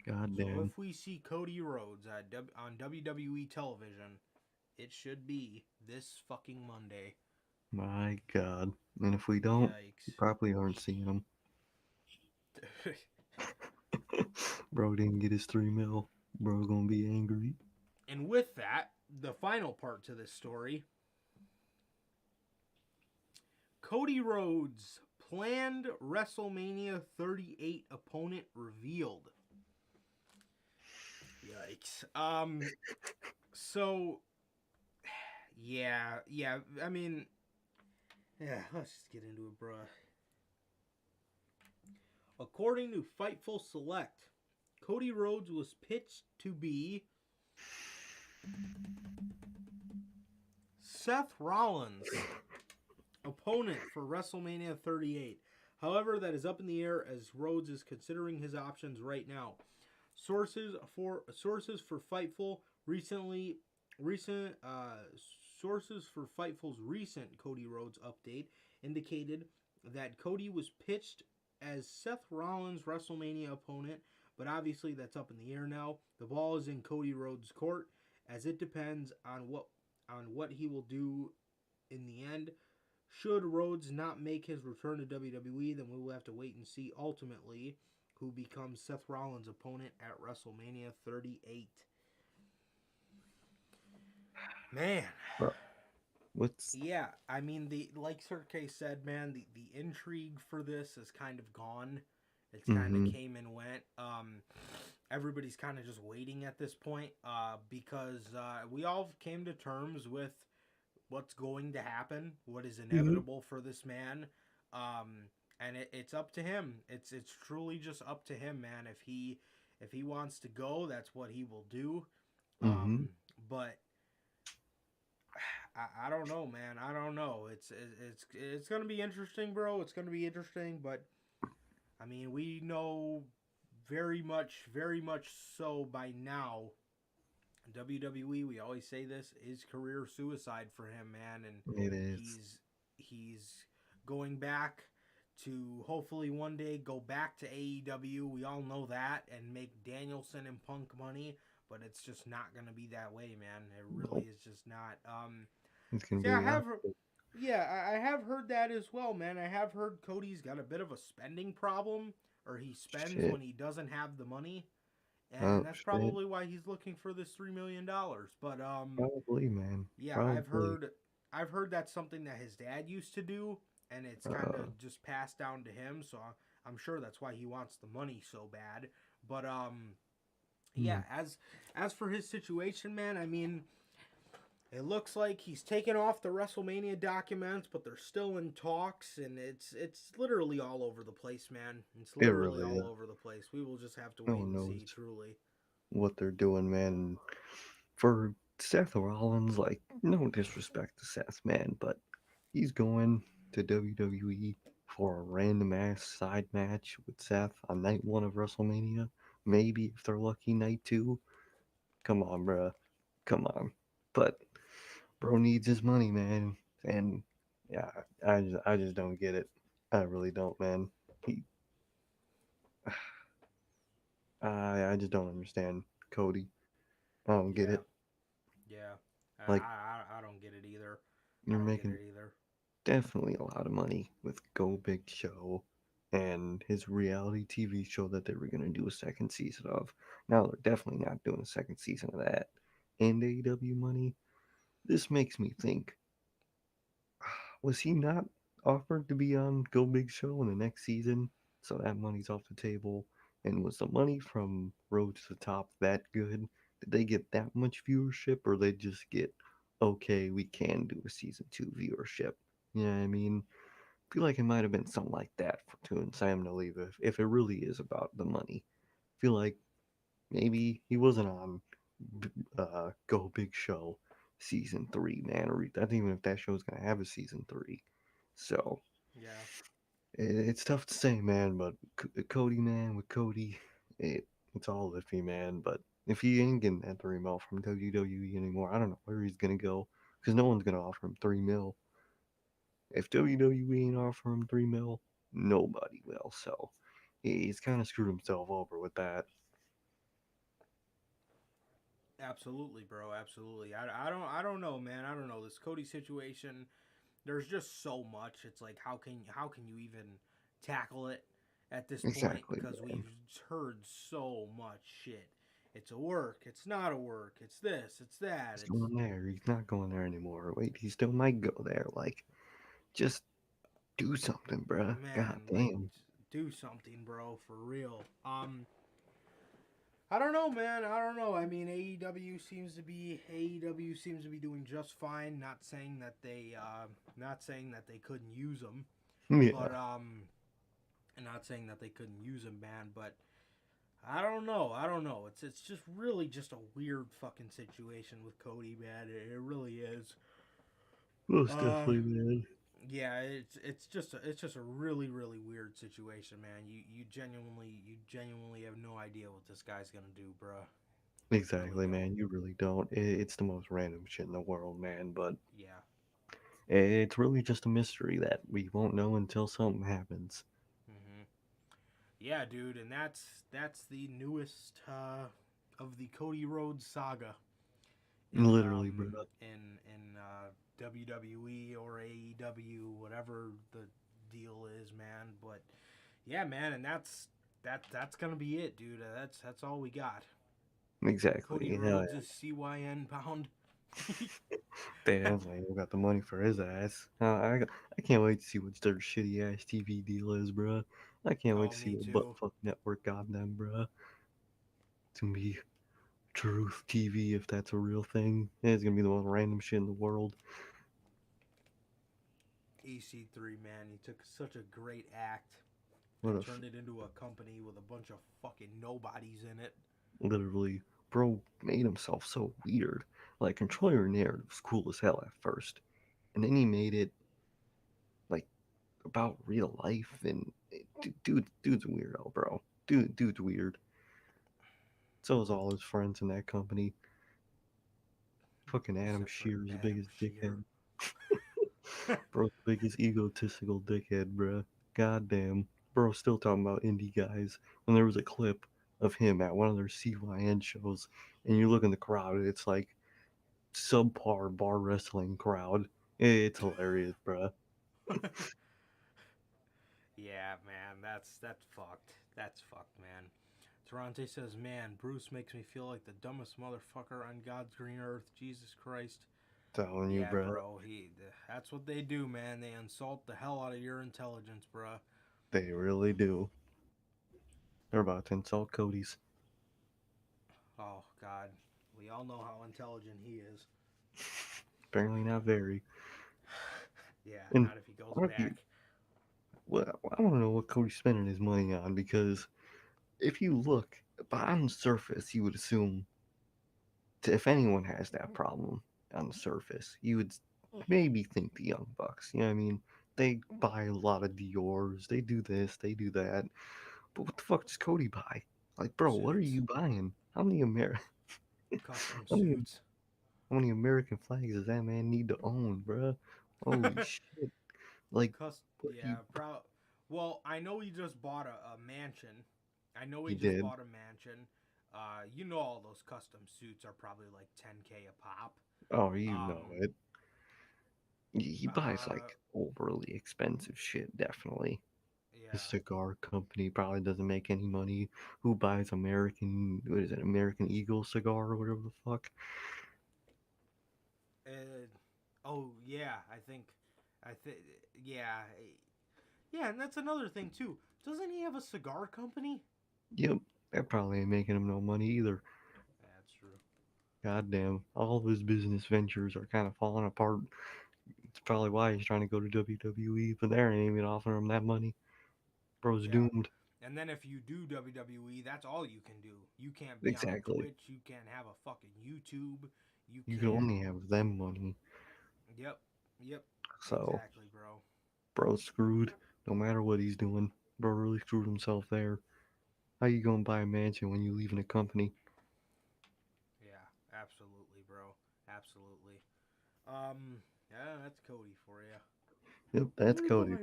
S3: So
S2: Goddamn.
S3: if we see Cody Rhodes on WWE television, it should be this fucking Monday.
S2: My God. And if we don't, we
S3: Yikes.
S2: probably aren't seeing him. Bro didn't get his 3 mil. Bro gonna be angry.
S3: And with that, the final part to this story, Cody Rhodes' planned WrestleMania 38 opponent revealed. Yikes. So yeah, I mean, yeah, let's just get into it, bruh. According to Fightful Select, Cody Rhodes was pitched to be Seth Rollins' opponent for WrestleMania 38. However, that is up in the air as Rhodes is considering his options right now. Sources for Fightful sources for Fightful's recent Cody Rhodes update indicated that Cody was pitched as Seth Rollins' WrestleMania opponent, but obviously that's up in the air now. The ball is in Cody Rhodes' court, as it depends on what he will do in the end. Should Rhodes not make his return to WWE, then we will have to wait and see ultimately who becomes Seth Rollins' opponent at WrestleMania 38. Man.
S2: Bro, what's
S3: Yeah, I mean, like Sir K said, man, the intrigue for this is kind of gone. It's kind of came and went. Everybody's kind of just waiting at this point because we all came to terms with what's going to happen, what is inevitable for this man, and it's up to him. It's truly just up to him, man. If he wants to go, that's what he will do. But I don't know, man. I don't know. It's gonna be interesting, bro. It's gonna be interesting, but I mean, we know very much so by now. WWE, we always say this, is career suicide for him, man, and
S2: it is.
S3: he's going back to hopefully one day go back to AEW. We all know that, and make Danielson and Punk money, but it's just not gonna be that way, man. It really is just not.
S2: It's gonna
S3: See,
S2: be
S3: I have heard that as well, man. I have heard Cody's got a bit of a spending problem, or he spends
S2: shit.
S3: when he doesn't have the money, and
S2: Oh,
S3: that's
S2: shit.
S3: probably why he's looking for this $3 million. But
S2: Probably, man.
S3: yeah,
S2: Probably.
S3: I've heard that's something that his dad used to do, and it's kind of just passed down to him. So I'm sure that's why he wants the money so bad. But yeah, as for his situation, man, I mean, it looks like he's taken off the WrestleMania documents, but they're still in talks, and it's literally all over the place, man. It's
S2: It
S3: literally
S2: really
S3: all
S2: is.
S3: over the place. We will just have to
S2: No
S3: wait
S2: one
S3: and
S2: knows
S3: see, truly.
S2: what they're doing, man. For Seth Rollins, like, no disrespect to Seth, man, but he's going to WWE for a random ass side match with Seth on night one of WrestleMania. Maybe if they're lucky, night two. Come on, bruh. Come on. But bro needs his money, man. And yeah, I just don't get it. I really don't, man. He, I just don't understand Cody. I don't get
S3: Yeah,
S2: it.
S3: yeah.
S2: Like,
S3: I don't get it either. I
S2: you're
S3: don't get
S2: making
S3: it either.
S2: definitely a lot of money with Go Big Show and his reality TV show that they were going to do a second season of. Now they're definitely not doing a second season of that. And AEW money. This makes me think, was he not offered to be on Go Big Show in the next season? So that money's off the table. And was the money from Road to the Top that good? Did they get that much viewership, or they just get, okay, we can do a season two viewership? Yeah, I mean, I feel like it might have been something like that for Toon Sam to leave if it really is about the money. I feel like maybe he wasn't on Go Big Show season three, man. Or not even if that show's gonna have a season three. So
S3: Yeah,
S2: it's tough to say, man. But Cody, man, with Cody, it's all iffy, man. But If he ain't getting that 3 mil from WWE anymore, I don't know where he's gonna go. Because no one's gonna offer him 3 mil. If WWE ain't offering him 3 mil, nobody will. So he's kind of screwed himself over with that.
S3: Absolutely, bro. Absolutely. I don't know, man. I don't know this Cody situation. There's just so much. It's like how can you even tackle it at this point?
S2: Exactly,
S3: Because
S2: man.
S3: we've heard so much shit. It's a work. It's not a work. It's this. It's that.
S2: He's
S3: It's
S2: going there. He's not going there anymore. Wait, he still might go there. Like, just do something, bruh. God
S3: man, like
S2: damn.
S3: do something, bro, for real. I don't know, man. I don't know. I mean, AEW seems to be doing just fine. Not saying that they couldn't use them, but
S2: Yeah,
S3: and not saying that they couldn't use them, man. But I don't know. I don't know. It's just really just a weird fucking situation with Cody, man. It really is.
S2: most
S3: Uh,
S2: definitely, man.
S3: yeah, it's just a really really weird situation, man. You genuinely have no idea what this guy's gonna do, bruh. You really
S2: Exactly,
S3: don't.
S2: man. You really don't. It's the most random shit in the world, man. But
S3: Yeah.
S2: it's really just a mystery that we won't know until something happens.
S3: hmm Yeah, dude, and that's the newest of the Cody Rhodes saga in
S2: Literally, bro.
S3: um in WWE or AEW, whatever the deal is, man. But yeah, man, and that's gonna be it, dude. That's all we got. Cody
S2: Exactly. Hell
S3: Rhodes
S2: yeah.
S3: is CYN bound.
S2: Damn, man, we got the money for his ass. I can't wait to see what their shitty ass TV deal is, bro. I can't wait
S3: Oh,
S2: to see
S3: me
S2: what
S3: too.
S2: buttfuck network got them, bro. It's gonna be Truth TV if that's a real thing. It's gonna be the most random shit in the world.
S3: EC3, man, he took such a great act
S2: What
S3: and
S2: a
S3: turned it into a company with a bunch of fucking nobodies in it.
S2: literally, bro made himself so weird. Like, control your narrative was cool as hell at first, and then he made it like about real life, and dude's a weirdo, bro. Dude's weird. So is all his friends in that company. Fucking Adam
S3: Except for
S2: Shearer's the
S3: Adam
S2: biggest
S3: Shear.
S2: dickhead. Bro's the biggest egotistical dickhead, bruh. Goddamn. Bro, still talking about indie guys. When there was a clip of him at one of their CYN shows, and you look in the crowd, it's like subpar bar wrestling crowd. It's hilarious, bruh.
S3: Yeah, man, that's fucked. That's fucked, man. Durante says, "Man, Bruce makes me feel like the dumbest motherfucker on God's green earth. Jesus Christ."
S2: Telling you,
S3: Yeah,
S2: bruh.
S3: bro. That's what they do, man. They insult the hell out of your intelligence, bro.
S2: They really do. They're about to insult Cody's.
S3: Oh God, we all know how intelligent he is.
S2: Apparently not very.
S3: Yeah,
S2: And
S3: not if he goes
S2: I don't,
S3: back.
S2: well, I don't know what Cody's spending his money on because if you look, on the surface, you would assume if anyone has that problem on the surface, you would maybe think the Young Bucks. You know what I mean? They buy a lot of Dior's. They do this. They do that. But what the fuck does Cody buy? Like, bro, what are
S3: Suits,
S2: you buying? How many
S3: custom
S2: how many
S3: suits.
S2: how many American flags does that man need to own, bro? Holy shit! Like, what he
S3: Yeah, Well, I know he just bought a mansion. I know he
S2: he
S3: just
S2: did?
S3: bought a mansion. You know all those custom suits are probably like 10K a pop.
S2: Oh, you know
S3: Um,
S2: it. He buys
S3: uh,
S2: like overly expensive shit, definitely. His
S3: yeah.
S2: cigar company probably doesn't make any money. Who buys American, what is it, American Eagle cigar or whatever the fuck?
S3: Uh, oh yeah, I think, yeah, yeah, and that's another thing too. Doesn't he have a cigar company?
S2: Yep, that probably ain't making him no money either.
S3: That's true.
S2: Goddamn, all of his business ventures are kind of falling apart. It's probably why he's trying to go to WWE, but they ain't even offering him that money. Bro's
S3: Yeah.
S2: doomed.
S3: And then if you do WWE, that's all you can do. You can't be on
S2: Exactly.
S3: Twitch. You can't have a fucking YouTube. You
S2: You can
S3: can't.
S2: only have them money.
S3: Yep. Yep.
S2: So,
S3: Exactly, bro.
S2: bro's screwed no matter what he's doing. Bro really screwed himself there. How you gonna buy a mansion when you leave in a company?
S3: Yeah, that's Cody for you.
S2: Yep, that's Cody. I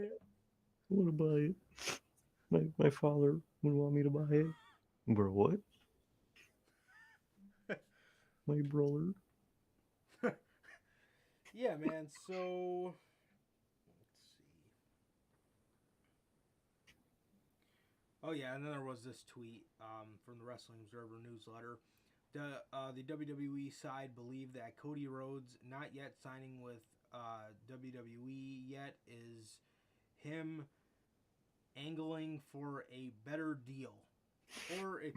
S2: want to buy it. My father would want me to buy it. Bro, what? My brother.
S3: Yeah, man. So let's see. Oh yeah, and then there was this tweet from the Wrestling Observer newsletter. The WWE side believed that Cody Rhodes not yet signing with WWE yet is him angling for a better deal, or
S2: Oh,
S3: it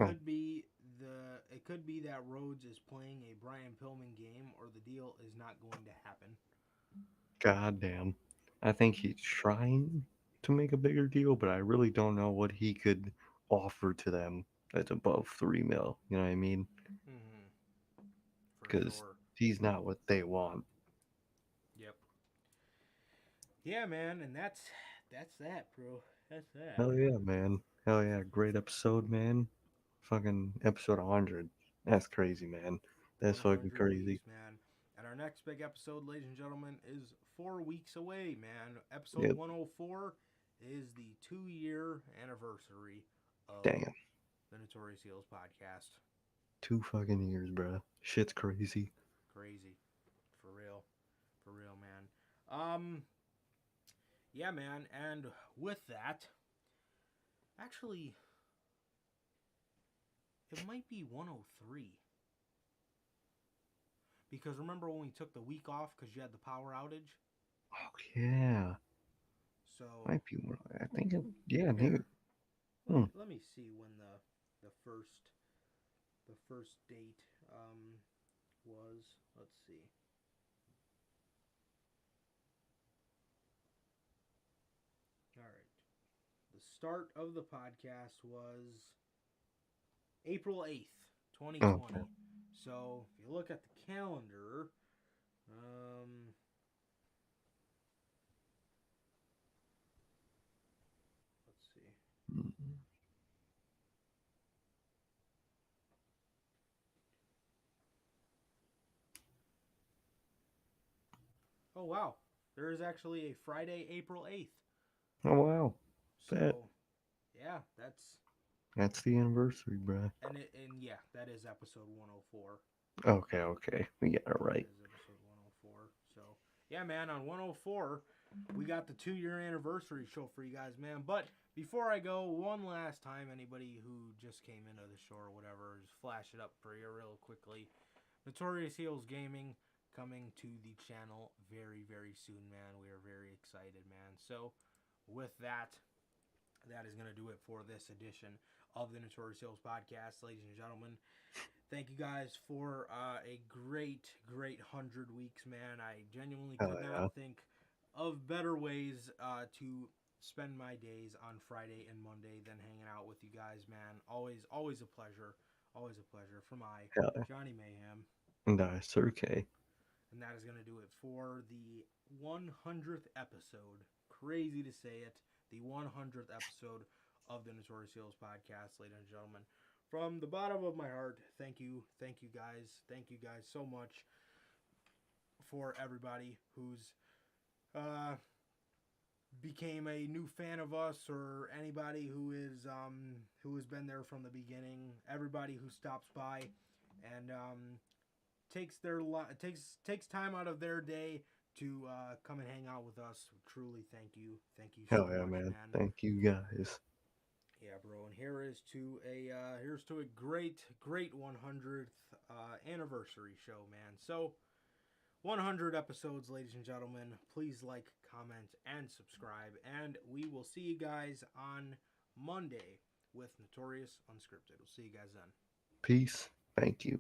S3: could be that Rhodes is playing a Brian Pillman game, or the deal is not going to happen.
S2: goddamn. I think he's trying to make a bigger deal, but I really don't know what he could offer to them that's above 3 mil. You know what I mean?
S3: Mm-hmm. For
S2: Because
S3: sure.
S2: he's not what they want.
S3: Yep. Yeah, man, and that's that, bro. That's that.
S2: Hell yeah, man. Hell yeah. Great episode, man. Fucking episode 100. That's crazy, man. That's fucking
S3: 100 weeks,
S2: crazy.
S3: man. And our next big episode, ladies and gentlemen, is 4 weeks away, man. Episode
S2: Yep.
S3: 104 is the 2 year anniversary of
S2: Damn.
S3: the Notorious Heels podcast.
S2: 2 fucking years, bruh. Shit's crazy.
S3: Crazy. For real, man. Yeah, man. And with that, actually, it might be 103. Because remember when we took the week off because you had the power outage?
S2: Oh, yeah.
S3: So
S2: Might be more. I think it. Yeah,
S3: here,
S2: near. Hmm.
S3: let me see when the first date was. Let's see. All right. The start of the podcast was April 8th, 2020.
S2: Okay.
S3: So if you look at the calendar, um, let's see.
S2: Mm.
S3: Oh wow, there is actually a Friday, April 8th.
S2: Oh, wow. Bet.
S3: So yeah,
S2: That's the anniversary, bruh.
S3: and yeah, that is episode 104.
S2: Okay, okay. We got it
S3: That
S2: right.
S3: is episode 104. So yeah, man, on 104, we got the 2 year anniversary show for you guys, man. But before I go, one last time, anybody who just came into the show or whatever, just flash it up for you real quickly. Notorious Heels Gaming coming to the channel very, very soon, man. We are very excited, man. So with that, that is going to do it for this edition of the Notorious Heels podcast, ladies and gentlemen. Thank you guys for a great, great 100 weeks, man. I genuinely
S2: Hell
S3: could not
S2: yeah.
S3: think of better ways to spend my days on Friday and Monday than hanging out with you guys, man. Always, always a pleasure. Always a pleasure. From
S2: Hell yeah.
S3: Johnny Mayhem.
S2: Nice. Okay.
S3: And that is going to do it for the 100th episode. Crazy to say it. The 100th episode of the Notorious Heels podcast, ladies and gentlemen. From the bottom of my heart, thank you guys so much for everybody who's became a new fan of us, or anybody who has been there from the beginning. Everybody who stops by and takes time out of their day to come and hang out with us. Truly, thank you so
S2: Hell yeah,
S3: much,
S2: man.
S3: man.
S2: Thank you guys.
S3: Yeah, bro, and here's to a great 100th anniversary show, man. So 100 episodes, ladies and gentlemen. Please like, comment, and subscribe, and we will see you guys on Monday with Notorious Unscripted. We'll see you guys then.
S2: Peace. Thank you.